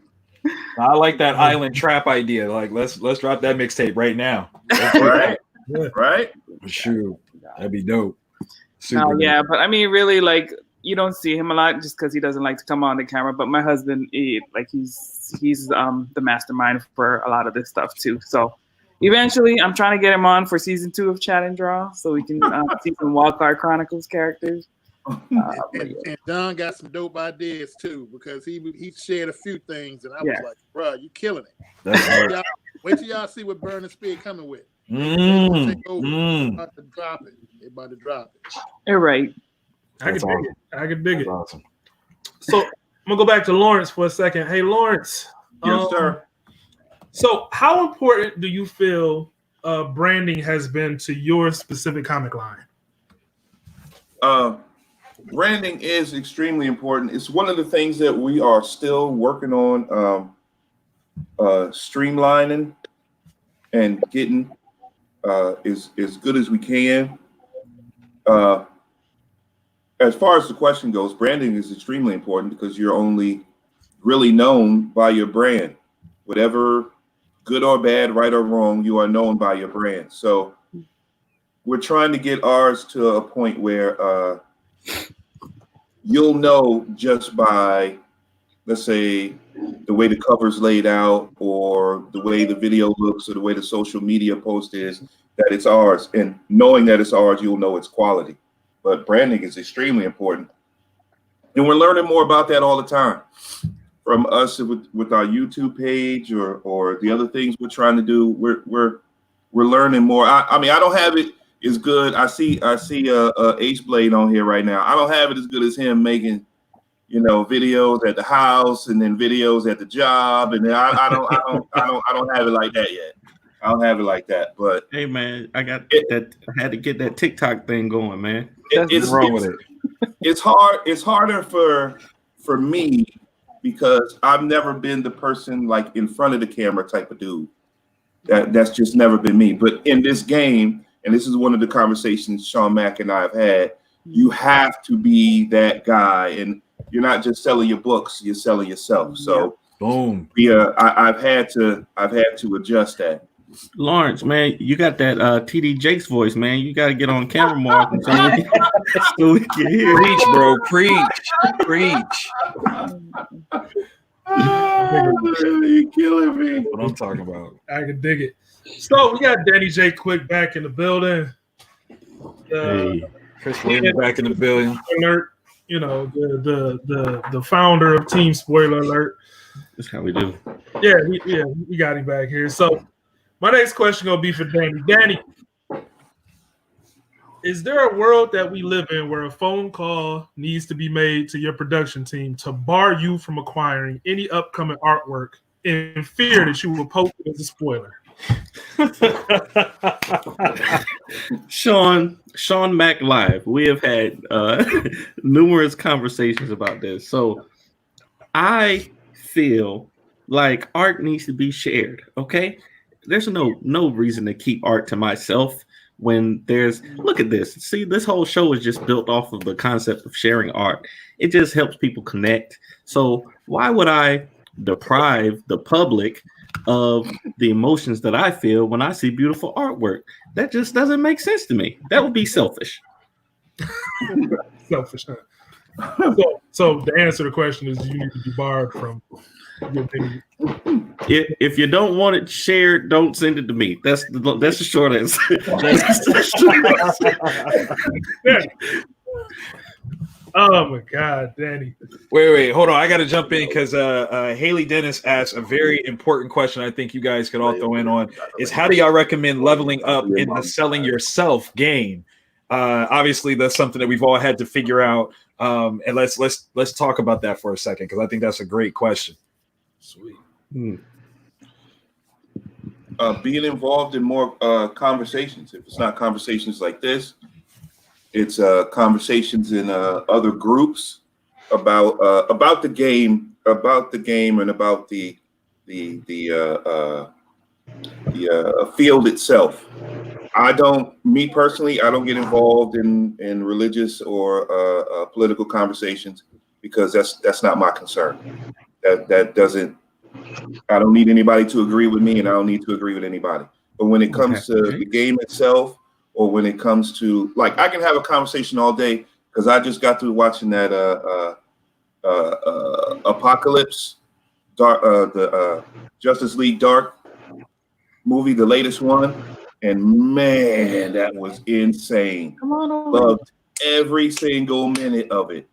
I like that island trap idea. Like let's drop that mixtape right now. Right. Right. Shoot, that'd be dope. No, yeah, but I mean, really, like you don't see him a lot just because he doesn't like to come on the camera. But my husband, he's the mastermind for a lot of this stuff too. So eventually, I'm trying to get him on for season 2 of Chat and Draw so we can see some Wildcard Chronicles characters. And Don got some dope ideas too because he shared a few things, and I was like, "Bro, you killing it." Wait till y'all see what Burning Spear coming with. They about to drop it. They about to drop it. You're right. I can dig it. Awesome. So I'm gonna go back to Lawrence for a second. Hey, Lawrence. Yes, sir. So how important do you feel branding has been to your specific comic line? Branding is extremely important. It's one of the things that we are still working on streamlining and getting as good as we can. As far as the question goes, branding is extremely important because you're only really known by your brand. Whatever good or bad, right or wrong, you are known by your brand. So we're trying to get ours to a point where you'll know just by, let's say, the way the cover's laid out, or the way the video looks, or the way the social media post is, that it's ours. And knowing that it's ours, you'll know it's quality. But branding is extremely important. And we're learning more about that all the time. From us with our YouTube page or the other things we're trying to do, we're learning more. I mean, I don't have it as good. I see Ace Blade on here right now. I don't have it as good as him making, videos at the house and then videos at the job, and then I don't have it like that yet. I don't have it like that. But hey, man, I had to get that TikTok thing going, man. What's wrong with it? It's hard. It's harder for me because I've never been the person like in front of the camera type of dude. That's just never been me. But in this game, and this is one of the conversations Sean Mack and I have had, you have to be that guy, and you're not just selling your books; you're selling yourself. So, boom. Yeah, I've had to adjust that. Lawrence, man, you got that TD Jakes voice, man. You got to get on camera more so we can hear. Preach, bro. Preach. You're killing me. What I'm talking about. I can dig it. So we got Danny J. Quick back in the building. Hey, Chris Williams back in the building. Alert. The founder of Team Spoiler Alert. That's how we do. Yeah, we got him back here. So my next question gonna be for Danny. Danny, is there a world that we live in where a phone call needs to be made to your production team to bar you from acquiring any upcoming artwork in fear that you will post it as a spoiler? Sean Mack Live. We have had numerous conversations about this. So I feel like art needs to be shared. Okay, there's no reason to keep art to myself when look at this. See, this whole show is just built off of the concept of sharing art. It just helps people connect. So why would I deprive the public of the emotions that I feel when I see beautiful artwork? That just doesn't make sense to me. That would be selfish. Selfish, huh? So the answer to the question is you need to be barred from your opinion. If you don't want it shared, don't send it to me. That's the short answer. Oh my God, Danny. Wait, hold on. I got to jump in because Haley Dennis asked a very important question. I think you guys could all throw in on is how do y'all recommend leveling up in the selling yourself game? Obviously, that's something that we've all had to figure out. And let's talk about that for a second because I think that's a great question. Sweet. Being involved in more conversations. If it's not conversations like this, it's conversations in other groups about the game, and about the field itself. Me personally, I don't get involved in religious or political conversations because that's not my concern. That doesn't. I don't need anybody to agree with me, and I don't need to agree with anybody. But when it comes to the game itself, or when it comes to I can have a conversation all day because I just got through watching that Apocalypse, the Justice League Dark movie, the latest one, and man, that was insane. Come on over. Loved every single minute of it.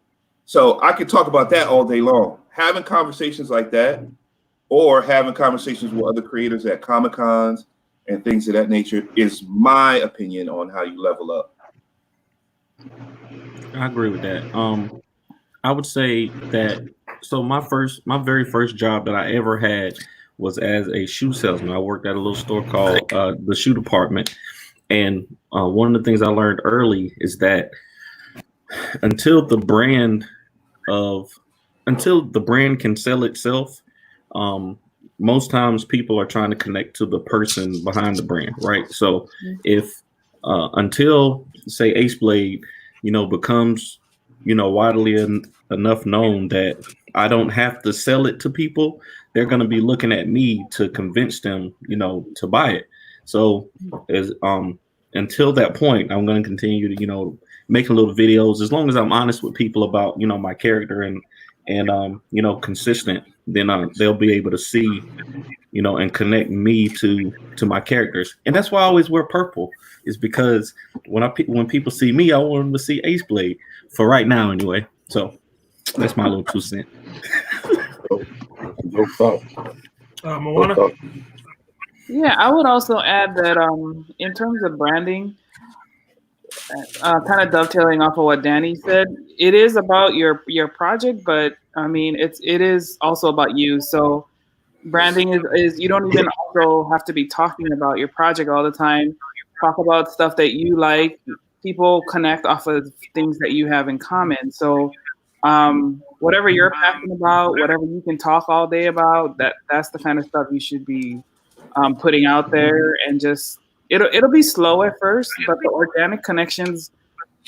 So I could talk about that all day long. Having conversations like that, or having conversations with other creators at Comic-Cons and things of that nature is my opinion on how you level up. I agree with that. I would say that my very first job that I ever had was as a shoe salesman. I worked at a little store called the Shoe Department. And one of the things I learned early is that until the brand can sell itself, most times people are trying to connect to the person behind the brand, right? So if until say Ace Blade, becomes, widely enough known that I don't have to sell it to people, they're going to be looking at me to convince them, to buy it. So until that point, I'm going to continue to, making little videos as long as I'm honest with people about, my character and consistent then they'll be able to see, and connect me to my characters. And that's why I always wear purple, is because when people see me, I want them to see Ace Blade, for right now anyway. So that's my little 2 cents. No thought. Moana? Yeah, I would also add that in terms of branding, kind of dovetailing off of what Danny said, it is about your project, but I mean it is also about you. So branding is you don't even also have to be talking about your project all the time. Talk about stuff that you like. People connect off of things that you have in common. So whatever you're passionate about, whatever you can talk all day about, that's the kind of stuff you should be putting out there. And just it'll be slow at first, but the organic connections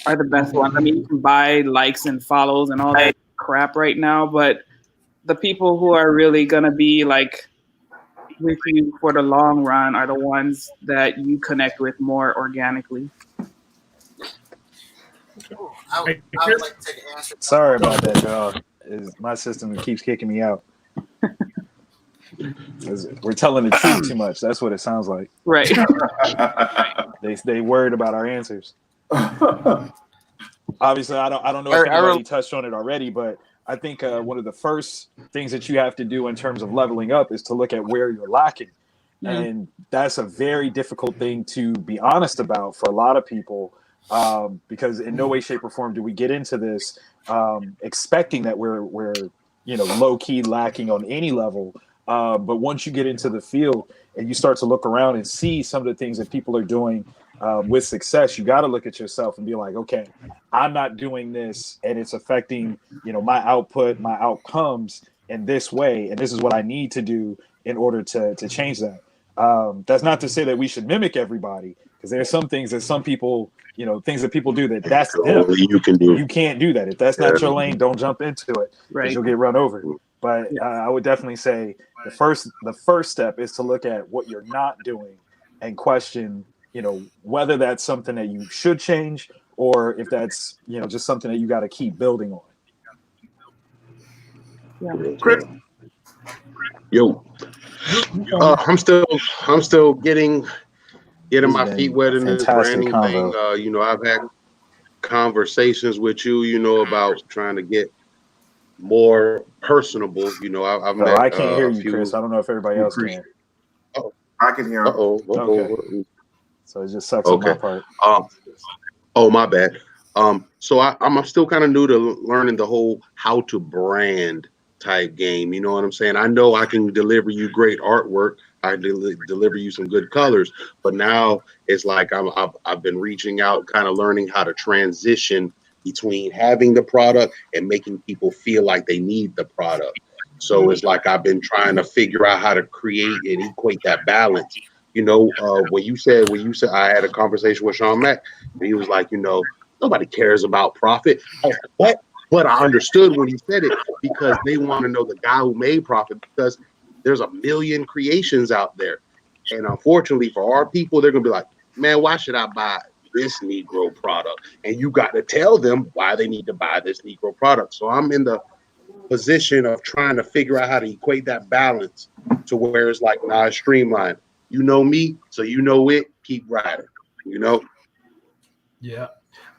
are the best ones. I mean, you can buy likes and follows and all that crap right now, but the people who are really gonna be like with you for the long run are the ones that you connect with more organically. I would like to take an answer. Sorry about that, y'all. My system keeps kicking me out. We're telling the truth too much. That's what it sounds like. Right. They worried about our answers. Obviously, I don't know if anybody touched on it already, but I think one of the first things that you have to do in terms of leveling up is to look at where you're lacking. And that's a very difficult thing to be honest about for a lot of people, because in no way, shape, or form do we get into this expecting that we're low key lacking on any level. But once you get into the field and you start to look around and see some of the things that people are doing with success, you got to look at yourself and be like, okay, I'm not doing this and it's affecting, my output, my outcomes in this way. And this is what I need to do in order to change that. That's not to say that we should mimic everybody, because there are some things that some people, things that people do that's them. You can do. You can't do that. If that's not your lane, don't jump into it, because you'll get run over. But I would definitely say the first step is to look at what you're not doing and question, whether that's something that you should change, or if that's, just something that you got to keep building on. Chris? Yo, I'm still getting my feet wet in this branding thing. I've had conversations with you, about trying to get more personable. I've met. I can't hear you, Chris. I don't know if everybody else can. Oh, I can hear him. Okay. So it just sucks on my part. Oh, my bad. So I'm still kind of new to learning the whole how to brand type game. You know what I'm saying? I know I can deliver you great artwork. I deliver you some good colors, but now it's like I've been reaching out, kind of learning how to transition between having the product and making people feel like they need the product. So it's like I've been trying to figure out how to create and equate that balance. When you said I had a conversation with Sean Mack, and he was like, nobody cares about profit. I was like, what? But I understood when he said it, because they want to know the guy who made profit, because there's a million creations out there. And unfortunately for our people, they're going to be like, man, why should I buy this Negro product? And you got to tell them why they need to buy this Negro product. So I'm in the position of trying to figure out how to equate that balance to where it's like, nah, it's streamlined. You know me, so you know it. Keep riding. Yeah,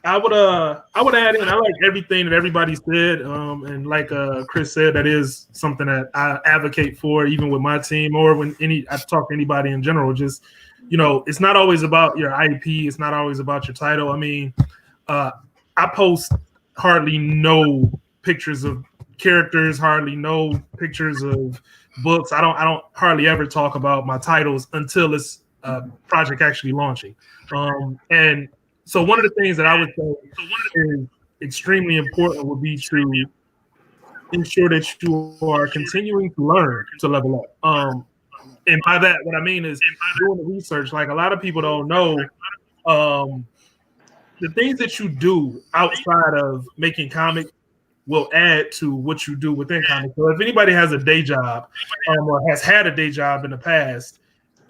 I would add in. I like everything that everybody said, and like Chris said, that is something that I advocate for, even with my team or when I talk to anybody in general. Just it's not always about your IP. It's not always about your title. I mean, I post hardly no pictures of characters, hardly no pictures of books. I don't hardly ever talk about my titles until this project actually launching. And so one of the things that I would say is extremely important would be to ensure that you are continuing to learn to level up. And by that, what I mean is doing the research. Like, a lot of people don't know the things that you do outside of making comics will add to what you do within comics. So if anybody has a day job or has had a day job in the past,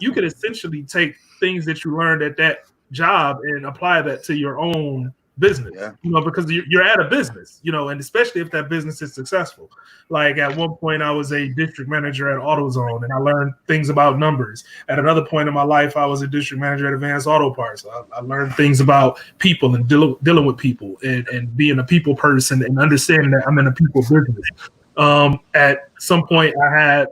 you can essentially take things that you learned at that job and apply that to your own business, because you're at a business, and especially if that business is successful. Like at one point I was a district manager at AutoZone and I learned things about numbers. At another point in my life, I was a district manager at Advanced Auto Parts. I learned things about people and dealing with people and being a people person and understanding that I'm in a people business. At some point I had,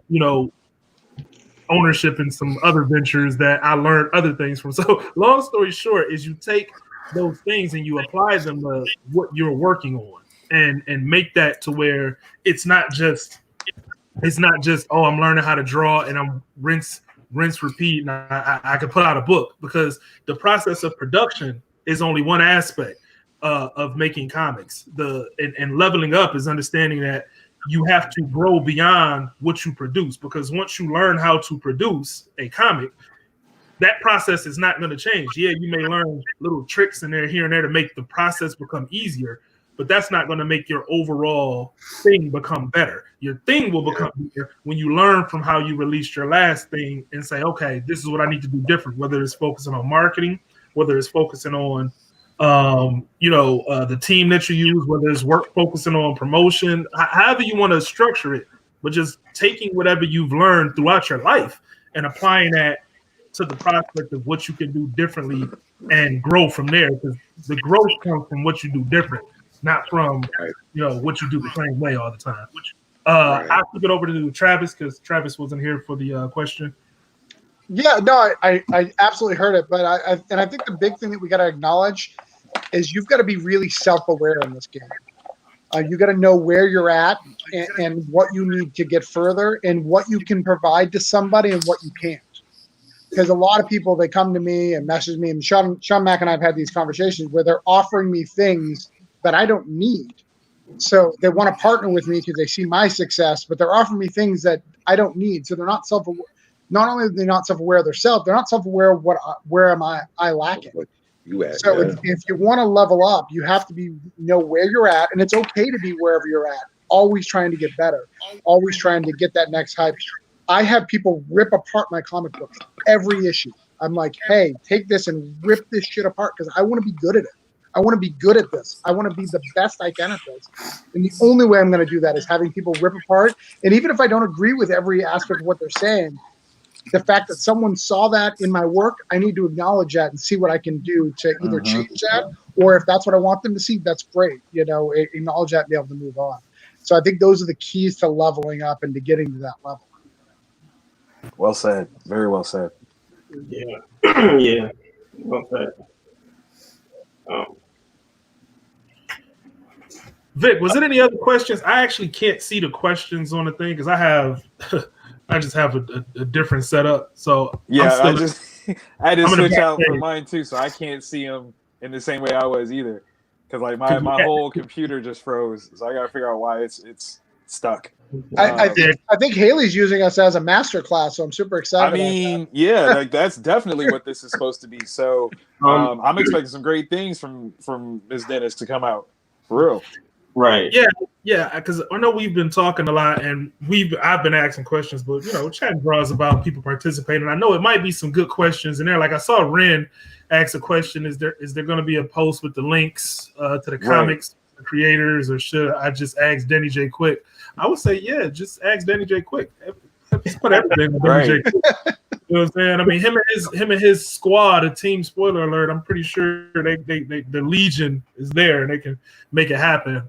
ownership in some other ventures that I learned other things from. So long story short is you take those things and you apply them to what you're working on and make that to where it's not just oh, I'm learning how to draw and I'm rinse repeat and I can put out a book, because the process of production is only one aspect of making comics. And leveling up is understanding that you have to grow beyond what you produce, because once you learn how to produce a comic, that process is not going to change. Yeah, you may learn little tricks in there, here and there, to make the process become easier, but that's not going to make your overall thing become better. Your thing will become better when you learn from how you released your last thing and say, okay, this is what I need to do different, whether it's focusing on marketing, whether it's focusing on the team that you use, whether it's focusing on promotion, however you want to structure it, but just taking whatever you've learned throughout your life and applying that to the prospect of what you can do differently and grow from there. Because the growth comes from what you do different, not from what you do the same way all the time. I'll flip it over to Travis, because Travis wasn't here for the question. Yeah, no, I absolutely heard it, but I think the big thing that we got to acknowledge is you've got to be really self-aware in this game. You got to know where you're at and what you need to get further and what you can provide to somebody and what you can't. Because a lot of people, they come to me and message me, and Sean Mack and I have had these conversations where they're offering me things that I don't need. So they want to partner with me because they see my success, but they're offering me things that I don't need. So they're not self-aware. Not only are they not self-aware of themselves, they're not self-aware of where am I lacking. So if you want to level up, you have to know where you're at, and it's okay to be wherever you're at. Always trying to get better, always trying to get that next hype. I have people rip apart my comic books every issue. I'm like, hey, take this and rip this shit apart because I want to be good at it. I want to be good at this. I want to be the best I can at this. And the only way I'm going to do that is having people rip apart. And even if I don't agree with every aspect of what they're saying, the fact that someone saw that in my work, I need to acknowledge that and see what I can do to either change that, or if that's what I want them to see, that's great. Acknowledge that and be able to move on. So I think those are the keys to leveling up and to getting to that level. Well said. Very well said. Yeah. Yeah. Well said. Vic, was there any other questions? I actually can't see the questions on the thing because I just have a different setup. So yeah, I had to switch out for mine too, so I can't see them in the same way I was either. Because like my whole computer just froze, so I got to figure out why it's stuck. I think Haley's using us as a master class, so I'm super excited. I mean, yeah, like that's definitely what this is supposed to be. So I'm expecting some great things from Ms. Dennis to come out for real. Right. Yeah, because I know we've been talking a lot, and I've been asking questions, but chat draws about people participating. I know it might be some good questions in there. Like I saw Ren ask a question: Is there going to be a post with the links to the comics, the creators, or should I just ask Danny J. Quick? I would say, yeah, just ask Danny J. Quick. Just put everything with Danny J. Quick. You know what I'm saying? I mean, him and his squad, a team. Spoiler alert! I'm pretty sure the Legion is there and they can make it happen.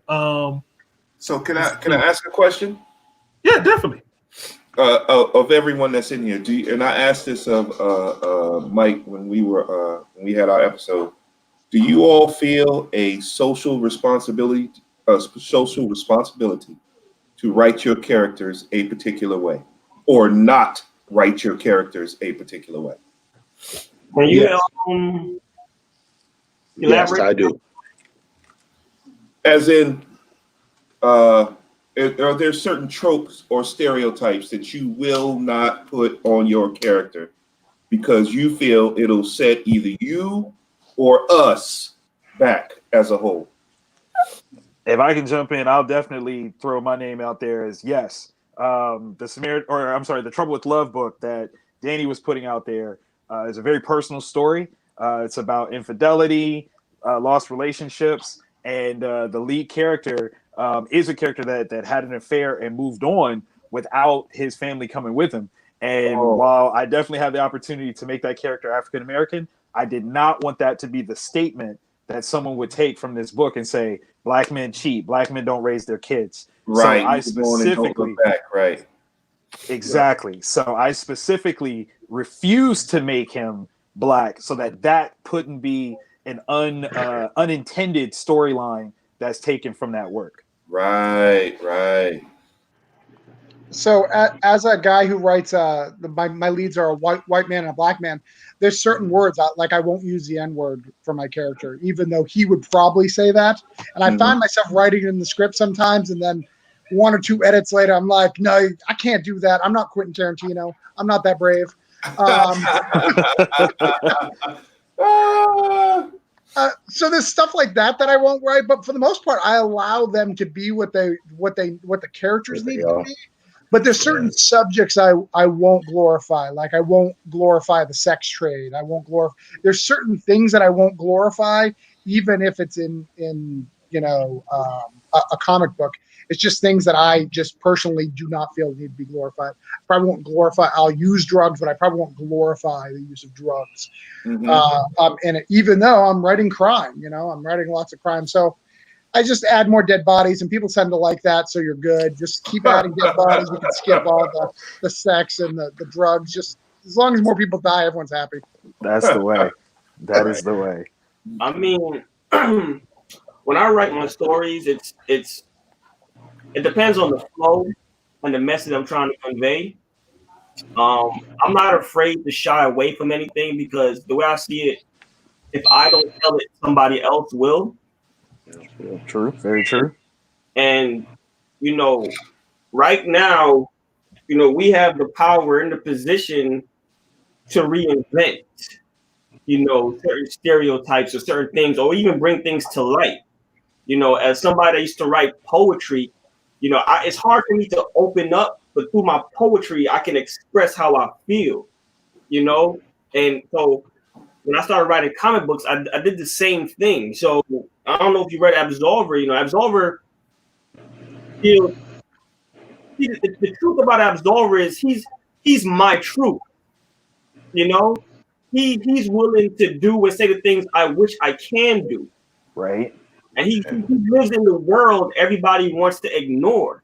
So can I ask a question? Yeah, definitely. Of everyone that's in here, and I asked this of Mike when we had our episode. Do you all feel a social responsibility to write your characters a particular way, or not write your characters a particular way? Can you Yes, elaborate? I do. As in, are there certain tropes or stereotypes that you will not put on your character because you feel it'll set either you or us back as a whole? If I can jump in, I'll definitely throw my name out there as yes. The Trouble with Love book that Danny was putting out there is a very personal story. It's about infidelity, lost relationships, and the lead character is a character that had an affair and moved on without his family coming with him. And while I definitely had the opportunity to make that character African American, I did not want that to be the statement that someone would take from this book and say, black men cheat, black men don't raise their kids. Right. So I specifically, right. Exactly. So I specifically refused to make him black so that couldn't be an unintended storyline that's taken from that work. Right. So as a guy who writes, my leads are a white man and a black man. There's certain words like I won't use the N word for my character, even though he would probably say that. And I find myself writing it in the script sometimes, and then one or two edits later, I'm like, no, I can't do that. I'm not Quentin Tarantino. I'm not that brave. So there's stuff like that I won't write, but for the most part, I allow them to be what the characters need to be. But there's certain subjects I won't glorify. Like I won't glorify the sex trade. I won't glorify. There's certain things that I won't glorify, even if it's in a comic book. It's just things that I just personally do not feel need to be glorified. I probably won't glorify. I'll use drugs, but I probably won't glorify the use of drugs. And even though I'm writing crime, I'm writing lots of crime, so I just add more dead bodies, and people tend to like that. So you're good. Just keep adding dead bodies. You can skip all the sex and the drugs. Just as long as more people die, everyone's happy. That's the way. That is the way. I mean, when I write my stories, it depends on the flow and the message I'm trying to convey. I'm not afraid to shy away from anything because the way I see it, if I don't tell it, somebody else will. True. Very true. And, right now, we have the power and the position to reinvent, certain stereotypes or certain things, or even bring things to light. As somebody that used to write poetry, it's hard for me to open up, but through my poetry, I can express how I feel, And so when I started writing comic books, I did the same thing. So I don't know if you read Absolver. Absolver, the truth about Absolver is he's my truth. He's willing to do and say the things I wish I can do. Right. And he lives in the world everybody wants to ignore.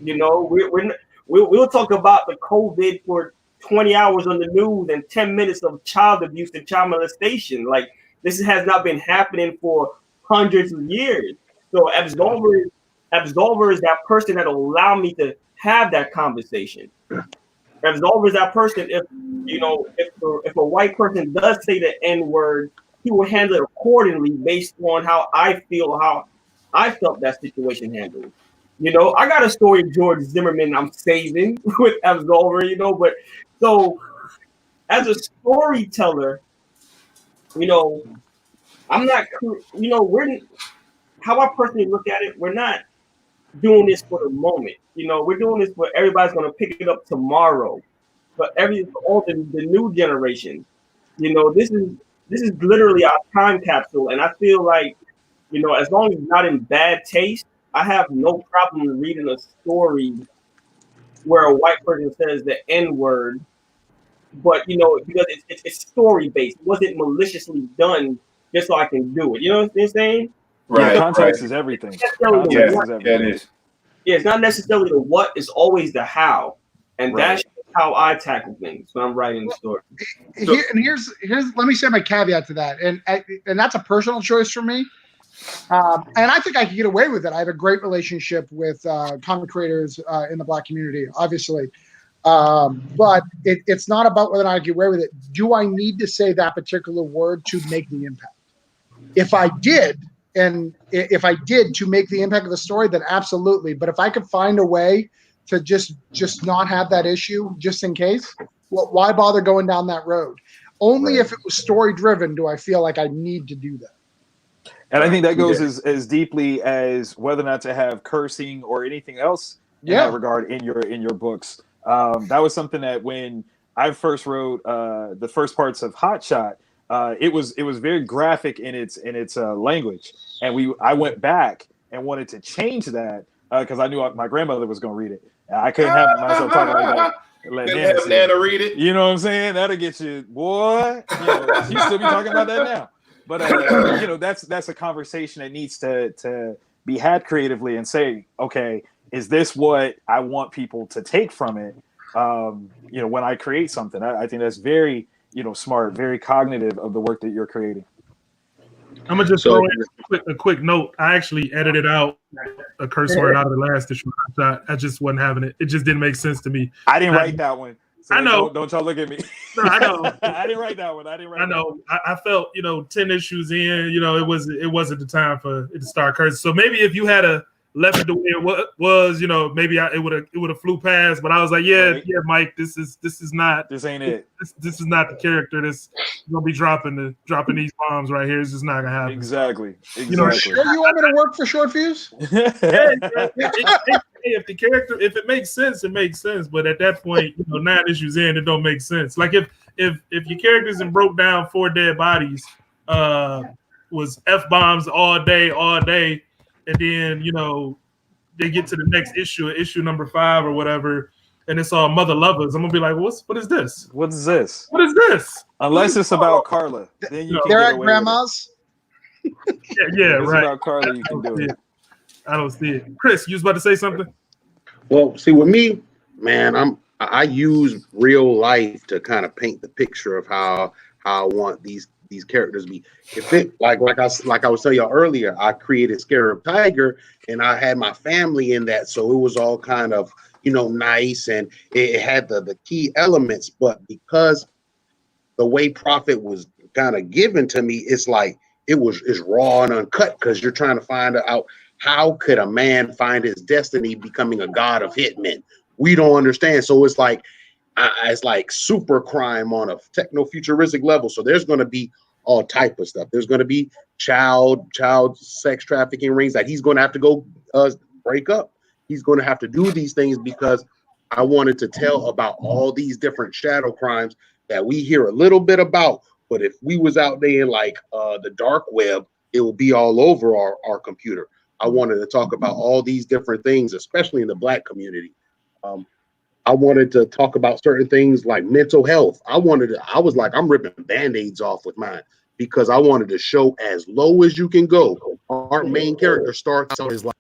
We'll talk about the COVID for 20 hours on the news and 10 minutes of child abuse and child molestation. Like this has not been happening for hundreds of years. So Absolver is that person that will allow me to have that conversation. Absolver is that person if a white person does say the N-word, he will handle it accordingly based on how I felt that situation handled. I got a story of George Zimmerman I'm saving with Absolver, but so as a storyteller, I'm not, how I personally look at it, we're not doing this for the moment. We're doing this for everybody's going to pick it up tomorrow. But all the new generation, this is literally our time capsule. And I feel like, as long as it's not in bad taste, I have no problem reading a story where a white person says the N-word, but because it's story based. It wasn't maliciously done just so I can do it. You know what I'm saying? Right. Context is everything. Yeah, it's not necessarily the what, it's always the how. And that's how I tackle things when I'm writing the story. Here's let me say my caveat to that, and that's a personal choice for me. And I think I can get away with it. I have a great relationship with comic creators in the Black community, obviously. But it's not about whether or not I get away with it. Do I need to say that particular word to make the impact? If I did to make the impact of the story, then absolutely. But if I could find a way to just not have that issue, just in case, why bother going down that road? Only if it was story driven do I feel like I need to do that. And I think that goes as deeply as whether or not to have cursing or anything else in that regard in your books. That was something that when I first wrote the first parts of Hot Shot, it was very graphic in its language, and I went back and wanted to change that because I knew my grandmother was going to read it. I couldn't have myself talking like that. Let Nana read it. You know what I'm saying? That'll get you, boy. You know, she still be talking about that now. But you know, that's a conversation that needs to be had creatively and say, okay, is this what I want people to take from it? You know, when I create something, I think that's very, you know, smart, very cognitive of the work that you're creating. I'm gonna just throw in a quick note. I actually edited out a curse word out of the last issue. I just wasn't having it. It just didn't make sense to me. I didn't write that one. So I know. Don't y'all look at me. No, I know. I didn't write that one. I know. I felt, you know, 10 issues in, you know, it wasn't the time for it to start cursing. So maybe if you had left it the way it was, you know, maybe it would have flew past. But I was like, yeah, Mike, this is not. This ain't it. This is not the character that's gonna be dropping these bombs right here. It's just not gonna happen. Exactly. You know, you want me to work for Short Fuse? If the character, if it makes sense, it makes sense. But at that point, you know, 9 issues in, it don't make sense. Like if your characters and broke down 4 dead bodies, was F-bombs all day, and then, you know, they get to the next issue number 5 or whatever, and it's all mother lovers, I'm gonna be like, what is this? What is this? What is this? Unless it's about Carla, then you can they're get at away grandma's. Yeah, if it's right. about Carla, you can do it. I don't see it. Chris, you was about to say something? Well, see, with me, man, I use real life to kind of paint the picture of how I want these characters to be. If it like I was telling y'all earlier, I created Scarab Tiger, and I had my family in that, so it was all kind of, you know, nice, and it had the key elements. But because the way Prophet was kind of given to me, it's like it's raw and uncut, because you're trying to find out, how could a man find his destiny becoming a god of hitmen? We don't understand. So it's like super crime on a techno-futuristic level. So there's going to be all type of stuff. There's going to be child sex trafficking rings that he's going to have to go break up. He's going to have to do these things, because I wanted to tell about all these different shadow crimes that we hear a little bit about. But if we was out there in like the dark web, it will be all over our computer. I wanted to talk about all these different things, especially in the Black community. I wanted to talk about certain things like mental health. I was like, I'm ripping Band-Aids off with mine, because I wanted to show as low as you can go. Our main character starts out as like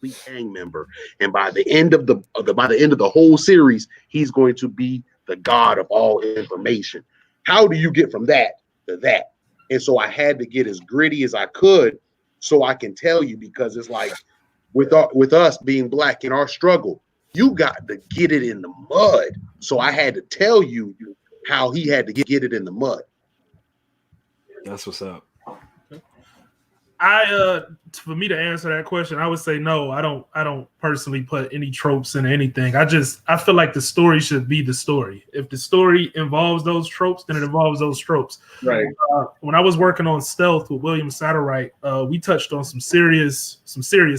a gang member, and by the end of the whole series, he's going to be the god of all information. How do you get from that to that? And so I had to get as gritty as I could, so I can tell you, because it's like with us being Black in our struggle, you got to get it in the mud. So I had to tell you how he had to get it in the mud. That's what's up. For me to answer that question, I would say no. I don't personally put any tropes in anything. I feel like the story should be the story. If the story involves those tropes, then it involves those tropes. Right. When I was working on Stealth with William Satterwright, we touched on some serious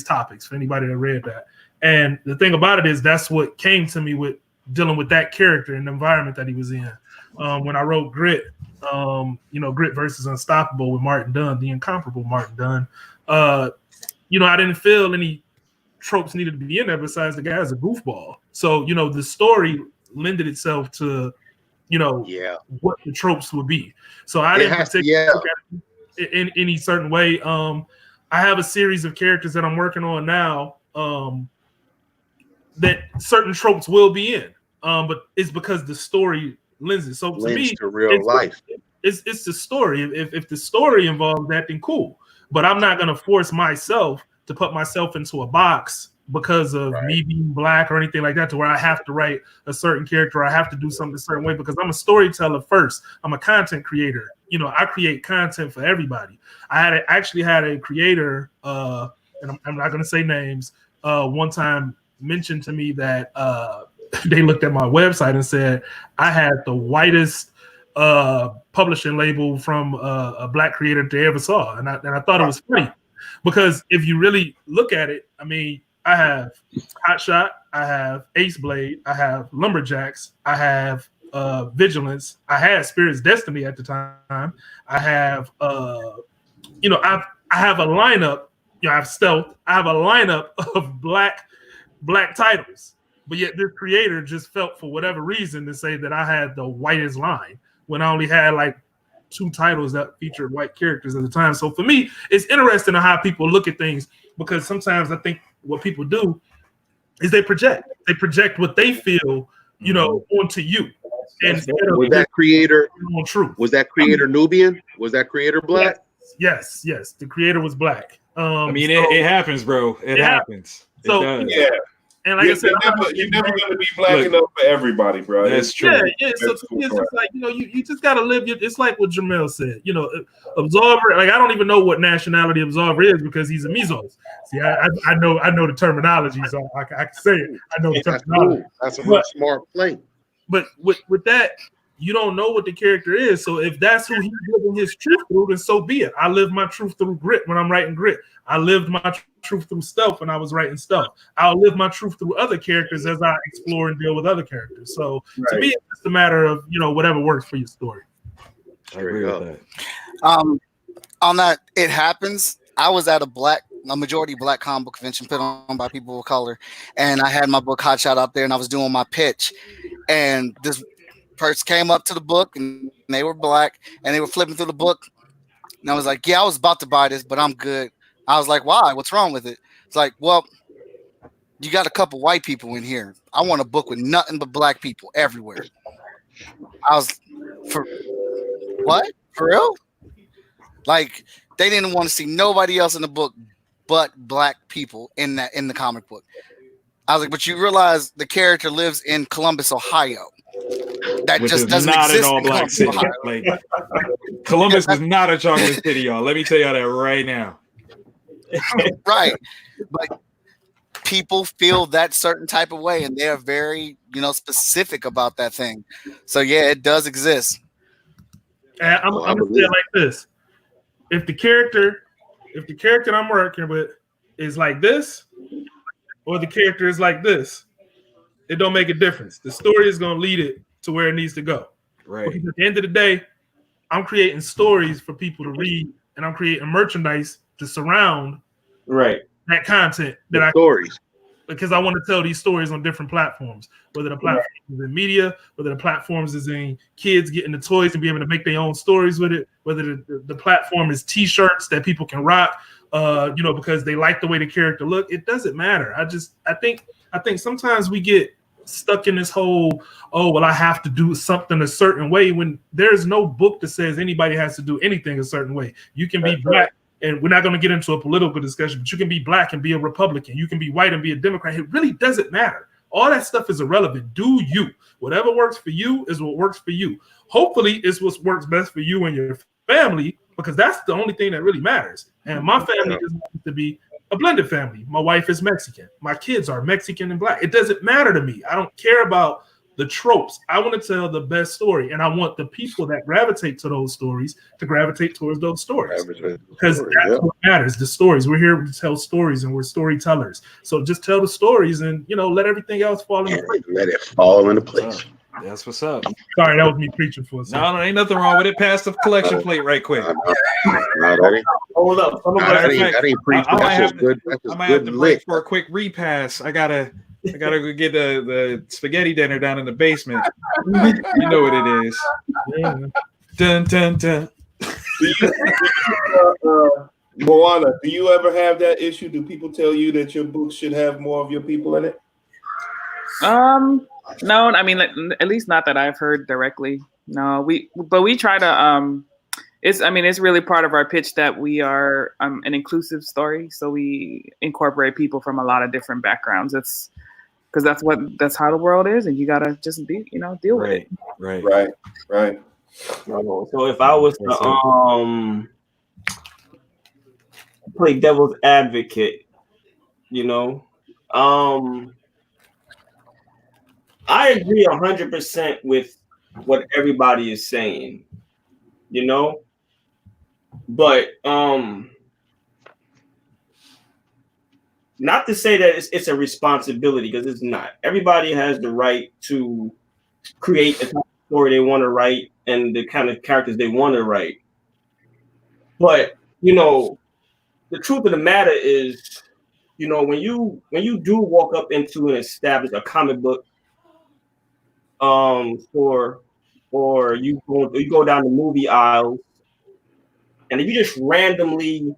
topics for anybody that read that. And the thing about it is, that's what came to me with dealing with that character and the environment that he was in. When I wrote Grit, Grit versus Unstoppable with Martin Dunn, the incomparable Martin Dunn, I didn't feel any tropes needed to be in there besides the guy's a goofball. So, the story lended itself to, what the tropes would be. So I didn't particularly look at it in any certain way. I have a series of characters that I'm working on now that certain tropes will be in, but it's because the story lends it. So to me, to real life. It's the story. If the story involves that, then cool. But I'm not gonna force myself to put myself into a box because of me being Black or anything like that, to where I have to write a certain character, or I have to do something a certain way, because I'm a storyteller first. I'm a content creator. I create content for everybody. I actually had a creator, and I'm not gonna say names, one time mentioned to me that they looked at my website and said I had the whitest publishing label from a Black creator they ever saw, and I thought it was funny, because if you really look at it, I mean, I have Hot Shot, I have Ace Blade, I have Lumberjacks, I have Vigilance. I had Spirit's Destiny at the time. I have I have a lineup. I have Stealth. I have a lineup of black titles. But yet this creator just felt for whatever reason to say that I had the whitest line when I only had like 2 titles that featured white characters at the time. So for me, it's interesting on how people look at things, because sometimes I think what people do is they project what they feel, onto you. And was that creator truth? Was that creator Nubian? Was that creator black? Yes. The creator was black. It happens, bro. It happens. So yeah. And like I said, you're never going to be black enough for everybody, bro. That's true. Yeah. So it's just like, you just got to live. It's like what Jamel said. Absolver. Like I don't even know what nationality Absolver is because he's a Mizos. See, I know the terminology, so I can say it. I know the terminology. That's a smart play. But with that, you don't know what the character is. So if that's who he's living his truth through, then so be it. I live my truth through Grit when I'm writing Grit. I lived my truth through Stealth when I was writing Stealth. I'll live my truth through other characters as I explore and deal with other characters. So to me, it's just a matter of, whatever works for your story. I agree with that. On that, it happens. I was at a majority black comic book convention put on by people of color, and I had my book Hot Shot out there, and I was doing my pitch, and this person came up to the book, and they were black, and they were flipping through the book, and I was like, yeah, I was about to buy this, but I'm good. I was like, why? What's wrong with it? It's like, well, you got a couple white people in here. I want a book with nothing but black people everywhere. I was, for what? For real? Like, they didn't want to see nobody else in the book but black people in the comic book. I was like, but you realize the character lives in Columbus, Ohio. That Which just is doesn't not exist an all in black Columbus, city. Ohio. Like, Columbus is not a chocolate city, y'all. Let me tell y'all that right now. Right. But people feel that certain type of way, and they're very, specific about that thing. So yeah, it does exist. And I'm gonna say it like this: if the character that I'm working with is like this, or the character is like this, it don't make a difference. The story is gonna lead it to where it needs to go. Right. Because at the end of the day, I'm creating stories for people to read, and I'm creating merchandise to surround that content stories. Because I want to tell these stories on different platforms, whether the platform is in media, whether the platforms is in kids getting the toys and be able to make their own stories with it, whether the platform is T-shirts that people can rock, because they like the way the character look. It doesn't matter. I think sometimes we get stuck in this whole, I have to do something a certain way, when there's no book that says anybody has to do anything a certain way. You can be black. And we're not going to get into a political discussion, but you can be black and be a Republican. You can be white and be a Democrat. It really doesn't matter. All that stuff is irrelevant. Do you. Whatever works for you is what works for you. Hopefully, it's what works best for you and your family, because that's the only thing that really matters. And my family is going to be a blended family. My wife is Mexican. My kids are Mexican and black. It doesn't matter to me. I don't care about the tropes. I want to tell the best story, and I want the people that gravitate to those stories to gravitate towards those stories, because that's what matters. The stories. We're here to tell stories, and we're storytellers. So just tell the stories, and let everything else fall into place. Let it fall into place. That's what's up. Sorry, that was me preaching for a second. No, ain't nothing wrong with it. Pass the collection plate right quick. Hold up. That ain't preaching. That's just good. That's I just might good have to lit. break for a quick repass. I gotta go get the spaghetti dinner down in the basement. You know what it is. Yeah. Dun dun dun. Moana, do you ever have that issue? Do people tell you that your book should have more of your people in it? No, I mean, at least not that I've heard directly. No, we try to, it's really part of our pitch that we are an inclusive story. So we incorporate people from a lot of different backgrounds. It's because that's how the world is, and you gotta just deal with it. Right. So if I was to play devil's advocate, I agree 100% with what everybody is saying, but not to say that it's a responsibility, because it's not. Everybody has the right to create a story they want to write and the kind of characters they want to write. But the truth of the matter is, when you do walk up into an established a comic book store, or you go down the movie aisles, and if you just randomly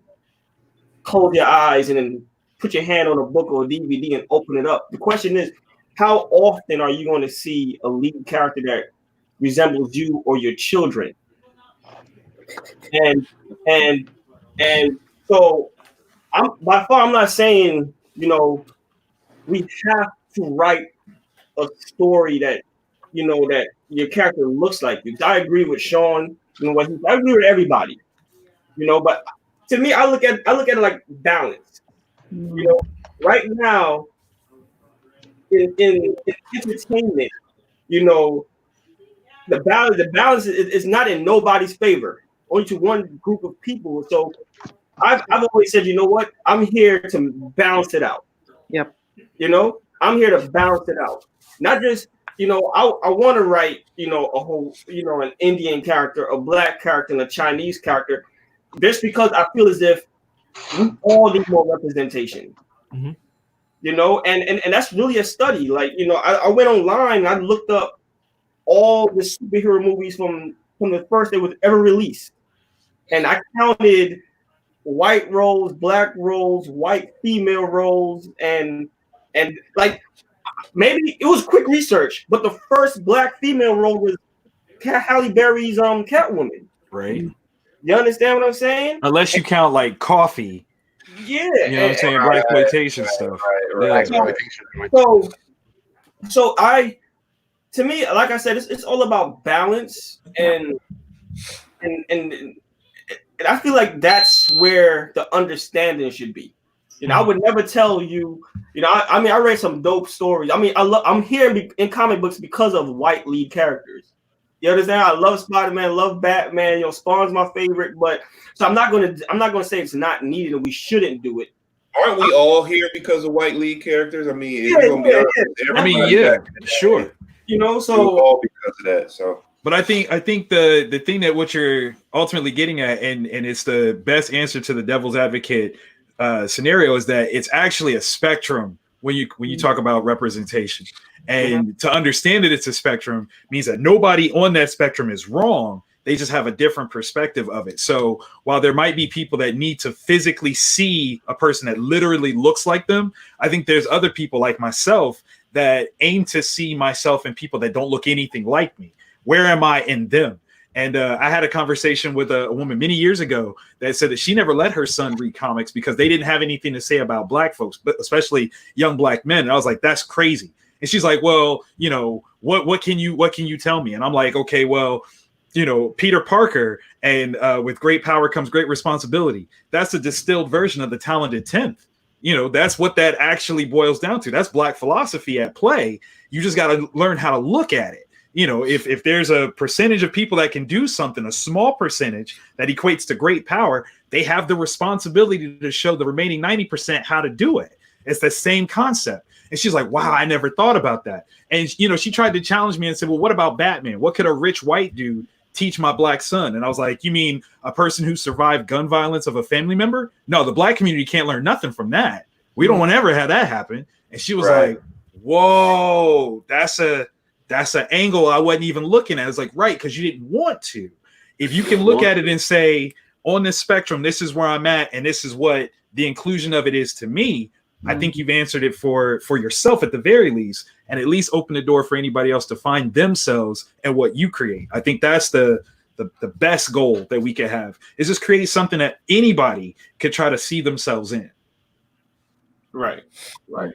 close your eyes and then put your hand on a book or a DVD and open it up, the question is, how often are you going to see a lead character that resembles you or your children? And so I'm not saying we have to write a story that that your character looks like you. I agree with Sean. I agree with everybody. But to me, I look at it like balance. Right now in entertainment, the balance is not in nobody's favor, only to one group of people. So I've always said, you know what? I'm here to balance it out. Yep. I'm here to balance it out. Not just, I want to write, a whole, an Indian character, a black character, and a Chinese character, just because I feel as if we all need more representation. Mm-hmm. And that's really a study. Like, I went online and I looked up all the superhero movies from the first day was ever released. And I counted white roles, black roles, white female roles, and like maybe it was quick research, but the first black female role was Halle Berry's Catwoman. Right. You understand what I'm saying? Unless you count like Coffee. Yeah. You know what I'm saying? Black exploitation stuff. Right. So to me, like I said, it's all about balance and I feel like that's where the understanding should be. I would never tell you, I read some dope stories. I'm here in comic books because of white lead characters. You understand? I love Spider-Man, love Batman. Spawn's my favorite, but so I'm not gonna say it's not needed and we shouldn't do it. Aren't we all here because of white lead characters? I mean, Sure. So all because of that. So. But I think the thing that what you're ultimately getting at, and it's the best answer to the devil's advocate scenario, is that it's actually a spectrum when you talk about representation. And to understand that it's a spectrum means that nobody on that spectrum is wrong. They just have a different perspective of it. So while there might be people that need to physically see a person that literally looks like them, I think there's other people like myself that aim to see myself in people that don't look anything like me. Where am I in them? And I had a conversation with a woman many years ago that said that she never let her son read comics because they didn't have anything to say about black folks, but especially young black men. And I was like, that's crazy. And she's like, well, what can you tell me? And I'm like, okay, well, Peter Parker, and with great power comes great responsibility. That's a distilled version of the Talented 10th. That's what that actually boils down to. That's black philosophy at play. You just got to learn how to look at it. If there's a percentage of people that can do something, a small percentage that equates to great power, they have the responsibility to show the remaining 90% how to do it. It's the same concept. And she's like, wow, I never thought about that. And, she tried to challenge me and said, well, what about Batman? What could a rich white dude teach my black son? And I was like, you mean a person who survived gun violence of a family member? No, the black community can't learn nothing from that. We don't want to ever have that happen. And she was like, whoa, that's an angle I wasn't even looking at. It's like, right, because you didn't want to. If you can look at it and say, on this spectrum, this is where I'm at, and this is what the inclusion of it is to me, I think you've answered it for yourself at the very least, and at least open the door for anybody else to find themselves and what you create. I think that's the best goal that we could have, is just create something that anybody could try to see themselves in. Right. But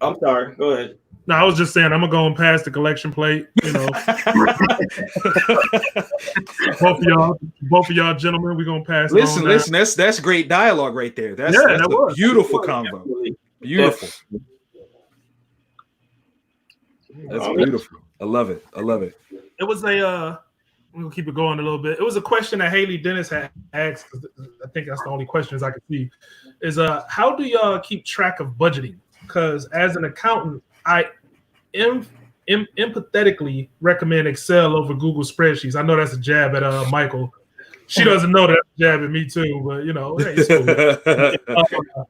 I'm sorry. Go ahead. No, I was just saying I'm gonna go and pass the collection plate. Both of y'all gentlemen, we're gonna pass. Listen. That's great dialogue right there. That's a beautiful combo. Beautiful. That's beautiful. I love it. It was we'll keep it going a little bit. It was a question that Haley Dennis had asked. I think that's the only questions I could see. Is how do y'all keep track of budgeting? Because as an accountant, empathetically recommend Excel over Google spreadsheets. I know that's a jab at Michael. She doesn't know that's a jab at me too, but hey, it's cool.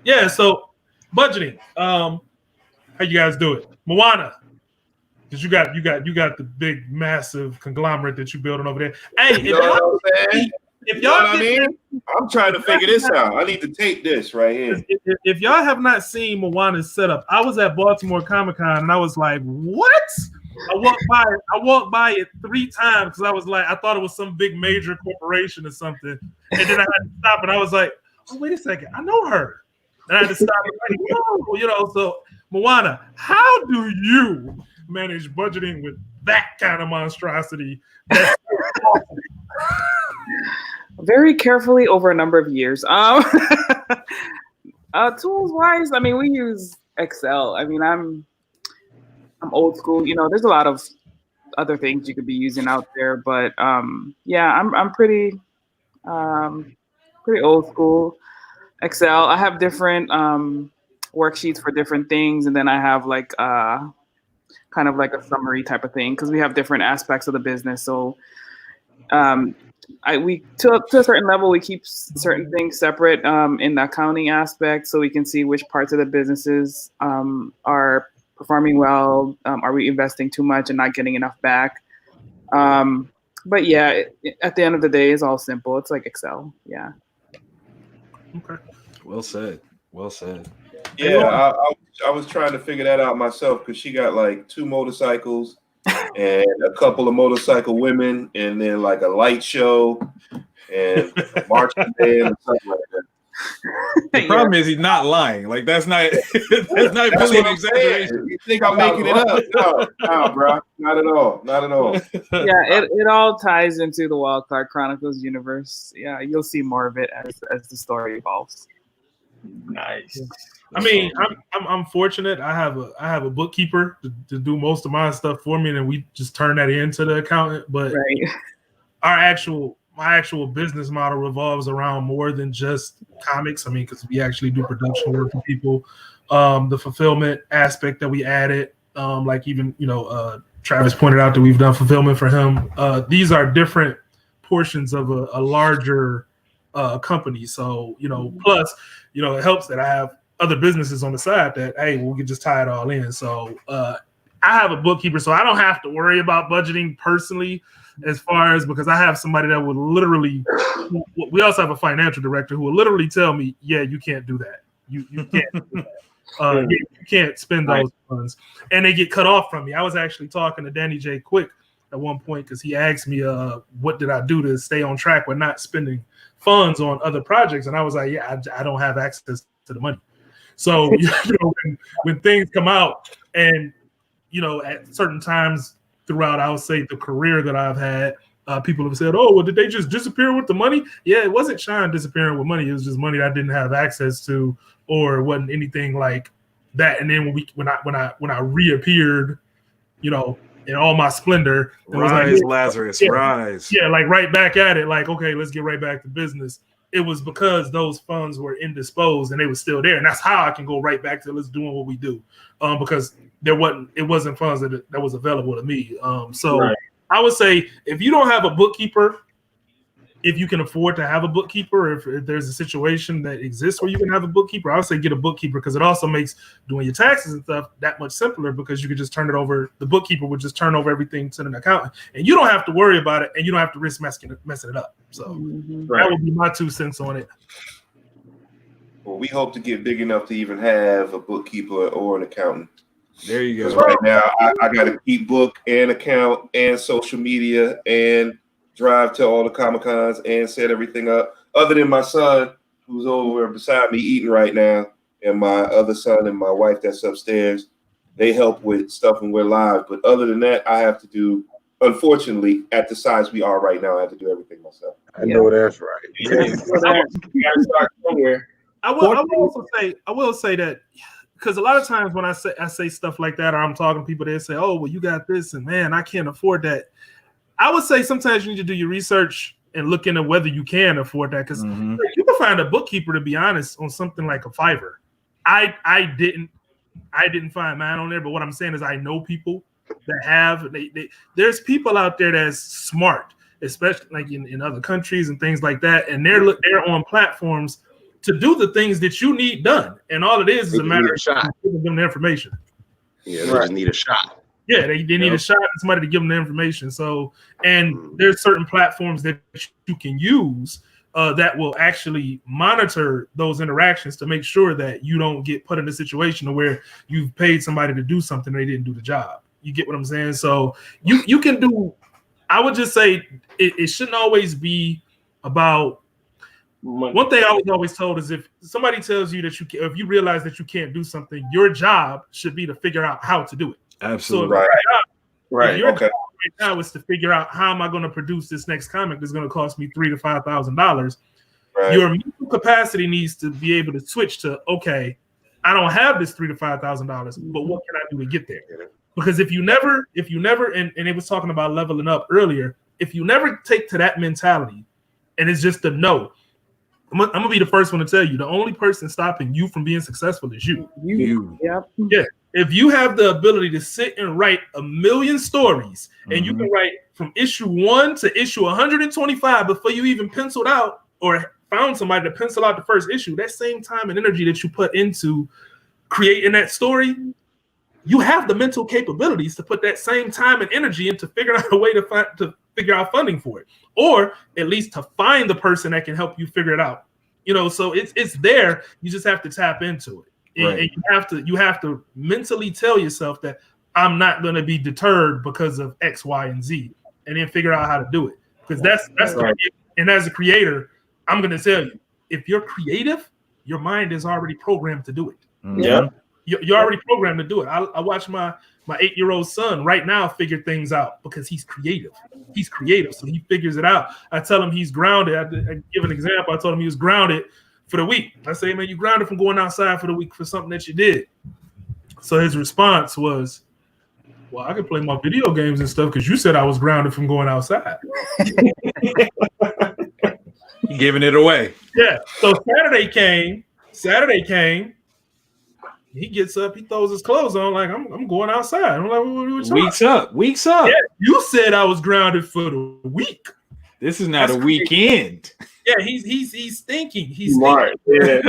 Yeah, so budgeting. How you guys do it? Moana. Because you got the big massive conglomerate that you're building over there. Hey, you know what I'm saying? You know what I mean? I'm trying to figure this out. I need to tape this right here. If y'all have not seen Moana's setup, I was at Baltimore Comic-Con and I was like, what? I walked by it 3 times because I was like, I thought it was some big major corporation or something. And then I had to stop and I was like, oh, wait a second, I know her. And I had to stop and like, whoa, so Moana, how do you manage budgeting with that kind of monstrosity? Very carefully over a number of years. Tools wise, I mean, we use Excel. I mean, I'm old school. There's a lot of other things you could be using out there, but yeah, I'm pretty old school. Excel. I have different worksheets for different things, and then I have like kind of like a summary type of thing because we have different aspects of the business. So we to a certain level, we keep certain things separate in the accounting aspect, so we can see which parts of the businesses are performing well. Are we investing too much and not getting enough back? But yeah, at the end of the day, it's all simple. It's like Excel. Yeah. Okay. Well said. Well said. Yeah, I was trying to figure that out myself because she got like 2 motorcycles and a couple of motorcycle women, and then like a light show and a marching band and something like that. The problem is he's not lying. Like that's not really an exaggeration. You think I'm making it up? No, bro, not at all. Not at all. Yeah, it all ties into the Wild Card Chronicles universe. Yeah, you'll see more of it as the story evolves. Nice. I mean, I'm fortunate. I have a bookkeeper to do most of my stuff for me, and then we just turn that into the accountant. But my actual business model revolves around more than just comics. I mean, because we actually do production work for people. The fulfillment aspect that we added, like even Travis pointed out that we've done fulfillment for him. These are different portions of a larger company. So plus it helps that I have other businesses on the side that, hey, we can just tie it all in. So I have a bookkeeper, so I don't have to worry about budgeting personally because I have somebody that would literally, we also have a financial director who will literally tell me, yeah, you can't do that. You can't do that. You can't spend those funds. And they get cut off from me. I was actually talking to Danny J. Quick at one point because he asked me, what did I do to stay on track with not spending funds on other projects? And I was like, yeah, I don't have access to the money. So when things come out and at certain times throughout, I would say the career that I've had, people have said, oh, well, did they just disappear with the money? Yeah, it wasn't Sean disappearing with money. It was just money that I didn't have access to, or it wasn't anything like that. And then when I reappeared, in all my splendor, it was like, Lazarus, yeah, rise. Yeah, like right back at it. Like, okay, let's get right back to business. It was because those funds were indisposed and they were still there, and that's how I can go right back to let's doing what we do, because it wasn't funds that was available to me. So I would say if you don't have a bookkeeper, if you can afford to have a bookkeeper, if there's a situation that exists where you can have a bookkeeper, I would say get a bookkeeper because it also makes doing your taxes and stuff that much simpler because you could just turn it over. The bookkeeper would just turn over everything to an accountant, and you don't have to worry about it, and you don't have to risk messing it up. So that would be my 2 cents on it. Well, we hope to get big enough to even have a bookkeeper or an accountant. There you go. Because right now, I got to keep book and account and social media and drive to all the Comic-Cons and set everything up. Other than my son, who's over beside me eating right now, and my other son and my wife that's upstairs, they help with stuff when we're live. But other than that, I have to do, unfortunately, at the size we are right now, I have to do everything myself. I know that's right. You gotta start somewhere. I will say that because a lot of times when I say stuff like that, or I'm talking to people, they say, "Oh, well, you got this," and man, I can't afford that. I would say sometimes you need to do your research and look into whether you can afford that because you can find a bookkeeper, to be honest, on something like a Fiverr. I didn't I didn't find mine on there, but what I'm saying is I know people that have. There's people out there that's smart, especially like in other countries and things like that, and they're on platforms to do the things that you need done, and all it is a matter of giving them the information. Yeah, they just need a shot. Yeah, they need a shot and somebody to give them the information. So, and there's certain platforms that you can use that will actually monitor those interactions to make sure that you don't get put in a situation where you've paid somebody to do something and they didn't do the job. You get what I'm saying? So you can do. I would just say it shouldn't always be about. One thing I was always told is if somebody tells you that if you realize that you can't do something, your job should be to figure out how to do it. Absolutely. So Right. your Okay. job right now is to figure out how am I going to produce this next comic that's going to cost me $3,000 to $5,000. Right. Your mental capacity needs to be able to switch to, okay, I don't have this $3,000 to $5,000, but what can I do to get there? Because if you never, and it was talking about leveling up earlier, if you never take to that mentality, and it's just a no. I'm gonna be the first one to tell you the only person stopping you from being successful is you. Yep. Yeah. If you have the ability to sit and write 1,000,000 stories, and you can write from issue 1 to issue 125 before you even penciled out or found somebody to pencil out the first issue, that same time and energy that you put into creating that story, you have the mental capabilities to put that same time and energy into figuring out a way to figure out funding for it, or at least to find the person that can help you figure it out. So it's there. You just have to tap into it, Right. and you have to mentally tell yourself that I'm not going to be deterred because of X, Y, and Z, and then figure out how to do it. Because that's right. And as a creator, I'm going to tell you, if you're creative, your mind is already programmed to do it. Yeah. You're already programmed to do it. I watch my 8-year-old son right now figure things out because he's creative. He's creative, so he figures it out. I tell him he's grounded. I give an example. I told him he was grounded for the week. I say, man, you grounded from going outside for the week for something that you did. So his response was, well, I can play my video games and stuff because you said I was grounded from going outside. Giving it away. Yeah. So Saturday came. He gets up, he throws his clothes on, like I'm going outside. I'm like, what Weeks up. Yeah, you said I was grounded for the week. This is not a weekend. Yeah, he's thinking. He's smart. Thinking.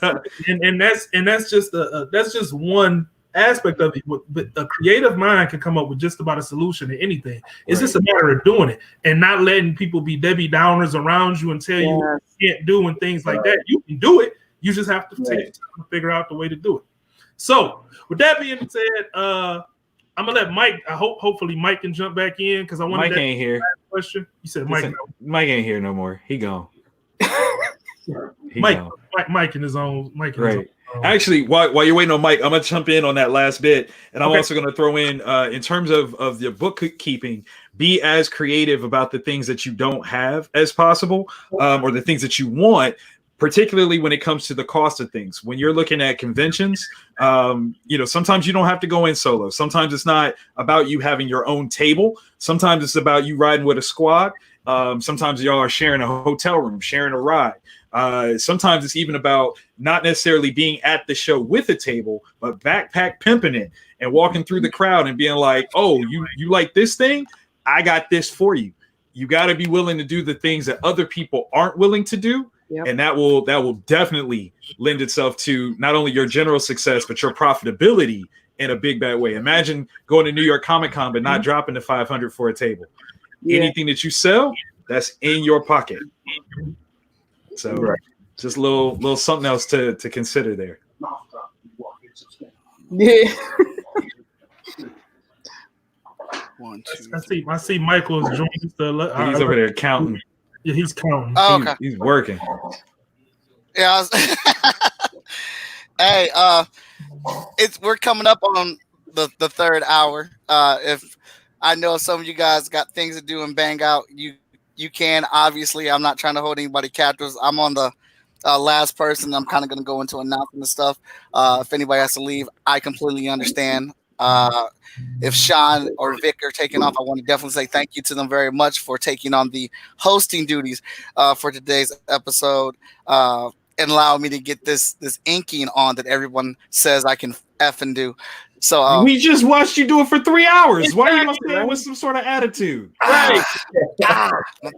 Yeah. and that's just one aspect of it. But a creative mind can come up with just about a solution to anything. It's just a matter of doing it and not letting people be Debbie Downers around you and tell you what you can't do and things like that. You can do it. You just have to take time to figure out the way to do it. So, with that being said, I'm gonna let Mike. Hopefully Mike can jump back in because I want. Mike ain't here. Question. You said Mike. Mike ain't here no more. He gone. Mike in his own. Mike in right. his own. Actually, while you're waiting on Mike, I'm gonna jump in on that last bit, and I'm also gonna throw in terms of the bookkeeping. Be as creative about the things that you don't have as possible, or the things that you want. Particularly when it comes to the cost of things. When you're looking at conventions, sometimes you don't have to go in solo. Sometimes it's not about you having your own table. Sometimes it's about you riding with a squad. Sometimes y'all are sharing a hotel room, sharing a ride. Sometimes it's even about not necessarily being at the show with a table, but backpack pimping it and walking through the crowd and being like, oh, you like this thing? I got this for you. You got to be willing to do the things that other people aren't willing to do. Yep. And that will definitely lend itself to not only your general success, but your profitability in a big bad way. Imagine going to New York Comic Con, but not dropping the $500 for a table. Yeah. Anything that you sell, that's in your pocket. So just a little something else to consider there. Yeah. I see Michael's joined. He's over there counting. Yeah, he's counting. Oh, okay. He's working. Yeah. Hey, we're coming up on the third hour. If I know some of you guys got things to do and bang out, you can. Obviously, I'm not trying to hold anybody captive. I'm on the last person. I'm kind of going to go into announcement stuff. If anybody has to leave, I completely understand. If Sean or Vic are taking off, I want to definitely say thank you to them very much for taking on the hosting duties for today's episode. and allow me to get this inking on that everyone says I can F and do. So we just watched you do it for 3 hours. Why are you gonna say it with some sort of attitude? my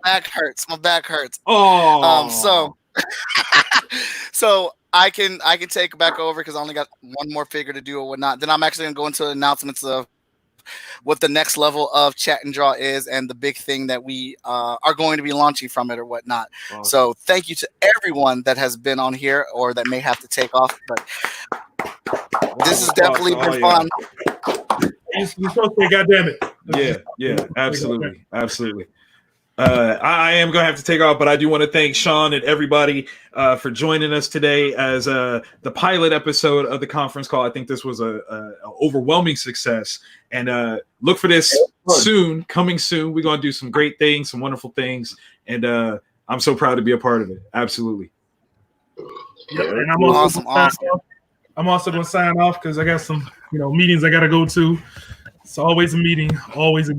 back hurts. My back hurts. Oh, so I can take it back over because I only got one more figure to do or whatnot. Then I'm actually gonna go into announcements of what the next level of Chat and Draw is and the big thing that we are going to be launching from it or whatnot. Awesome. So thank you to everyone that has been on here or that may have to take off. But this has definitely been fun. You're supposed to say, God damn it. Yeah, absolutely. I am going to have to take off, but I do want to thank Sean and everybody for joining us today as the pilot episode of the conference call. I think this was a overwhelming success, and look for this soon, coming soon. We're going to do some great things, some wonderful things, and I'm so proud to be a part of it. Absolutely. Yep, and I'm also going to sign off because I got some meetings I got to go to. It's always a meeting. Hopefully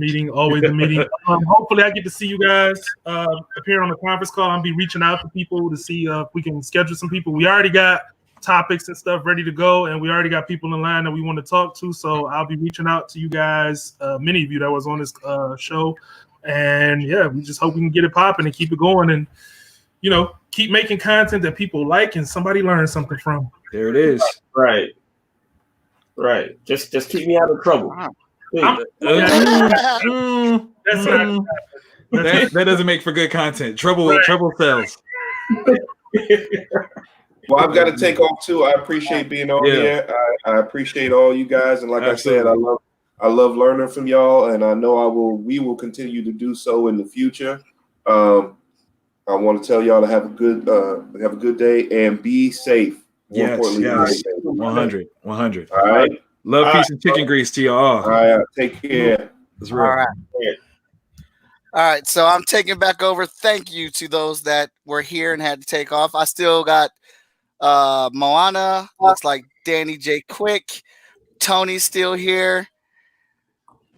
I get to see you guys appear on the conference call. I'll be reaching out to people to see if we can schedule some people. We already got topics and stuff ready to go, and we already got people in line that we want to talk to. So I'll be reaching out to you guys, many of you that was on this show. And yeah, we just hope we can get it popping and keep it going and, keep making content that people like and somebody learns something from. There it is. Right. Just keep me out of trouble. That doesn't make for good content. Trouble sells. Well, I've got to take off too. I appreciate being on here. I appreciate all you guys, and like Absolutely. I said, I love learning from y'all, and I know we will continue to do so in the future. I want to tell y'all to have a good day and be safe. Yes. 100. All right. Love, peace, and chicken grease to y'all. All right. Take care. That's real. All right. So I'm taking back over. Thank you to those that were here and had to take off. I still got Moana. Looks like Danny J. Quick. Tony's still here.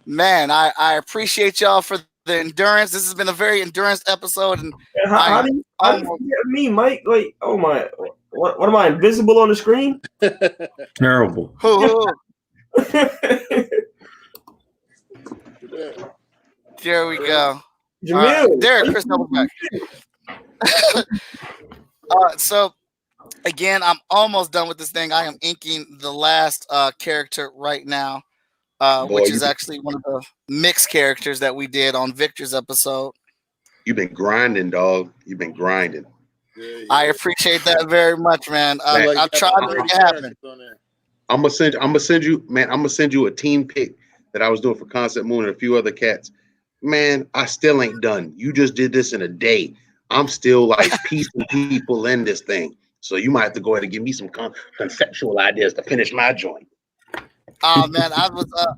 Man, I appreciate y'all for the endurance. This has been a very endurance episode. And how do you get me, Mike? Like, oh my, what am I, invisible on the screen? Terrible. There we go. Jamil. There, Chris, double back. So again, I'm almost done with this thing. I am inking the last character right now, which is actually one of the mixed characters that we did on Victor's episode. You've been grinding, dog. You've been grinding. I appreciate that very much, man. I'm trying to make it happen. I'm gonna send you a team pick that I was doing for Concept Moon and a few other cats. Man, I still ain't done. You just did this in a day. I'm still like piecing people in this thing. So you might have to go ahead and give me some conceptual ideas to finish my joint. Oh man,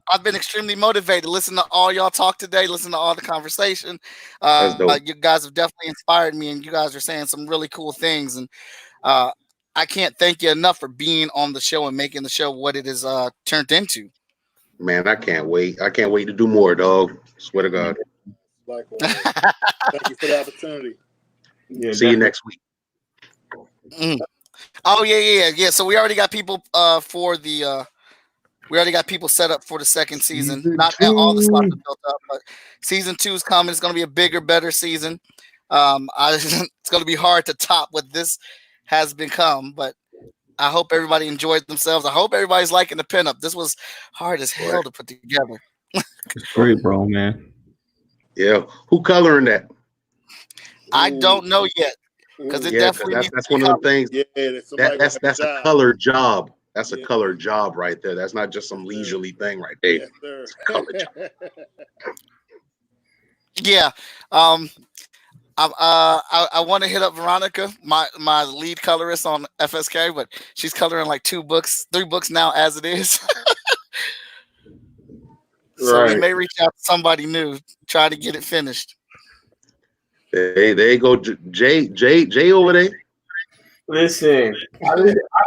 I've been extremely motivated. Listen to all y'all talk today. Listen to all the conversation. You guys have definitely inspired me, and you guys are saying some really cool things. And I can't thank you enough for being on the show and making the show what it is turned into. Man, I can't wait. I can't wait to do more, dog. Swear to God. Likewise. Thank you for the opportunity. Yeah, see you next week. Oh yeah. So we already got people we already got people set up for the second season. Not that all the slots are built up, but season 2 is coming. It's going to be a bigger, better season. It's going to be hard to top what this has become, but I hope everybody enjoyed themselves. I hope everybody's liking the pinup. This was hard as hell to put together. It's great, bro, man. Yeah. Who coloring that? I don't know yet. Because it definitely that's one of the things. Yeah, that's a color job. That's a color job right there. That's not just some leisurely thing right there. It's a color job. Yeah. I want to hit up Veronica, my lead colorist on FSK, but she's coloring like 3 books now as it is. So we may reach out to somebody new, try to get it finished. Hey, there you go, Jay over there. Listen, I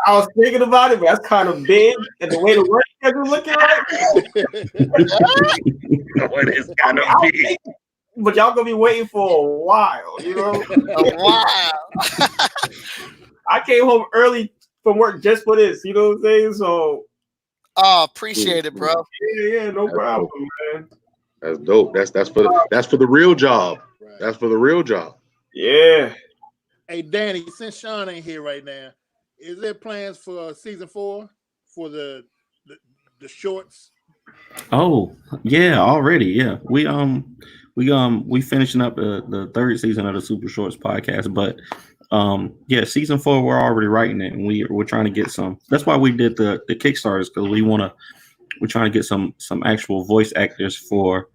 was thinking about it, but that's kind of big, and the way the work schedule looking like. It is kind of big. But y'all gonna be waiting for a while, you know. A while. I came home early from work just for this. You know what I'm saying? So. Oh, appreciate it, bro. Yeah, no problem, man. That's dope. That's for the real job. That's for the real job. Yeah. Hey, Danny, since Sean ain't here right now, is there plans for season 4 for the shorts? Oh yeah, already. Yeah, we finishing up the third season of the Super Shorts podcast, but yeah, season 4 we're already writing it, and we're trying to get some. That's why we did the Kickstarters, because we're trying to get some actual voice actors for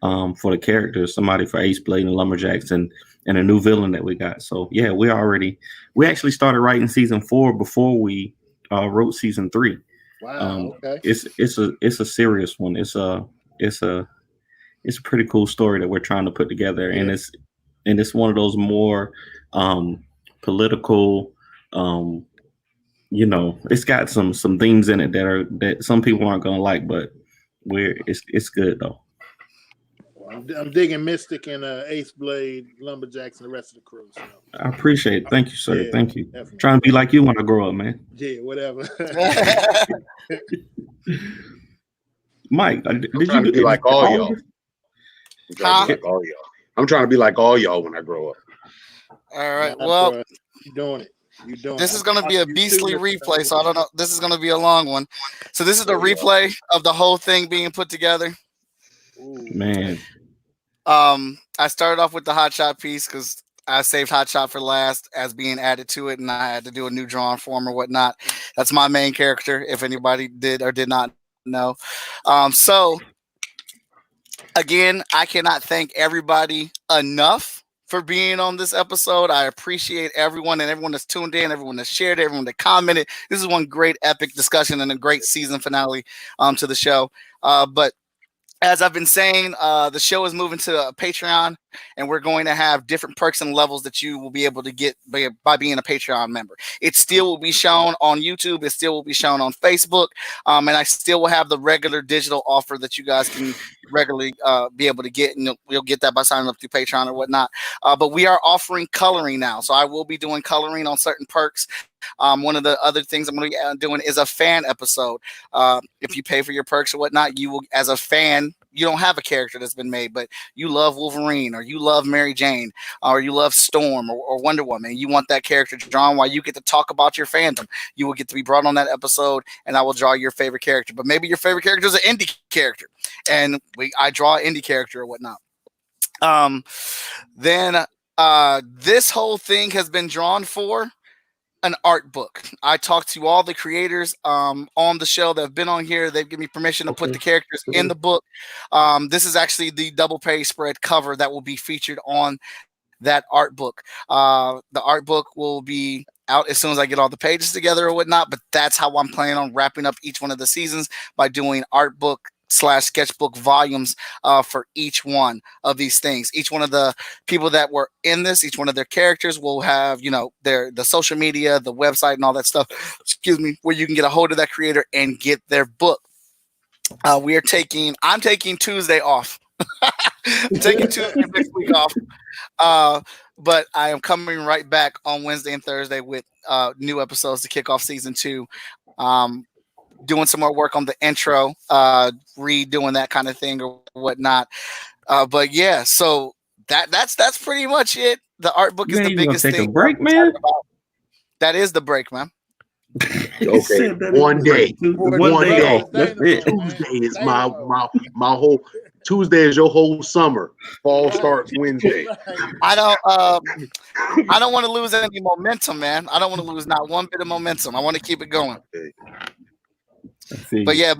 the characters, somebody for Ace Blade and Lumberjacks, and a new villain that we got. So yeah, we actually started writing season 4 before we wrote season 3. Wow. Okay. It's a serious one. It's a pretty cool story that we're trying to put together, and it's one of those more political. It's got some themes in it that some people aren't gonna like, but it's good though. I'm digging Mystic and Ace Blade, Lumberjacks, and the rest of the crew. So. I appreciate it. Thank you, sir. Yeah, Thank you. definitely. Trying to be like you when I grow up, man. Yeah, whatever. Mike, did you be like all y'all? I'm trying to be like all y'all when I grow up. All right. Well, you doing it. This is going to be a beastly replay, so I don't know. This is going to be a long one. So this is the replay of the whole thing being put together. Man. I started off with the Hot Shot piece because I saved Hot Shot for last as being added to it, and I had to do a new drawing form or whatnot. That's my main character, if anybody did or did not know. So, again, I cannot thank everybody enough for being on this episode. I appreciate everyone and everyone that's tuned in, everyone that shared, everyone that commented. This is one great epic discussion and a great season finale to the show. But as I've been saying, the show is moving to Patreon, and we're going to have different perks and levels that you will be able to get by being a Patreon member. It still will be shown on YouTube. It still will be shown on Facebook. And I still will have the regular digital offer that you guys can regularly be able to get, and you'll get that by signing up through Patreon or whatnot. But we are offering coloring now. So I will be doing coloring on certain perks. One of the other things I'm going to be doing is a fan episode. If you pay for your perks or whatnot, you will, as a fan, you don't have a character that's been made, but you love Wolverine, or you love Mary Jane, or you love Storm or Wonder Woman. You want that character drawn while you get to talk about your fandom. You will get to be brought on that episode, and I will draw your favorite character. But maybe your favorite character is an indie character, and I draw an indie character or whatnot. Then this whole thing has been drawn for an art book. I talked to all the creators on the show that have been on here. They've given me permission to put the characters in the book. This is actually the double page spread cover that will be featured on that art book. The art book will be out as soon as I get all the pages together or whatnot, but that's how I'm planning on wrapping up each one of the seasons, by doing art book / sketchbook volumes for each one of these things. Each one of the people that were in this, each one of their characters will have, the social media, the website, and all that stuff, where you can get a hold of that creator and get their book. I'm taking Tuesday off. I'm taking Tuesday next week off. But I am coming right back on Wednesday and Thursday with new episodes to kick off season 2. Doing some more work on the intro, redoing that kind of thing or whatnot. But yeah, so that's pretty much it. The art book is the biggest thing. Take a break, man. That is the break, man. Okay, one day. That's it. Tuesday is my whole. Tuesday is your whole summer. Fall starts Wednesday. I don't want to lose any momentum, man. I don't want to lose not one bit of momentum. I want to keep it going. But yeah,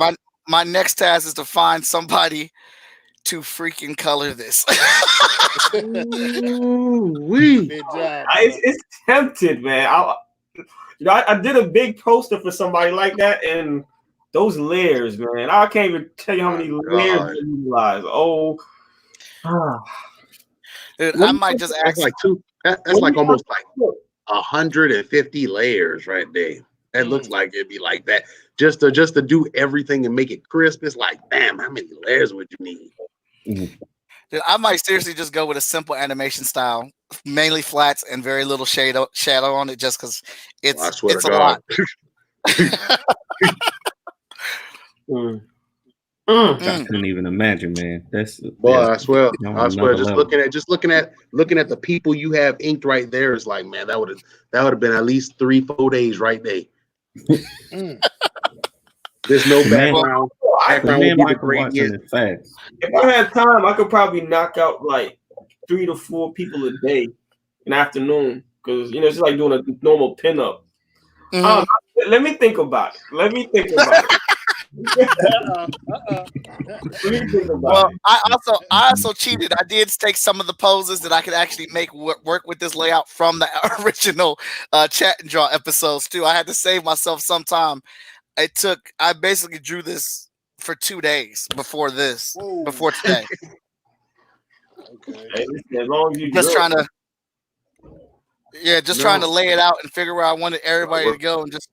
my next task is to find somebody to freaking color this. It's tempted, man. I did a big poster for somebody like that, and those layers, man. I can't even tell you how many layers you utilize. Dude, I might just ask. That's like almost like 150 layers right there. It looks like it'd be like that. Just to do everything and make it crisp. It's like, damn, how many layers would you need? Dude, I might seriously just go with a simple animation style, mainly flats and very little shadow on it, just because I swear it's to a God. lot. I couldn't even imagine, man. Boy, I swear, on I swear. another Just level. looking at the people you have inked right there is like, man, that would have been at least 3-4 days right there. There's no background. Background would be the gradient. If I had time, I could probably knock out like 3 to 4 people a day in the afternoon, because it's just like doing a normal pinup. Let me think about it. Well, I also cheated. I did take some of the poses that I could actually make work with this layout from the original Chat and Draw episodes too. I had to save myself some time. I basically drew this for 2 days before today. Okay. As long as you Just draw. trying to lay it out and figure where I wanted everybody to go, and just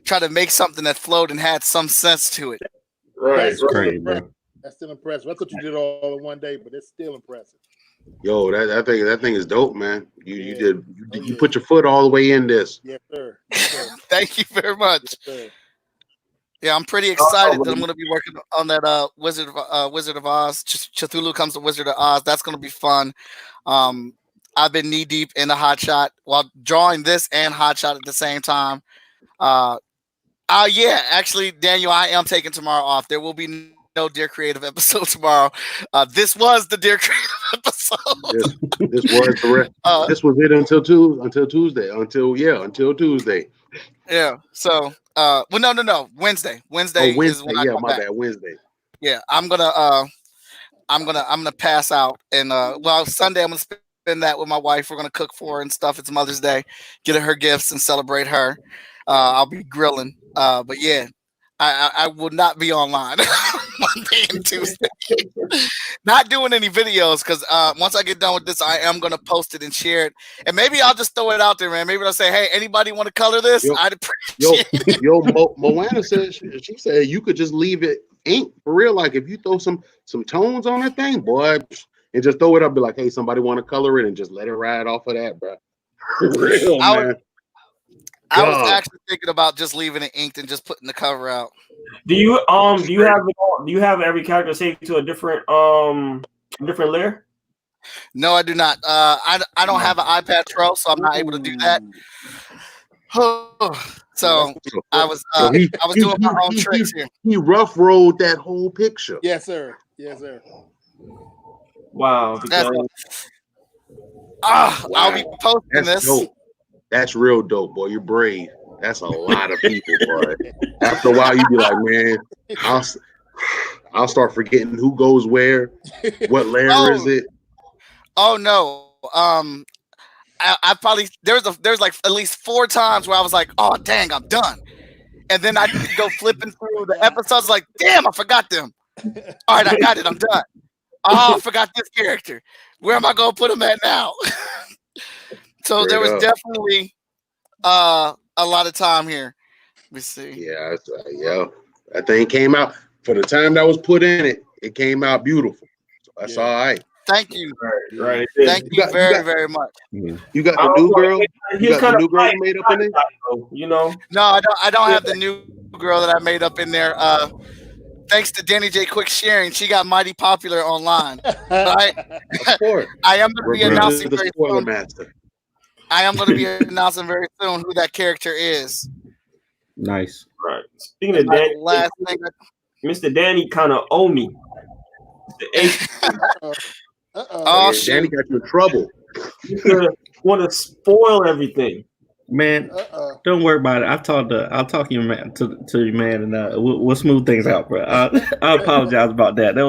try to make something that flowed and had some sense to it. That's crazy, bro. That's still impressive. I thought you did all in one day, but it's still impressive. Yo, that thing is dope, man. You put your foot all the way in this. Yes, sir. Thank you very much. Yes, Yeah, I'm pretty excited that I'm going to be working on that Wizard of Oz. Cthulhu Comes to Wizard of Oz. That's going to be fun. I've been knee deep in the Hot Shot while drawing this and Hot Shot at the same time. Yeah, actually, Daniel, I am taking tomorrow off. There will be no Dear Creative episode tomorrow. This was the Dear Creative episode. This was the rest. This was it until Tuesday. Until Tuesday. Yeah. So, well, no. Wednesday. Wednesday is when I come back. Bad. Wednesday. Yeah, I'm gonna pass out, and Sunday I'm gonna spend that with my wife. We're gonna cook for her and stuff. It's Mother's Day. Get her gifts and celebrate her. I'll be grilling. But yeah, I will not be online Monday and Tuesday. Not doing any videos, because once I get done with this, I am gonna post it and share it. And maybe I'll just throw it out there, man. Maybe I'll say, hey, anybody want to color this? I'd appreciate it. Moana said she said you could just leave it ink for real. Like if you throw some tones on that thing, boy, and just throw it up, be like, hey, somebody want to color it, and just let it ride off of that, bro. For real, man. I was actually thinking about just leaving it inked and just putting the cover out. Do you have every character saved to a different layer? No, I do not. I don't have an iPad Pro, so I'm not able to do that. So I was doing my own tricks here. He rough rolled that whole picture. Yes, sir. Yes, sir. Wow. I'll be posting this. Dope. That's real dope, boy. You're brave. That's a lot of people, boy. After a while, you be like, man, I'll start forgetting who goes where, what layer is it. Oh no. I probably there's like at least 4 times where I was like, oh dang, I'm done. And then I go flipping through the episodes like, damn, I forgot them. All right, I got it, I'm done. Oh, I forgot this character. Where am I gonna put him at now? So there was definitely a lot of time here. Let me see. Yeah, that thing came out for the time that was put in it. It came out beautiful. So that's all right. Thank you. Right. Thank you very much. You got the new girl. You got the new girl you made up in there. No, I don't have the new girl that I made up in there. Thanks to Danny J. Quick sharing, she got mighty popular online. Right? Of course. I am going to be announcing the very spoiler soon. master. I am going to be announcing very soon who that character is. Nice. Right. Speaking of Danny, Mr. Danny kind of owe me. Oh, shit. Danny got you in trouble. You want to spoil everything. Man, don't worry about it. I'll talk to you, man, to you, man, and we'll smooth things out, bro. I apologize about that. I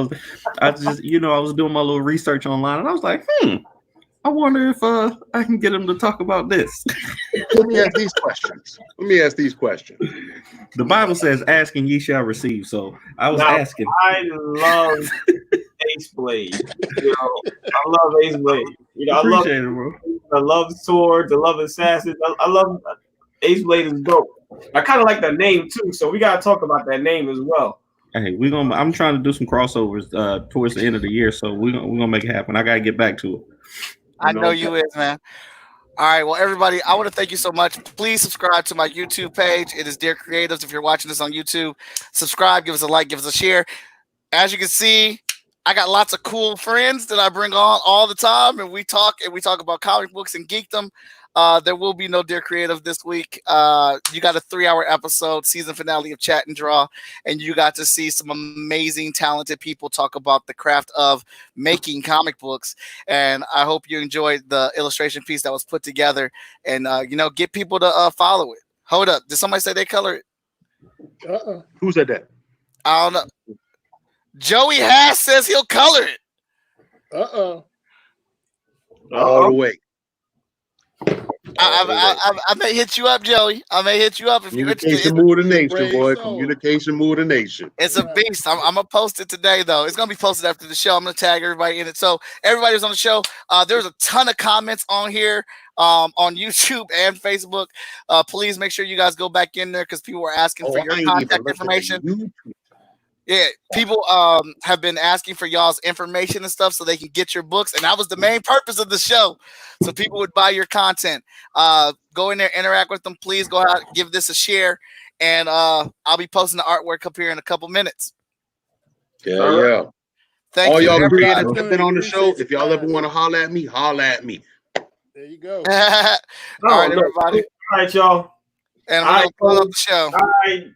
was doing my little research online, and I was like, I wonder if I can get him to talk about this. Let me ask these questions. The Bible says, "Ask and ye shall receive." So I was asking. I love Ace Blade. I love Ace Blade. I love swords. I love assassins. I love Ace Blade is dope. I kind of like that name too. So we gotta talk about that name as well. Hey, I'm trying to do some crossovers towards the end of the year, so we're gonna make it happen. I gotta get back to it. I know you is, man. All right, well, everybody, I want to thank you so much. Please subscribe to my YouTube page. It is Dear Creatives. If you're watching this on YouTube, subscribe, give us a like, give us a share. As you can see, I got lots of cool friends that I bring on all the time, and we talk about comic books and geekdom. There will be no Dear Creative this week. You got a 3-hour episode, season finale of Chat and Draw, and you got to see some amazing, talented people talk about the craft of making comic books. And I hope you enjoyed the illustration piece that was put together, and get people to follow it. Hold up, did somebody say they color it? Who said that? I don't know. Joey Hass says he'll color it. All the way. I may hit you up, Joey. I may hit you up if you're interested. Communication move the nation, boy. Communication move the nation. It's a beast. I'm gonna post it today, though. It's gonna be posted after the show. I'm gonna tag everybody in it. So everybody who's on the show, there's a ton of comments on here, on YouTube and Facebook. Please make sure you guys go back in there because people were asking for your contact information. Yeah, people have been asking for y'all's information and stuff so they can get your books, and that was the main purpose of the show, so people would buy your content. Go in there, interact with them. Please go out, give this a share, and I'll be posting the artwork up here in a couple minutes. Yeah. Thank all you, y'all everybody. creators have been on the show. If y'all ever want to holler at me, holler at me. There you go. All right, everybody. All right, y'all. And I'm gonna close up the show. All right.